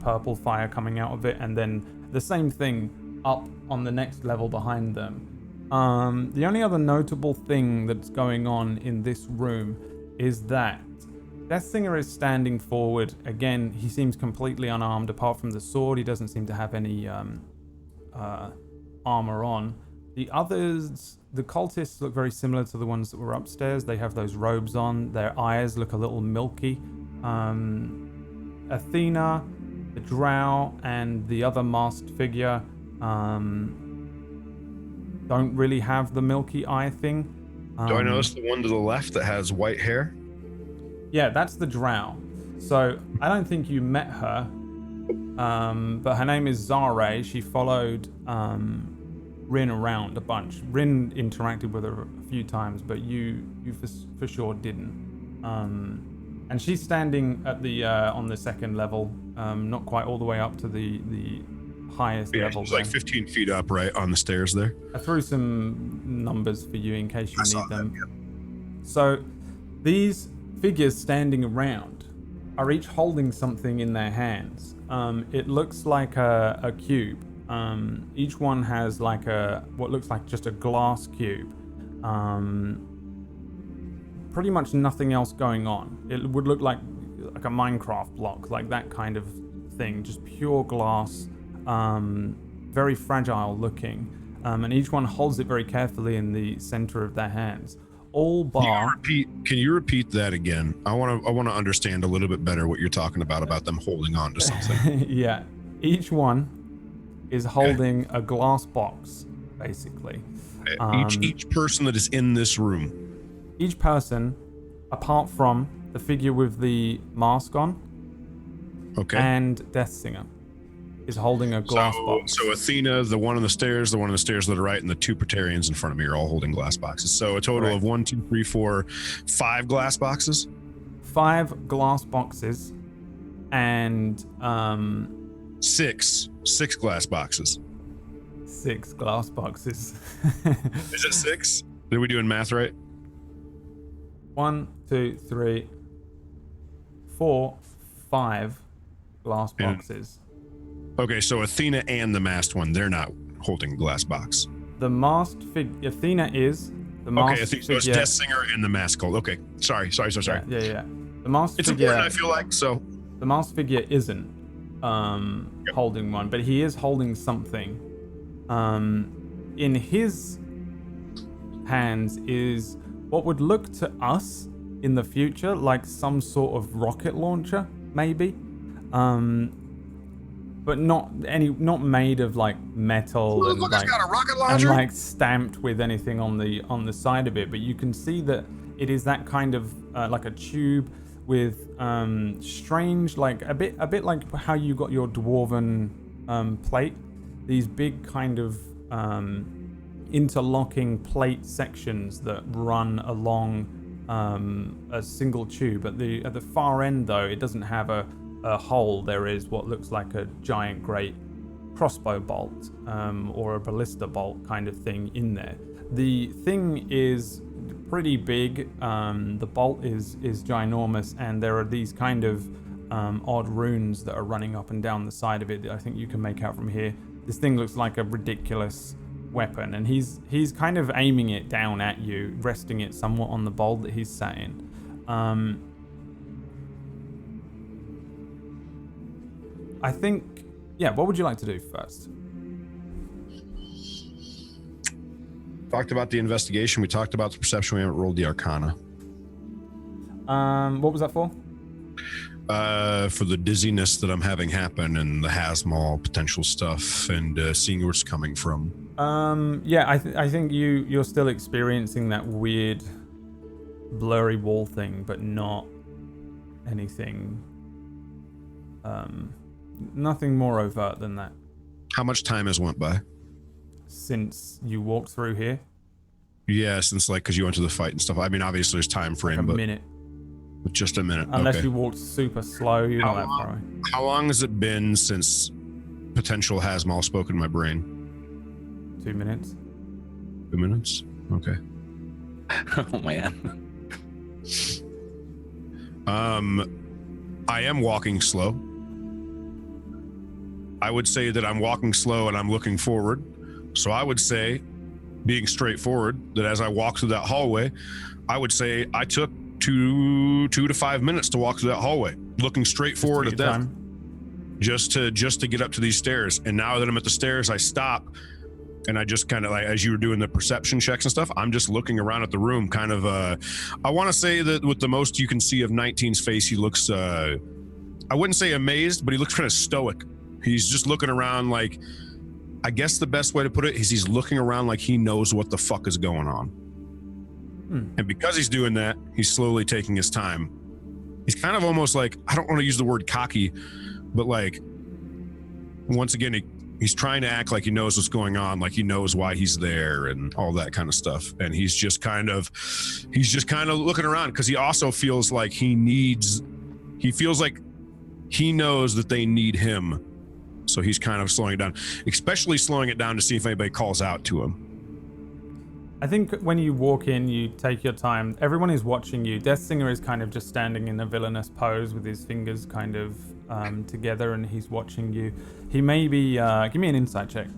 purple fire coming out of it, and then the same thing up on the next level behind them. The only other notable thing that's going on in this room is that Death Singer is standing forward. Again, he seems completely unarmed apart from the sword. He doesn't seem to have any armor on. The others, the cultists, look very similar to the ones that were upstairs. They have those robes on. Their eyes look a little milky. Athena, the drow, and the other masked figure don't really have the milky eye thing. Do I notice the one to the left that has white hair? Yeah, that's the drow. So I don't think you met her, But her name is Zare. She followed Rin around a bunch. Rin interacted with her a few times, but you for sure didn't. And she's standing at the on the second level, not quite all the way up to the highest level. She's like 15 feet up, right on the stairs there. I threw some numbers for you in case you need them. So these figures standing around are each holding something in their hands. It looks like a cube. Each one has like what looks like just a glass cube. Pretty much nothing else going on. It would look like a Minecraft block, like that kind of thing, just pure glass, very fragile looking. And each one holds it very carefully in the center of their hands. All bar. Can you repeat that again? I want to understand a little bit better what you're talking about them holding on to something. Yeah, each one is holding a glass box, basically. Each person that is in this room. Each person, apart from the figure with the mask on, and Death Singer, is holding a glass box. So Athena, the one on the stairs to the right, and the two Praetorians in front of me are all holding glass boxes. So a total of 1, 2, 3, 4, 5 glass boxes. 5 glass boxes, and 6 glass boxes. 6 glass boxes. Is it 6? Are we doing math right? 1, 2, 3, 4, 5 glass boxes. Okay, so Athena and the masked one, they're not holding a glass box. The masked figure, Athena is. The masked figure. So it's Death Singer and the masked hold. Okay, sorry. Yeah. The masked it's figure. Important, I feel like, so. The masked figure isn't holding one, but he is holding something. In his hands is what would look to us in the future like some sort of rocket launcher, maybe. But not made of like metal and like, got a rocket launcher? and like stamped with anything on the side of it. But you can see that it is that kind of like a tube with strange, like a bit like how you got your dwarven plate. These big kind of interlocking plate sections that run along a single tube. At the far end, though, it doesn't have a hole. There is what looks like a giant great crossbow bolt or a ballista bolt kind of thing in there. The thing is pretty big. The bolt is ginormous, and there are these kind of odd runes that are running up and down the side of it that I think you can make out from here. This thing looks like a ridiculous weapon, and he's kind of aiming it down at you, resting it somewhat on the bolt that he's sat in. I think, what would you like to do first? Talked about the investigation. We talked about the perception. We haven't rolled the Arcana. What was that for? For the dizziness that I'm having happen and the Hasmal potential stuff and seeing where it's coming from. I think you're still experiencing that weird blurry wall thing, but not anything, nothing more overt than that. How much time has went by? Since you walked through here? Yeah, since because you went to the fight and stuff. I mean, obviously there's time frame, like a minute. Just a minute. Unless you walked super slow, you're not that far away. How long has it been since potential Hasmal spoke in my brain? 2 minutes. 2 minutes? Okay. Oh man. I am walking slow. I would say that I'm walking slow and I'm looking forward. So I would say, being straightforward, that as I walk through that hallway, I would say I took 2 to 5 minutes to walk through that hallway, looking straight forward at them, just to get up to these stairs. And now that I'm at the stairs, I stop, and I just kind of like, as you were doing the perception checks and stuff, I'm just looking around at the room, kind of. I want to say that with the most you can see of 19's face, he looks. I wouldn't say amazed, but he looks kind of stoic. He's just looking around like. I guess the best way to put it is he's looking around like he knows what the fuck is going on. And because he's doing that, he's slowly taking his time. He's kind of almost like, I don't want to use the word cocky, but like once again, he's trying to act like he knows what's going on, like he knows why he's there and all that kind of stuff. And he's just kind of looking around because he also feels like he feels like he knows that they need him. So he's kind of slowing it down, especially slowing it down to see if anybody calls out to him. I think when you walk in, you take your time. Everyone is watching you. Deathsinger is kind of just standing in a villainous pose with his fingers kind of together, and he's watching you. He may be... give me an insight check.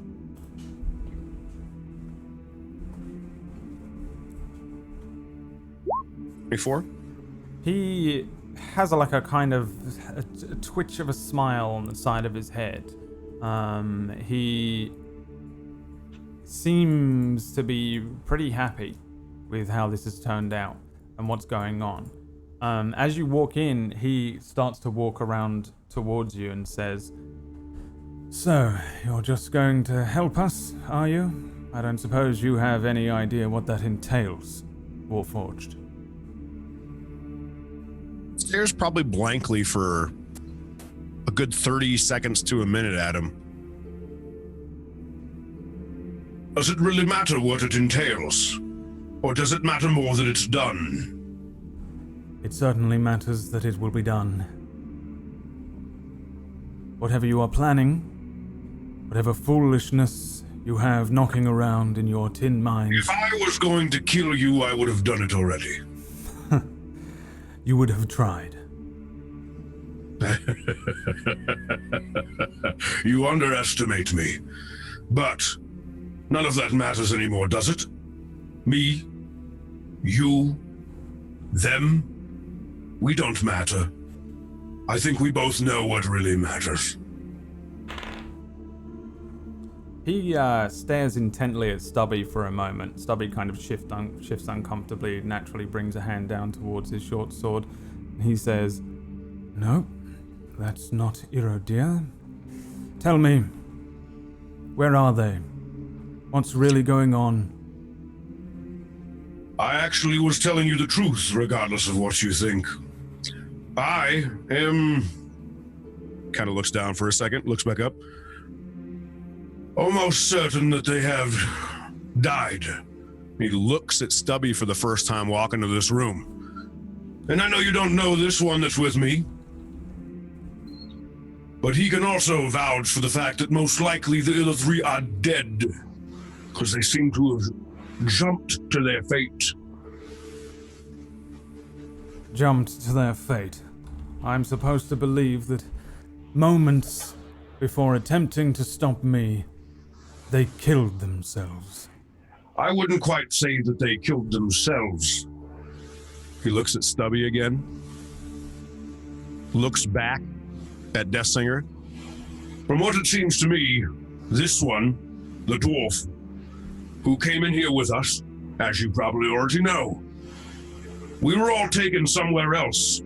Before? He has a kind of a twitch of a smile on the side of his head. He seems to be pretty happy with how this has turned out and what's going on. As you walk in, he starts to walk around towards you and says, "So, you're just going to help us, are you? I don't suppose you have any idea what that entails, Warforged." Stares probably blankly for a good 30 seconds to a minute at him. Does it really matter what it entails? Or does it matter more that it's done? It certainly matters that it will be done. Whatever you are planning, whatever foolishness you have knocking around in your tin mind... If I was going to kill you, I would have done it already. You would have tried. You underestimate me. But none of that matters anymore, does it? Me? You? Them? We don't matter. I think we both know what really matters. He stares intently at Stubby for a moment. Stubby kind of shifts uncomfortably, naturally brings a hand down towards his short sword. And he says, "No, that's not Iro, Tell me, where are they? What's really going on?" I actually was telling you the truth, regardless of what you think. I am... Kind of looks down for a second, looks back up. Almost certain that they have died. He looks at Stubby for the first time walking into this room. And I know you don't know this one that's with me, but he can also vouch for the fact that most likely the other three are dead, because they seem to have jumped to their fate. Jumped to their fate. I'm supposed to believe that moments before attempting to stop me, they killed themselves. I wouldn't quite say that they killed themselves. He looks at Stubby again. Looks back at Deathsinger. From what it seems to me, this one, the dwarf, who came in here with us, as you probably already know, we were all taken somewhere else.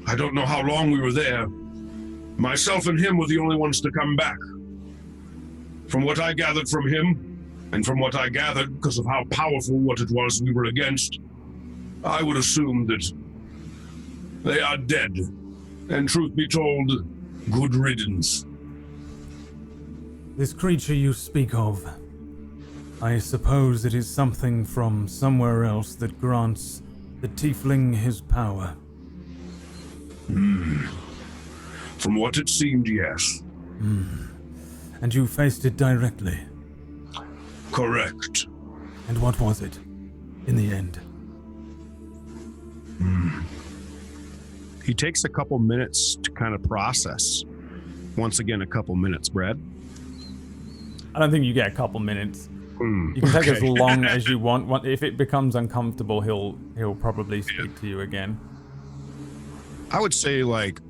I don't know how long we were there. Myself and him were the only ones to come back. From what I gathered from him, and from what I gathered because of how powerful what it was we were against, I would assume that they are dead. And truth be told, good riddance. This creature you speak of, I suppose it is something from somewhere else that grants the tiefling his power. From what it seemed, yes. And you faced it directly? Correct. And what was it, in the end? He takes a couple minutes to kind of process. Once again, a couple minutes, Brad. I don't think you get a couple minutes. You can take as long as you want. If it becomes uncomfortable, he'll probably speak to you again. I would say like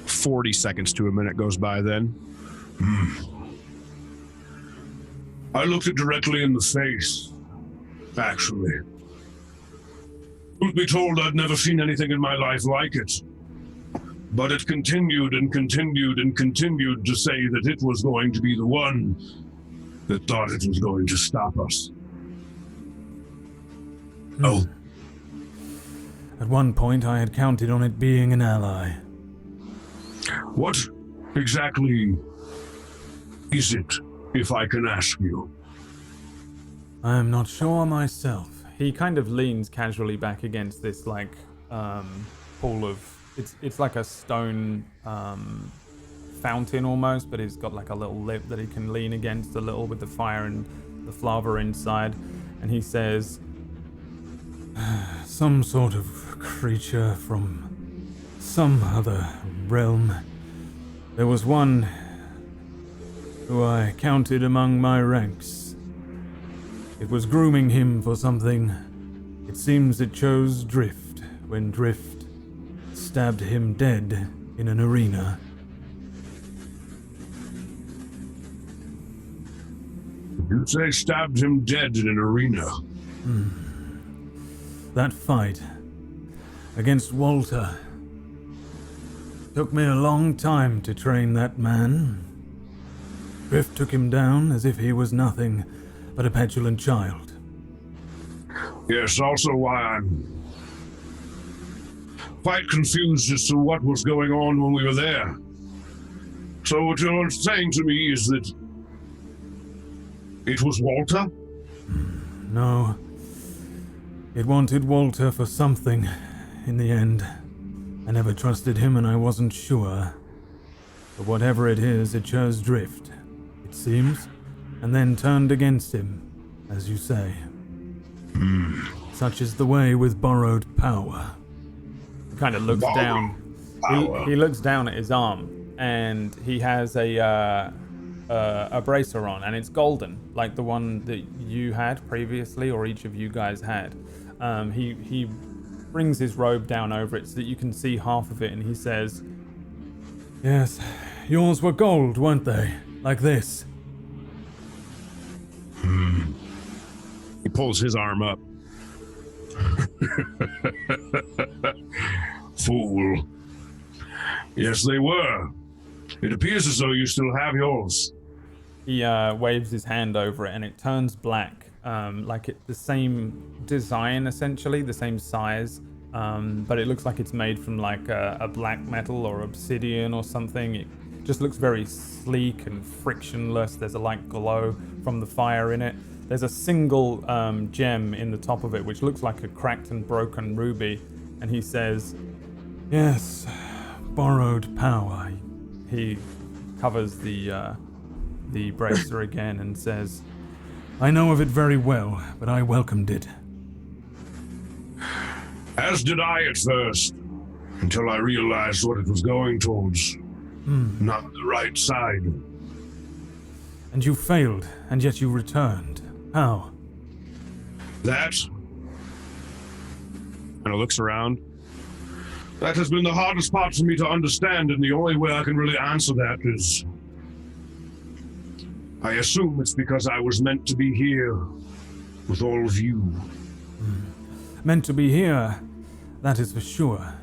40 seconds to a minute goes by then. I looked it directly in the face, actually. Truth be told, I'd never seen anything in my life like it. But it continued and continued and continued to say that it was going to be the one that thought it was going to stop us. Oh. At one point, I had counted on it being an ally. What exactly is it, if I can ask you? I'm not sure myself. He kind of leans casually back against this pool of it's like a stone fountain almost, but it's got like a little lip that he can lean against a little with the fire and the lava inside, and he says, some sort of creature from some other realm. There was one who I counted among my ranks. It was grooming him for something. It seems it chose Drift when Drift stabbed him dead in an arena. You say stabbed him dead in an arena? That fight against Walter took me a long time to train that man. Drift took him down as if he was nothing but a petulant child. Yes, also why I'm quite confused as to what was going on when we were there. So what you're saying to me is that it was Walter? No. It wanted Walter for something in the end. I never trusted him and I wasn't sure. But whatever it is, it chose Drift, it seems, and then turned against him, as you say. Such is the way with borrowed power. He kind of looks down. He looks down at his arm, and he has a bracer on, and it's golden, like the one that you had previously, or each of you guys had. He brings his robe down over it so that you can see half of it, and he says, "Yes, yours were gold, weren't they? Like this." He pulls his arm up. Fool. Yes, they were. It appears as though you still have yours. He waves his hand over it, and it turns black, like it's the same design, essentially, the same size, but it looks like it's made from like a black metal or obsidian or something. It just looks very sleek and frictionless. There's a light glow from the fire in it. There's a single gem in the top of it, which looks like a cracked and broken ruby, and he says, "Yes, borrowed power." He covers the bracer again and says, "I know of it very well, but I welcomed it." As did I at first, until I realized what it was going towards. Not the right side. And you failed, and yet you returned. How? That, And it looks around. that has been the hardest part for me to understand, and the only way I can really answer that is, I assume it's because I was meant to be here with all of you. Meant to be here, that is for sure.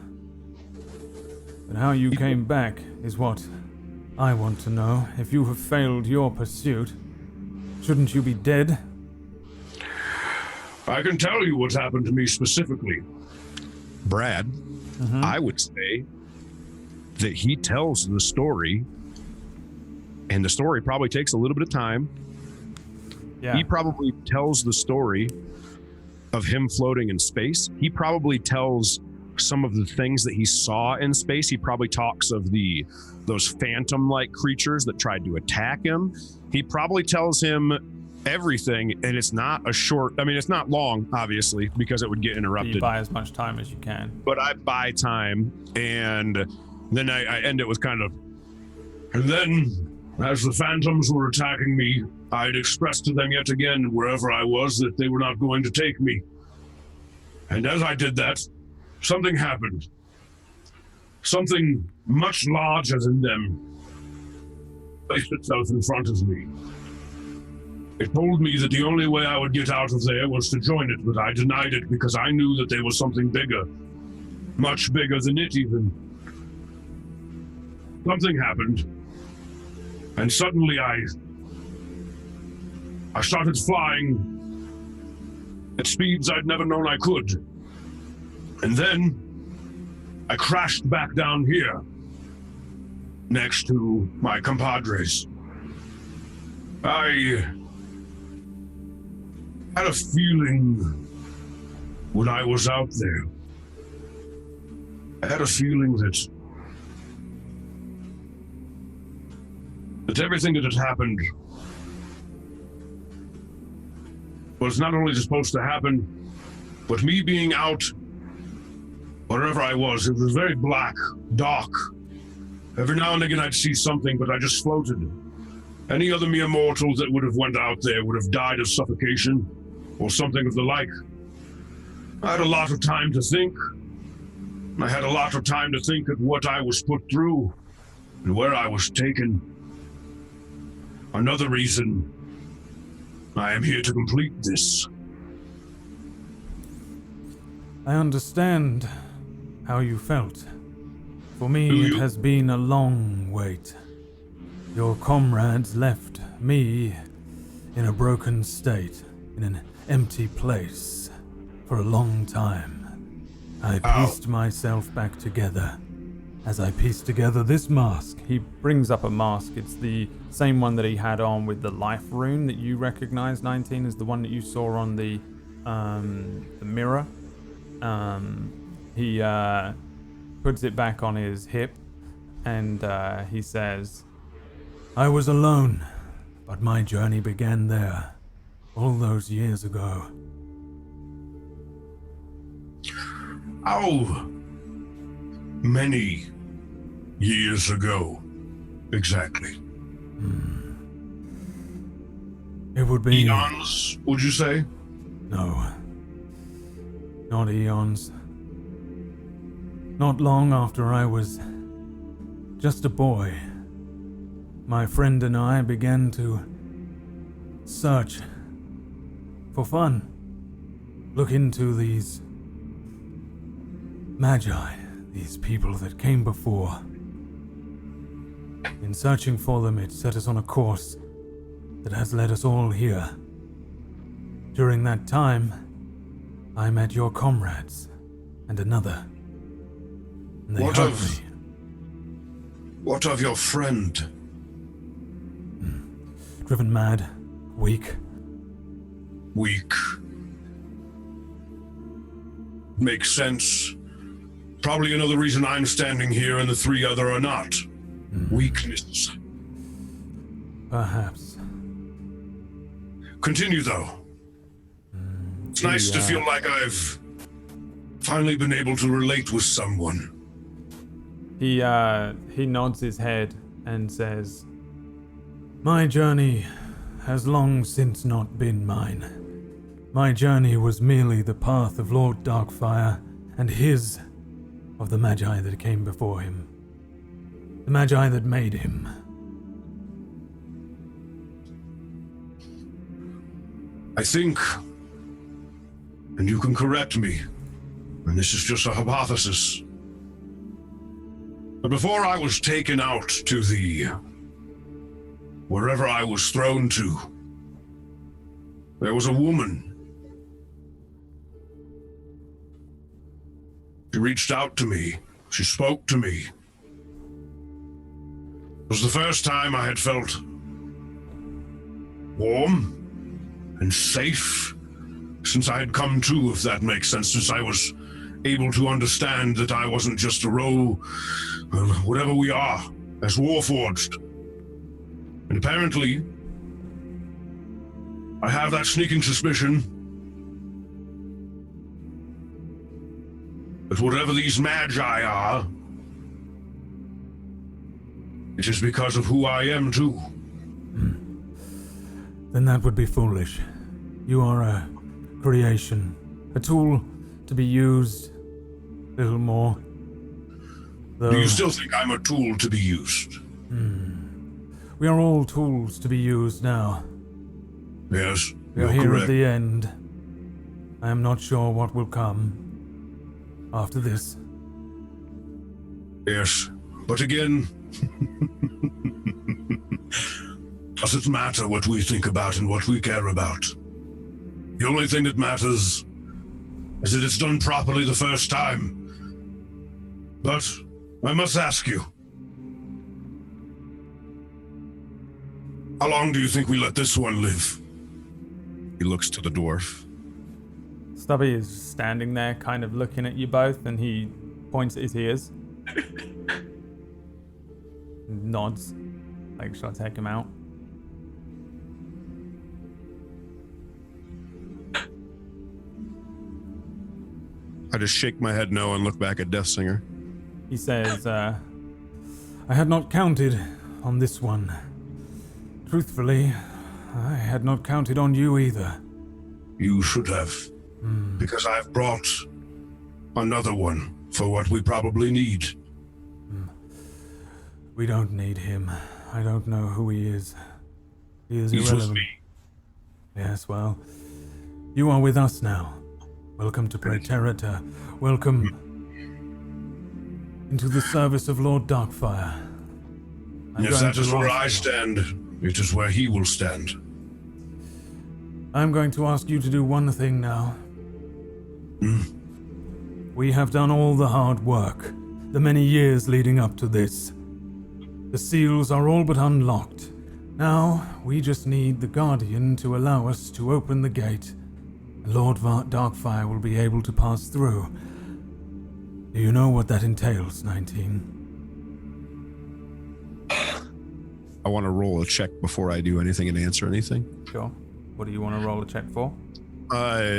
But how you came back is what I want to know. If you have failed your pursuit, shouldn't you be dead? I can tell you what happened to me specifically. Brad, I would say that he tells the story, and the story probably takes a little bit of time. Yeah. He probably tells the story of him floating in space. He probably tells some of the things that he saw in space. He probably talks of those phantom-like creatures that tried to attack him. He probably tells him everything, and it's not it's not long, obviously, because it would get interrupted. You buy as much time as you can. But I buy time, and then I end it with kind of, And then, as the phantoms were attacking me, I'd expressed to them yet again, wherever I was, that they were not going to take me. And as I did that, something happened. Something much larger than them placed itself in front of me. It told me that the only way I would get out of there was to join it, but I denied it because I knew that there was something bigger. Much bigger than it even. Something happened. And suddenly I started flying at speeds I'd never known I could. And then I crashed back down here next to my compadres. I had a feeling when I was out there. I had a feeling that everything that had happened was not only supposed to happen, but me being out wherever I was, it was very black, dark. Every now and again I'd see something, but I just floated. Any other mere mortal that would have went out there would have died of suffocation or something of the like. I had a lot of time to think. I had a lot of time to think of what I was put through and where I was taken. Another reason I am here to complete this. I understand how you felt. For me, it has been a long wait. Your comrades left me in a broken state, in an empty place, for a long time. I pieced myself back together. As I pieced together this mask, he brings up a mask. It's the same one that he had on with the life rune that you recognize, 19, is the one that you saw on the mirror. He puts it back on his hip, and he says, I was alone, but my journey began there, all those years ago. How many years ago, exactly? It would be... Eons, would you say? No. Not eons. Not long after I was just a boy, my friend and I began to search for fun. Look into these magi, these people that came before. In searching for them, it set us on a course that has led us all here. During that time, I met your comrades and another. And they helped me. What of your friend? Driven mad, weak. Weak. Makes sense. Probably another reason I'm standing here and the three other are not. Weakness. Perhaps. Continue, though. It's nice to feel like I've finally been able to relate with someone. He nods his head and says, My journey has long since not been mine. My journey was merely the path of Lord Darkfire and his of the Magi that came before him. The Magi that made him. I think, and you can correct me, and this is just a hypothesis, but before I was taken out to the wherever I was thrown to, there was a woman. She reached out to me. She spoke to me. It was the first time I had felt warm and safe since I had come to, if that makes sense, since I was able to understand that I wasn't just a row, whatever we are, as Warforged. And apparently, I have that sneaking suspicion that whatever these magi are, it is because of who I am too. Then that would be foolish. You are a creation, a tool to be used, little more. Do you still think I'm a tool to be used? We are all tools to be used now. Yes, We are you're here correct. at the end. I am not sure what will come after this. Yes, but again, does it matter what we think about and what we care about? The only thing that matters is that it's done properly the first time. But I must ask you, How long do you think we let this one live? He looks to the dwarf. Stubby is standing there, kind of looking at you both, and he points at his ears. Nods. Like, shall I take him out? I just shake my head no and look back at Death Singer. He says, I had not counted on this one. Truthfully, I had not counted on you either. You should have. Because I've brought another one for what we probably need. We don't need him. I don't know who he is. He is He's with irrelevant. me. Yes, well, you are with us now. Welcome to Praeterita. Welcome into the service of Lord Darkfire. If that is where I stand, it is where he will stand. I'm going to ask you to do one thing now. We have done all the hard work, the many years leading up to this. The seals are all but unlocked. Now, we just need the Guardian to allow us to open the gate. Lord Darkfire will be able to pass through. Do you know what that entails, 19? I want to roll a check before I do anything and answer anything. Sure. What do you want to roll a check for?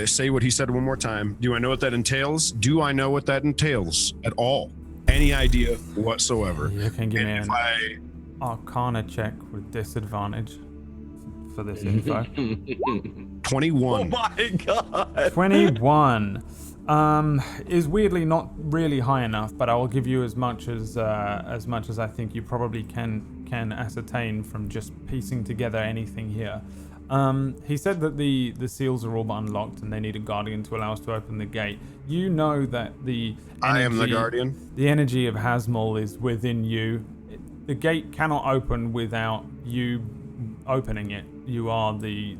Say what he said one more time. Do I know what that entails? Do I know what that entails at all? Any idea whatsoever? You can give me And an Arcana check with disadvantage for this info. 21. My God. 21 is weirdly not really high enough, but I will give you as much as I think you probably can ascertain from just piecing together anything here. He said that the seals are all but unlocked and they need a guardian to allow us to open the gate. You know that I am the guardian. The energy of Hasmul is within you. The gate cannot open without you opening it. You are the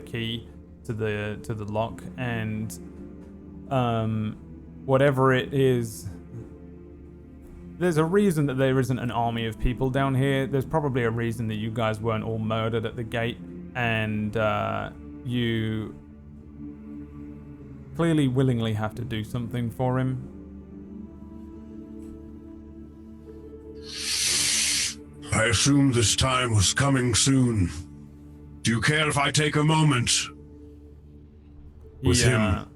key to the lock, and whatever it is, there's a reason that there isn't an army of people down here. There's probably a reason that you guys weren't all murdered at the gate, and you clearly willingly have to do something for him. I assumed this time was coming soon. Do you care if I take a moment with him?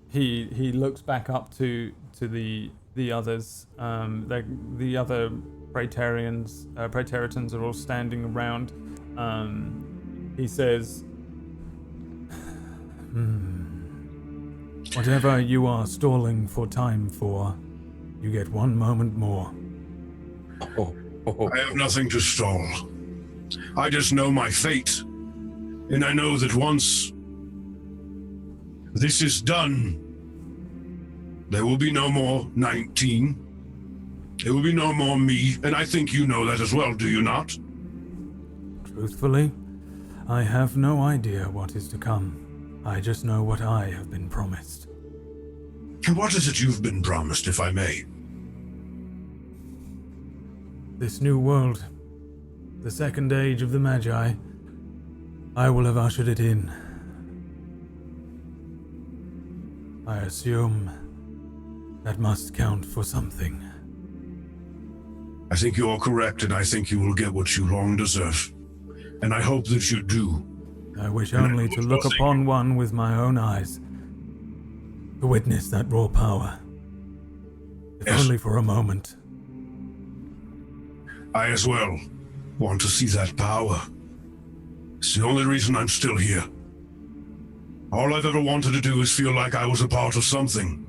He looks back up to the others. The other Praetorians are all standing around. He says, whatever you are stalling for time for, you get one moment more. I have nothing to stall. I just know my fate. And I know that once this is done, there will be no more 19. There will be no more me, and I think you know that as well, do you not? Truthfully, I have no idea what is to come. I just know what I have been promised. And what is it you've been promised, if I may? This new world, the second age of the Magi, I will have ushered it in. I assume that must count for something. I think you're correct, and I think you will get what you long deserve. And I hope that you do. I wish only to look upon one with my own eyes, to witness that raw power, if only for a moment. I as well want to see that power. It's the only reason I'm still here. All I've ever wanted to do is feel like I was a part of something.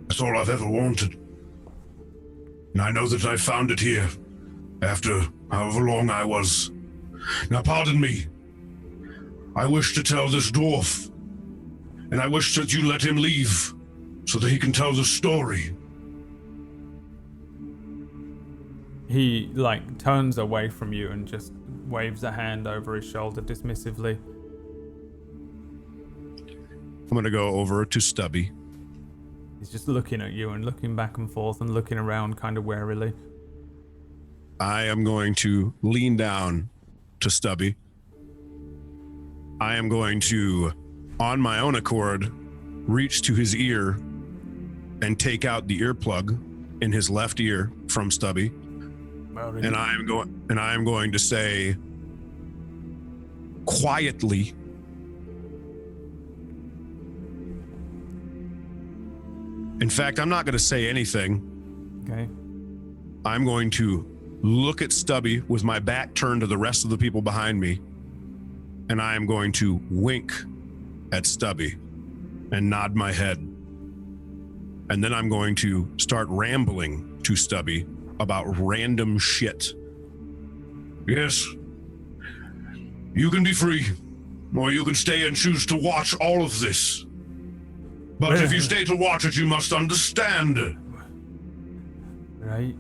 That's all I've ever wanted. And I know that I found it here, after however long I was. Now pardon me. I wish to tell this dwarf, and I wish that you let him leave, so that he can tell the story. He, turns away from you and just waves a hand over his shoulder dismissively. I'm going to go over to Stubby. He's just looking at you and looking back and forth and looking around kind of warily. I am going to lean down to Stubby. I am going to, on my own accord, reach to his ear and take out the earplug in his left ear from Stubby. And I am going to say quietly, in fact, I'm not going to say anything. Okay. I'm going to look at Stubby with my back turned to the rest of the people behind me, and I am going to wink at Stubby and nod my head. And then I'm going to start rambling to Stubby about random shit. Yes. You can be free, or you can stay and choose to watch all of this. But if you stay to watch it, you must understand. Right.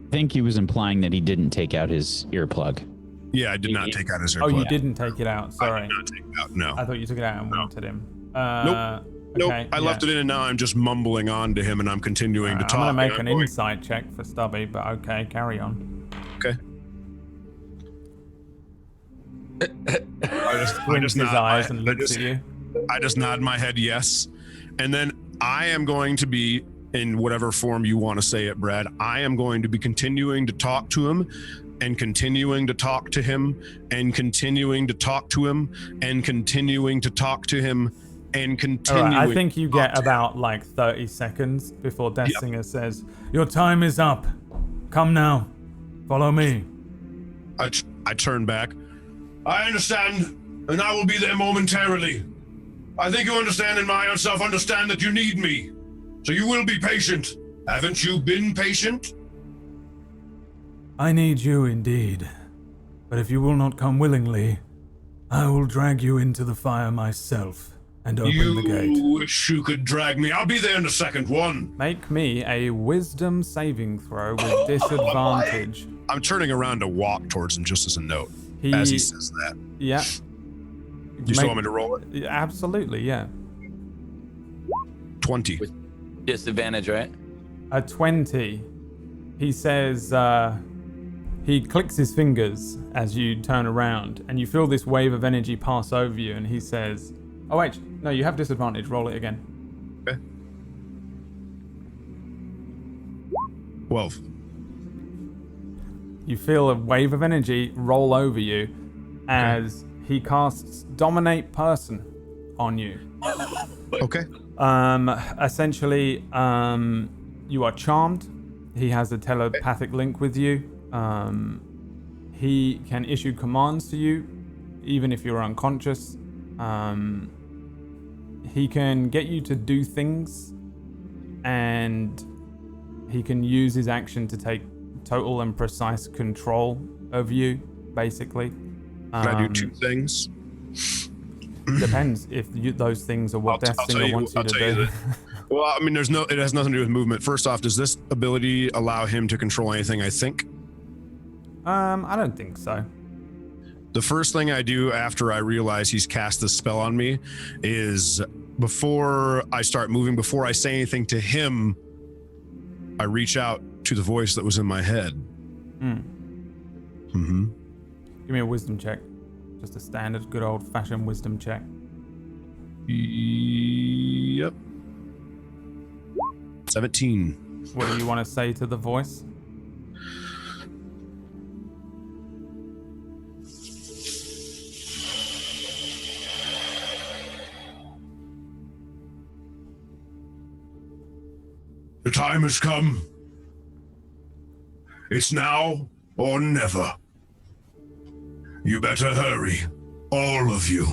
I think he was implying that he didn't take out his earplug. Yeah, I did not take out his earplug. Oh, you didn't take it out. Sorry. I did not take it out, no. I thought you took it out and winked at him. Nope, Okay, I left it in and now I'm just mumbling on to him and I'm continuing to talk. I'm going to make an insight check for Stubby, but okay, carry on. Okay. Winks his eyes and looks at you. I just nod my head yes. And then I am going to be, in whatever form you want to say it, Brad, I am going to be continuing to talk to him and continuing to talk to him and continuing to talk to him and continuing to talk to him and continuing. All right, I think you get about like 30 seconds before Death Singer says, "Your time is up. Come now. Follow me." I turn back. I understand, and I will be there momentarily. I think you understand and my own self understand that you need me. So you will be patient. Haven't you been patient? I need you indeed. But if you will not come willingly, I will drag you into the fire myself and open the gate. You wish you could drag me. I'll be there in a second. One. Make me a wisdom saving throw with disadvantage. I'm turning around to walk towards him just as a note as he says that. Yeah. You still want me to roll it? Yeah, absolutely, yeah. 20. With disadvantage, right? A 20. He says, he clicks his fingers as you turn around, and you feel this wave of energy pass over you, and he says, oh wait, no, you have disadvantage, roll it again. Okay. 12. You feel a wave of energy roll over you as he casts Dominate Person on you. Okay. Essentially, you are charmed. He has a telepathic link with you. He can issue commands to you, even if you're unconscious. He can get you to do things, and he can use his action to take total and precise control of you, basically. Can I do two things? Depends if those things are what Death Singer wants you to do. Well, I mean, it has nothing to do with movement. First off, does this ability allow him to control anything, I think? I don't think so. The first thing I do after I realize he's cast this spell on me is, before I start moving, before I say anything to him, I reach out to the voice that was in my head. Mm-hmm. Give me a wisdom check. Just a standard, good old-fashioned wisdom check. Yep. 17. What do you want to say to the voice? The time has come. It's now or never. You better hurry, all of you.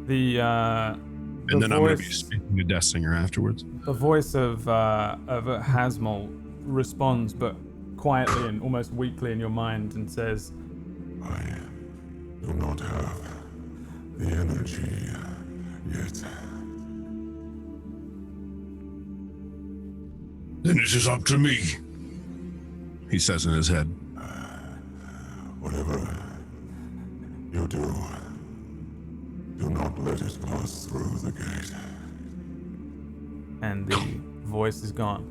And then I'm going to be speaking to Death Singer afterwards. The voice of Hasmol responds, but quietly and almost weakly in your mind, and says, I do not have the energy yet. Then it is up to me. He says in his head. Whatever you do, do not let it pass through the gate. And the voice is gone.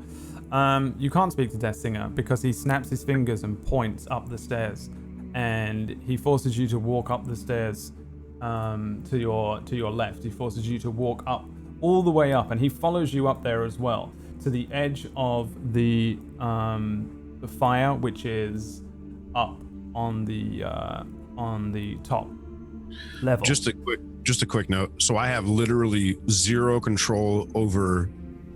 You can't speak to Death Singer because he snaps his fingers and points up the stairs, and he forces you to walk up the stairs to your left. He forces you to walk up all the way up, and he follows you up there as well to the edge of the fire, which is up on the top level. Just a quick note. So I have literally zero control over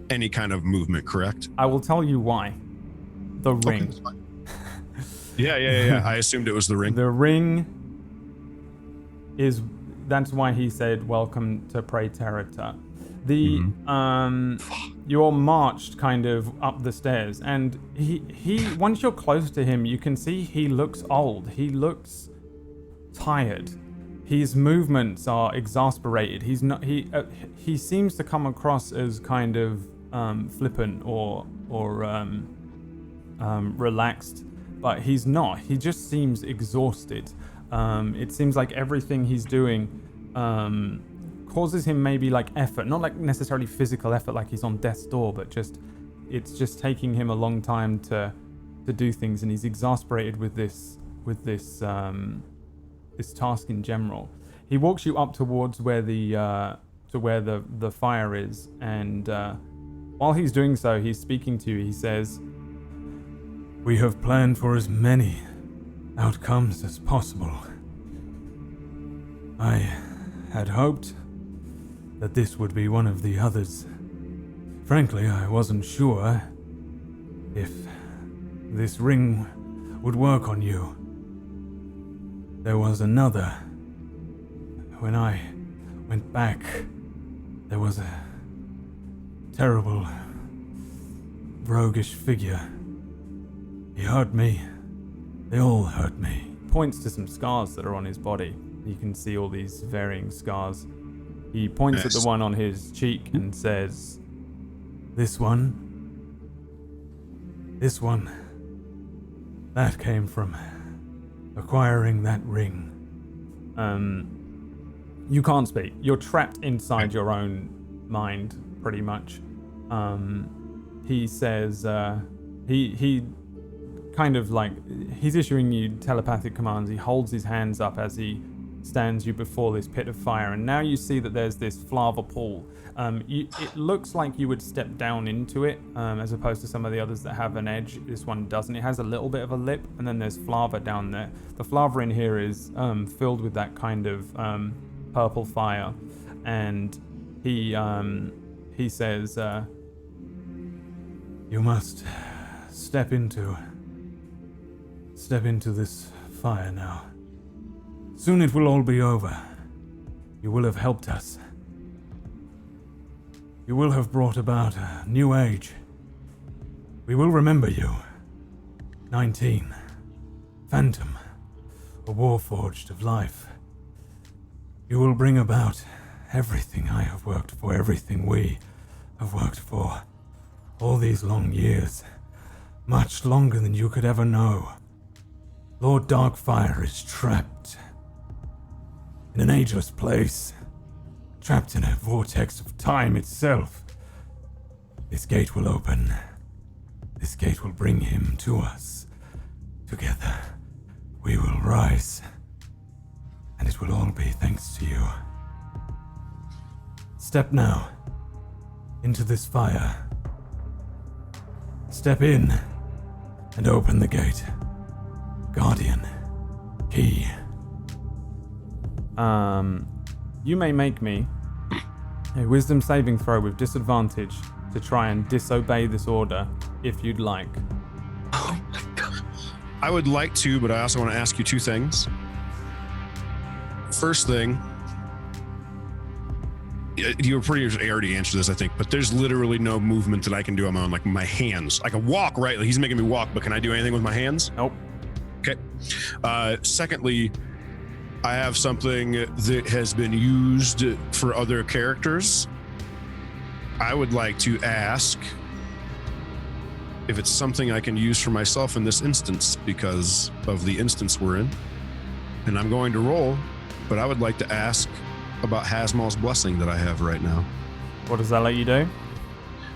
any kind of movement, correct? I will tell you why. The ring. Okay, that's fine. Yeah. I assumed it was the ring. The ring is. That's why he said, "Welcome to Praeterita." You're marched kind of up the stairs, and he once you're close to him, you can see he looks old. He looks tired. His movements are exasperated. He's not. He seems to come across as kind of flippant or relaxed, but he's not. He just seems exhausted. It seems like everything he's doing causes him maybe like effort, not like necessarily physical effort, like he's on death's door, but it's just taking him a long time to do things, and he's exasperated with this task in general. He walks you up towards where the fire is, and while he's doing so, he's speaking to you. He says, "We have planned for as many outcomes as possible. I had hoped that this would be one of the others. Frankly, I wasn't sure if this ring would work on you. There was another. When I went back, there was a terrible, roguish figure. He hurt me. They all hurt me." Points to some scars that are on his body. You can see all these varying scars. He points at the one on his cheek and says, This one, that came from acquiring that ring." You can't speak. You're trapped inside your own mind, pretty much. He says, he kind of like, he's issuing you telepathic commands. He holds his hands up as he stands you before this pit of fire, and now you see that there's this lava pool. It looks like you would step down into it, as opposed to some of the others that have an edge. This one doesn't. It has a little bit of a lip, and then there's lava down there. The lava in here is filled with that kind of purple fire, and he says, "You must step into this fire now. Soon it will all be over. You will have helped us. You will have brought about a new age. We will remember you. 19. Phantom. A warforged of life. You will bring about everything I have worked for, everything we have worked for. All these long years. Much longer than you could ever know. Lord Darkfire is trapped in an ageless place, trapped in a vortex of time itself. This gate will open. This gate will bring him to us. Together, we will rise, and it will all be thanks to you. Step now into this fire. Step in and open the gate. Guardian, key." You may make me a wisdom saving throw with disadvantage to try and disobey this order, if you'd like. Oh my god. I would like to, but I also want to ask you two things. First thing, you were pretty already answered this, I think, but there's literally no movement that I can do on my own, like my hands. I can walk, right? Like he's making me walk, but can I do anything with my hands? Nope. Okay. Secondly, I have something that has been used for other characters. I would like to ask if it's something I can use for myself in this instance because of the instance we're in. And I'm going to roll, but I would like to ask about Hasmal's blessing that I have right now. What does that let you do?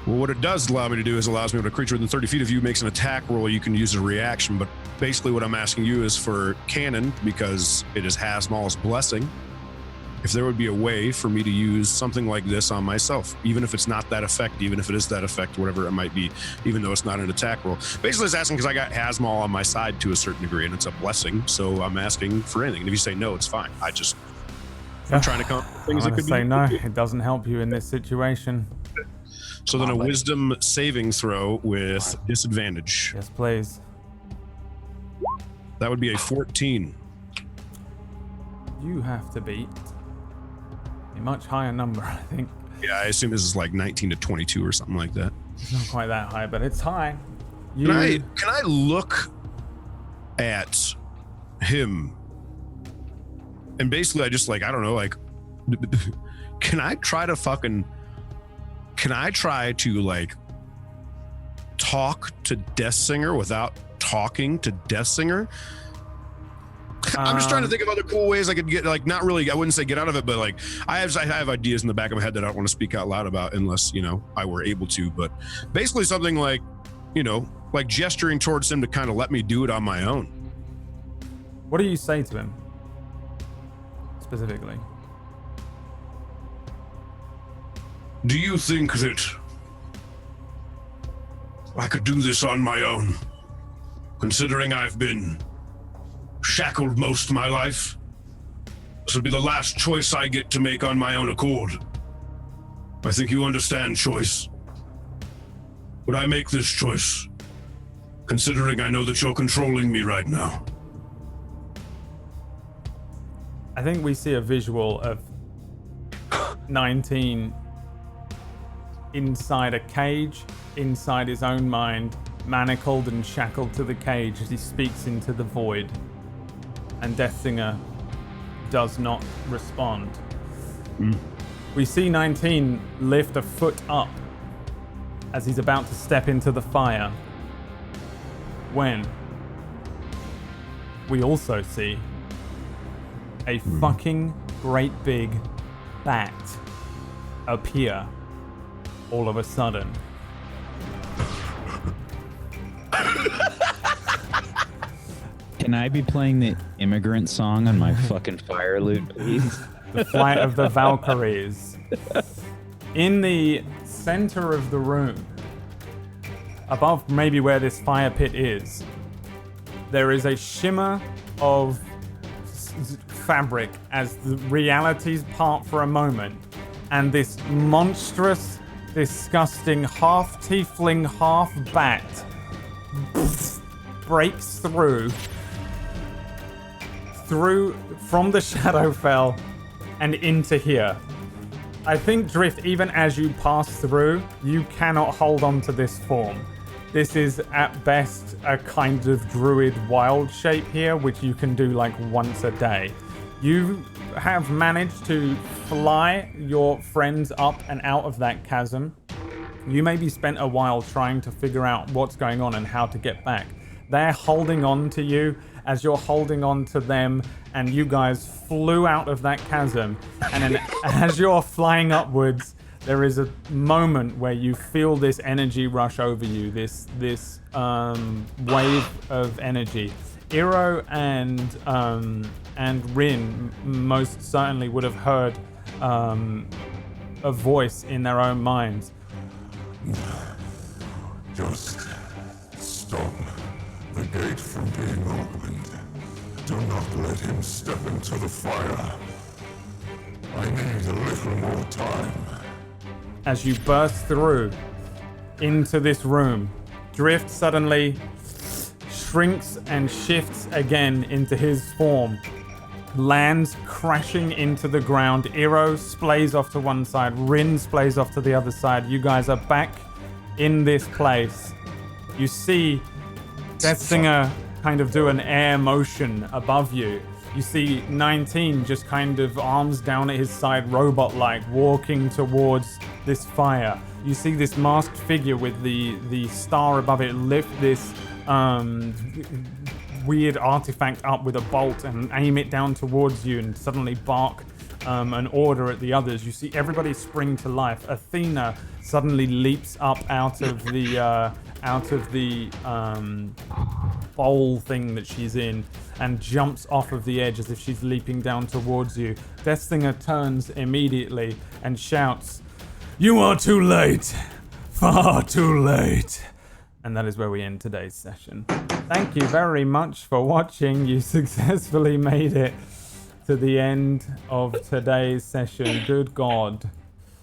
Well, what it does allow me to do is allows me when a creature within 30 feet of you makes an attack roll, you can use a reaction. But basically what I'm asking you is for cannon, because it is Hasmal's blessing, if there would be a way for me to use something like this on myself, even if it's not that effect, even if it is that effect, whatever it might be, even though it's not an attack roll. Basically, it's asking because I got Hasmal on my side to a certain degree, and it's a blessing, so I'm asking for anything. And if you say no, it's fine. I'm trying to come up with things that could say be. no. It doesn't help you in this situation. So then a wisdom saving throw with disadvantage. Yes, please. That would be a 14. You have to beat a much higher number, I think. Yeah, I assume this is like 19 to 22 or something like that. It's not quite that high, but it's high. Can I look at him and basically I just like, I don't know, like, can I try to like talk to Death Singer without talking to Death Singer? I'm just trying to think of other cool ways I could get, like, not really, I wouldn't say get out of it, but like I have ideas in the back of my head that I don't want to speak out loud about unless, you know, I were able to, but basically something like, you know, like gesturing towards him to kind of let me do it on my own. What do you say to him specifically? Do you think that I could do this on my own, considering I've been shackled most of my life? This will be the last choice I get to make on my own accord. I think you understand choice. Would I make this choice, considering I know that you're controlling me right now? I think we see a visual of 19 inside a cage, inside his own mind, manacled and shackled to the cage as he speaks into the void. And Death Singer does not respond. We see 19 lift a foot up as he's about to step into the fire, when we also see a fucking great big bat appear all of a sudden. Can I be playing the immigrant song on my fucking fire loot, please? The Flight of the Valkyries. In the center of the room, above maybe where this fire pit is, there is a shimmer of fabric as the realities part for a moment, and this monstrous, disgusting half tiefling, half bat breaks through from the Shadowfell and into here. I think, Drift, even as you pass through, you cannot hold on to this form. This is at best a kind of druid wild shape here, which you can do like once a day. You have managed to fly your friends up and out of that chasm. You maybe spent a while trying to figure out what's going on and how to get back. They're holding on to you as you're holding on to them, and you guys flew out of that chasm. And then as you're flying upwards, there is a moment where you feel this energy rush over you, this wave of energy. Iro and Rin most certainly would have heard a voice in their own minds. Just stop the gate from being opened. Do not let him step into the fire. I need a little more time. As you burst through into this room, Drift suddenly shrinks and shifts again into his form, lands crashing into the ground. Iro splays off to one side, Rin splays off to the other side. You guys are back in this place. You see Death Singer kind of do an air motion above you. You see 19 just kind of arms down at his side, robot-like, walking towards this fire. You see this masked figure with the star above it lift this weird artifact up with a bolt and aim it down towards you and suddenly bark an order at the others. You see everybody spring to life. Athena suddenly leaps up out of the bowl thing that she's in and jumps off of the edge as if she's leaping down towards you. Deathsinger turns immediately and shouts, "You are too late! Far too late!" And that is where we end today's session. Thank you very much for watching. You successfully made it to the end of today's session. Good God.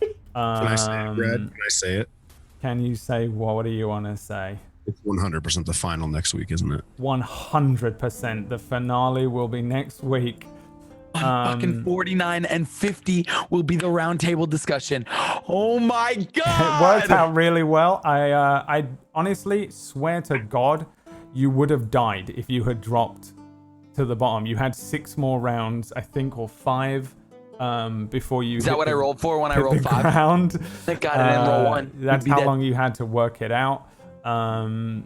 Can I say it, Brad? Can I say it? Can you say what do you want to say? It's 100% the final next week, isn't it? 100%. The finale will be next week. Fucking 49 and 50 will be the roundtable discussion. Oh my God! It worked out really well. I honestly swear to God, you would have died if you had dropped to the bottom. You had 6 more rounds, I think, or 5 before you. Is that what I rolled for when I rolled 5? Ground. Thank God I didn't roll 1. That's how long you had to work it out to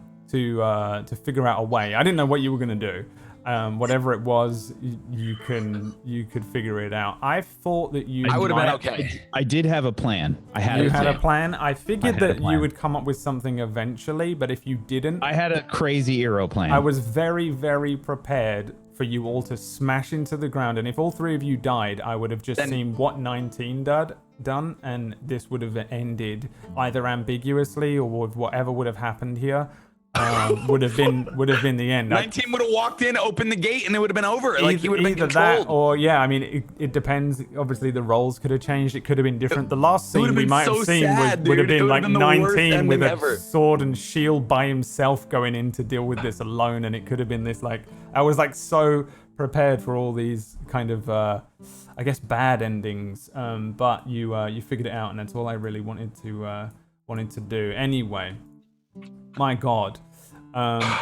figure out a way. I didn't know what you were gonna do. Whatever it was, you could figure it out. I thought that you. I would have been okay. I did have a plan. I had a plan. I figured that you would come up with something eventually, but if you didn't, I had a crazy Eero plan. I was very, very prepared for you all to smash into the ground, and if all 3 of you died, I would have just seen what 19 done, and this would have ended either ambiguously or with whatever would have happened here. Would have been the end. 19 would have walked in, opened the gate, and it would have been over. Like he would have been either controlled. that, or yeah, I mean, it depends. Obviously, the roles could have changed. It could have been different. The last scene we might have seen would have been like 19 with a sword and shield by himself going in to deal with this alone, and it could have been this like I was like so prepared for all these kind of I guess bad endings, but you figured it out, and that's all I really wanted to do. Anyway, my God.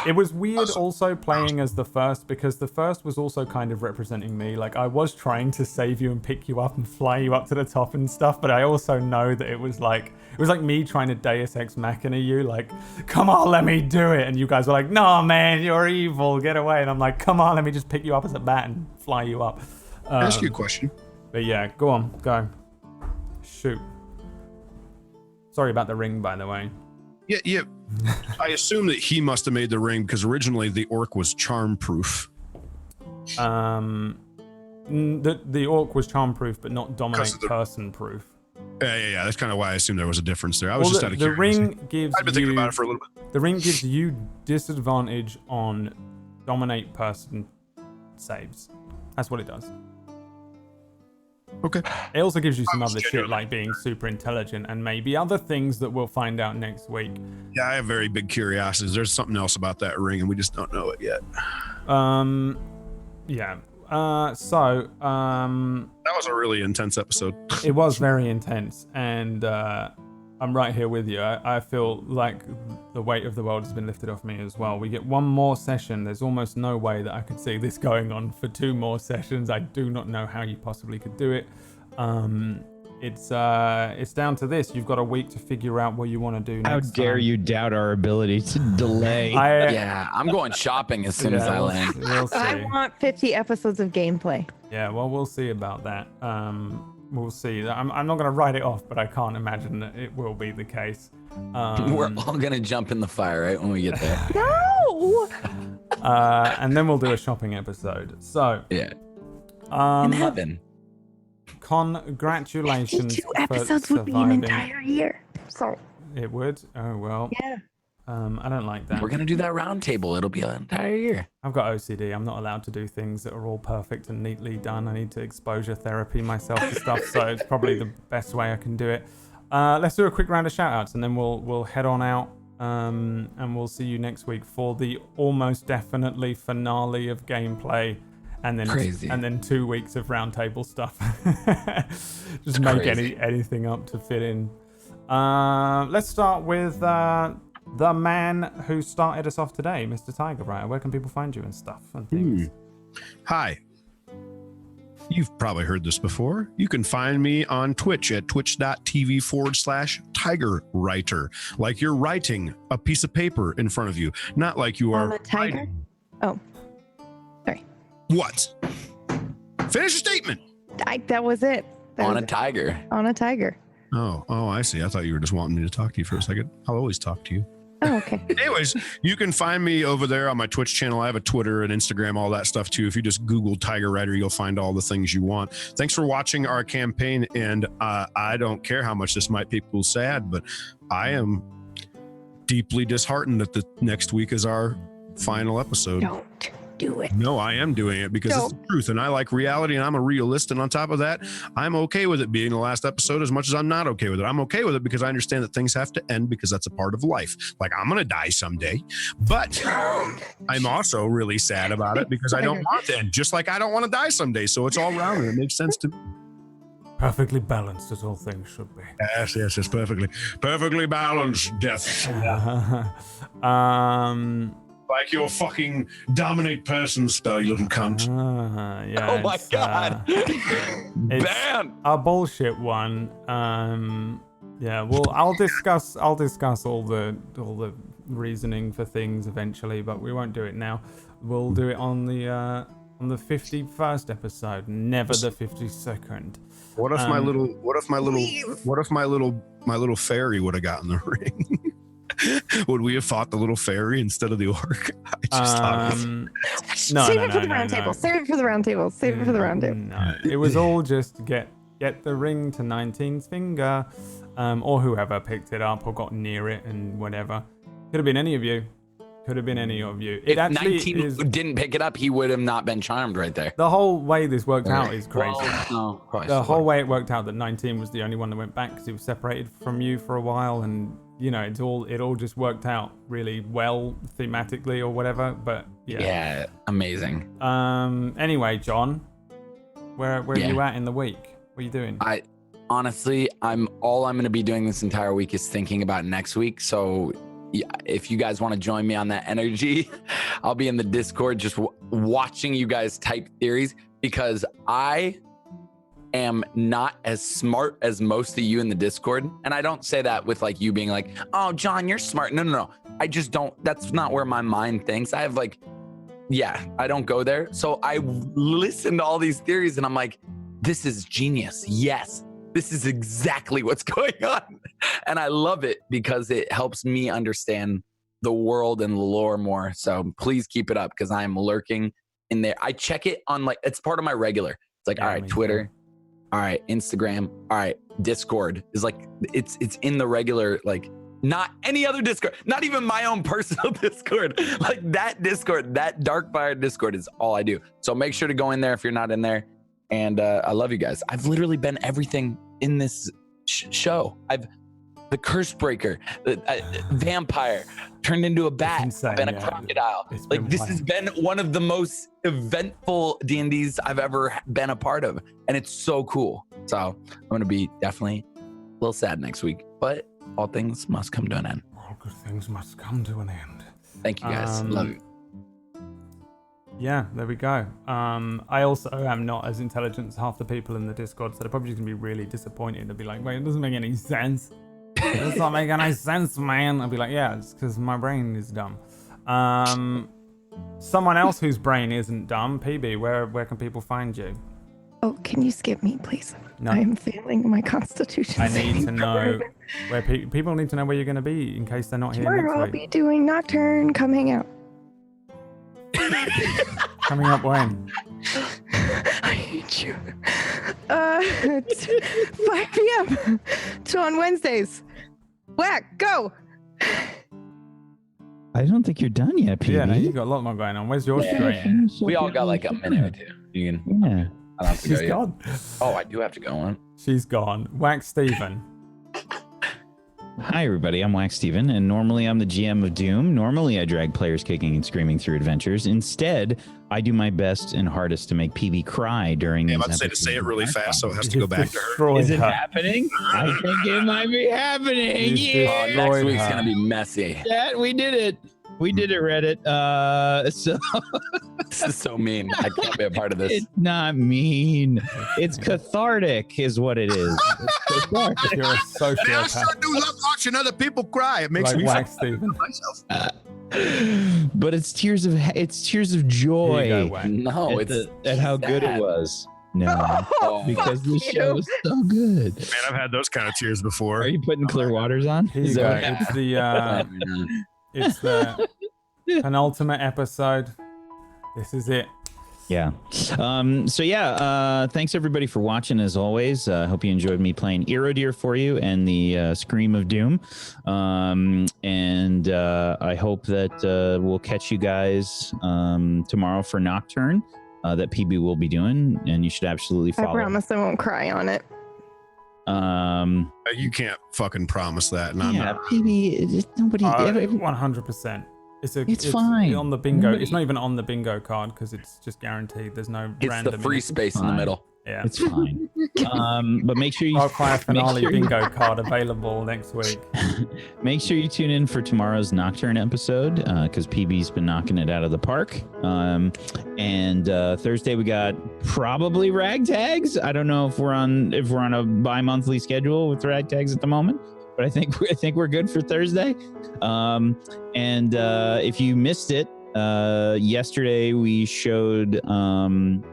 It was weird also playing as the first, because the first was also kind of representing me. Like I was trying to save you and pick you up and fly you up to the top and stuff, but I also know that it was like me trying to Deus Ex Machina you, like, come on, let me do it. And you guys were like, no man, you're evil, get away. And I'm like, come on, let me just pick you up as a bat and fly you up. Can I ask you a question? But yeah, go on, go. Shoot. Sorry about the ring, by the way. Yeah. I assume that he must have made the ring because originally the orc was charm proof. The orc was charm proof, but not dominate person proof. Yeah. That's kind of why I assumed there was a difference there. I was just out of curiosity. The ring gives I've been thinking about it for a little bit. The ring gives you disadvantage on dominate person saves. That's what it does. Okay. It also gives you some other shit like being super intelligent and maybe other things that we'll find out next week. Yeah, I have very big curiosities. There's something else about that ring and we just don't know it yet. Yeah. That was a really intense episode. It was very intense, and I'm right here with you. I feel like the weight of the world has been lifted off me as well. We get one more session. There's almost no way that I could see this going on for 2 more sessions. I do not know how you possibly could do it. It's down to this. You've got a week to figure out what you want to do next. How dare you doubt our ability to delay? I'm going shopping as soon as I land. We'll see. I want 50 episodes of gameplay. Yeah, well, we'll see about that. We'll see. I'm not going to write it off, but I can't imagine that it will be the case. We're all going to jump in the fire right when we get there. No! And then we'll do a shopping episode. So, yeah. In heaven. Congratulations. 52 episodes would be an entire year. Sorry. It would? Oh, well. Yeah. I don't like that. We're going to do that round table. It'll be an entire year. I've got OCD. I'm not allowed to do things that are all perfect and neatly done. I need to exposure therapy myself to stuff, so it's probably the best way I can do it. Let's do a quick round of shout-outs, and then we'll head on out, and we'll see you next week for the almost definitely finale of gameplay, and then 2 weeks of roundtable stuff. Just make anything up to fit in. Let's start with the man who started us off today, Mr. Tiger Writer. Where can people find you and stuff and things? Hi. You've probably heard this before. You can find me on Twitch at twitch.tv/TigerWriter. Like you're writing a piece of paper in front of you, not like you are. I'm a tiger? Writing. Oh. Sorry. What? Finish your statement. that was it. That On was a it. tiger. On a tiger. Oh, I see. I thought you were just wanting me to talk to you for a second. I'll always talk to you. Oh, okay. Anyways, you can find me over there on my Twitch channel. I have a Twitter and Instagram, all that stuff too. If you just Google Tiger Rider, you'll find all the things you want. Thanks for watching our campaign. And I don't care how much this might make people sad, but I am deeply disheartened that the next week is our final episode. Don't do it. No, I am doing it because it's the truth, and I like reality, and I'm a realist. And on top of that, I'm okay with it being the last episode as much as I'm not okay with it. I'm okay with it because I understand that things have to end because that's a part of life. Like, I'm gonna die someday, but I'm also really sad about it because I don't want to end, just like I don't want to die someday. So it's all round, and it makes sense to me. Perfectly balanced as all things should be. Yes, perfectly balanced death. Like your fucking dominate person spell, you little cunt. Yeah, Oh my God. It's Bam. a bullshit one. Yeah, well, I'll discuss all the reasoning for things eventually, but we won't do it now. We'll do it on the 51st episode, never the 52nd. What if my little fairy would have gotten the ring? Would we have fought the little fairy instead of the orc? I just thought Save it for the round table. Save it for the round table. Save it for the round table. No, it was all just get the ring to 19's finger, or whoever picked it up or got near it and whatever. Could have been any of you. It If actually 19 is. didn't pick it up, he would have not been charmed right there. The whole way this worked out is crazy. Well, no, Christ. The whole way it worked out that 19 was the only one that went back because he was separated from you for a while, and you know it all just worked out really well thematically or whatever. But Yeah, amazing. Anyway, John, where are you at in the week? What are you doing? Honestly, I'm going to be doing this entire week is thinking about next week. So if you guys want to join me on that energy, I'll be in the Discord just watching you guys type theories, because I am not as smart as most of you in the Discord. And I don't say that with like you being like, oh, John, you're smart. No. I just don't. That's not where my mind thinks. I have like, I don't go there. So I listen to all these theories and I'm like, this is genius. Yes. This is exactly what's going on. And I love it because it helps me understand the world and the lore more. So please keep it up because I am lurking in there. I check it on like, it's part of my regular. It's like, all right, Twitter. All right, Instagram. All right, Discord is like, it's in the regular, like not any other Discord, not even my own personal Discord. Like that Discord, that Darkfire Discord is all I do. So make sure to go in there if you're not in there. And I love you guys. I've literally been everything in this show. I've the curse breaker, the vampire turned into a bat, insane, been a crocodile. Like this has been one of the most eventful D&Ds I've ever been a part of, and it's so cool. So I'm gonna be definitely a little sad next week, but all things must come to an end. All good things must come to an end. Thank you guys. Love you. Yeah, there we go. I also am not as intelligent as half the people in the Discord, so they're probably just gonna be really disappointed and be like, wait, it doesn't make any sense. It does not make any sense, man. I'll be like, yeah, it's because my brain is dumb. Someone else whose brain isn't dumb, PB, where can people find you? Oh, can you skip me, please? No. I am failing my constitution. I need to know where people need to know where you're going to be in case they're not here Tomorrow next I'll week. be doing Nocturne. Come hang out. Coming up when? I hate you. It's 5 p.m. So on Wednesdays. Whack, go. I don't think you're done yet, PB. Yeah, no, you got a lot more going on. Where's your stream? We all got like a minute or two. You can. Yeah. I don't have to She's go gone. yet. Oh, I do have to go on. She's gone. Wax Steven. Hi, everybody. I'm Wax Steven, and normally I'm the GM of Doom. Normally I drag players kicking and screaming through adventures. Instead, I do my best and hardest to make PB cry during I'm these about to say it really fast, so it has to You've go back to her. destroyed Is it her. happening? I think it might be happening. You've Yeah. Next destroyed week's her. gonna be messy. We did it. We did it, Reddit. So This is so mean. I can't be a part of this. it's not mean. It's cathartic, is what it is. It's cathartic. You're a I sociopath. sure do love watching other people cry. It makes Like me Wax Steven. myself. But it's tears of joy Here you go, Wax. No, at, it's at how good it sad. was. No, Oh, because the fuck show you. is so good. Man, I've had those kind of tears before. Are you putting clear waters on? Here you Is that go. what- It's the penultimate episode. This is it. Yeah. Thanks everybody for watching as always. I hope you enjoyed me playing Erodeer for you and the Scream of Doom. I hope that we'll catch you guys tomorrow for Nocturne that PB will be doing, and you should absolutely follow. I promise I won't cry on it. You can't fucking promise that. And I'm Yeah, not. PB, nobody. 100%. It's fine. on the bingo. Nobody- It's not even on the bingo card because it's just guaranteed. There's no it's random. the free in it. space in the Fine. middle. Yeah. It's fine. But make sure you Darkfire finale sure you- bingo card available next week. make sure you tune in for tomorrow's Nocturne episode because PB's been knocking it out of the park. Thursday we got probably ragtags. I don't know if we're on a bi-monthly schedule with ragtags at the moment, but I think we're good for Thursday. If you missed it, yesterday we showed and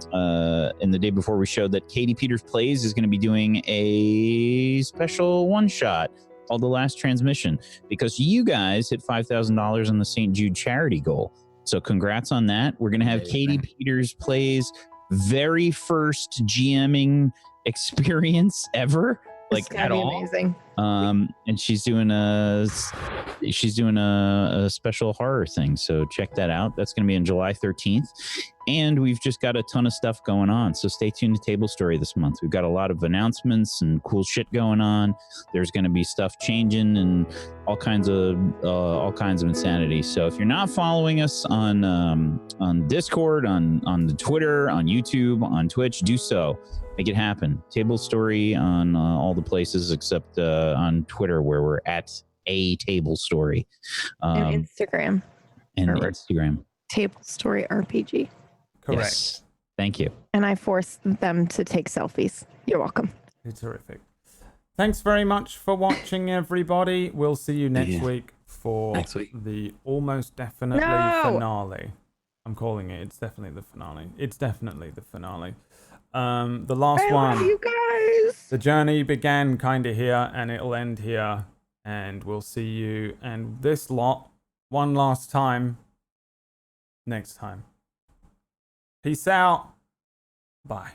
the day before we showed that Katie Peters Plays is going to be doing a special one-shot called The Last Transmission because you guys hit $5,000 on the St. Jude charity goal. So congrats on that. We're going to have Katie Peters Plays very first GMing experience ever. It's Like gonna at be all. amazing. And she's doing a special horror thing, so check that out. That's going to be on July 13th, and we've just got a ton of stuff going on, so stay tuned to Tablestory this month. We've got a lot of announcements and cool shit going on. There's going to be stuff changing and all kinds of insanity. So if you're not following us on Discord, on the Twitter, on YouTube, on Twitch, do so. Make it happen. Tablestory on all the places except on Twitter, where we're at a Tablestory. And Instagram. And Or- Instagram. Tablestory RPG. Correct. Yes. Thank you. And I force them to take selfies. You're welcome. It's terrific. Thanks very much for watching, everybody. We'll see you next week for the almost definitely finale. I'm calling it. It's definitely the finale. The last one. Love you guys. The journey began kind of here and it'll end here. And we'll see you and this lot one last time next time. Peace out. Bye.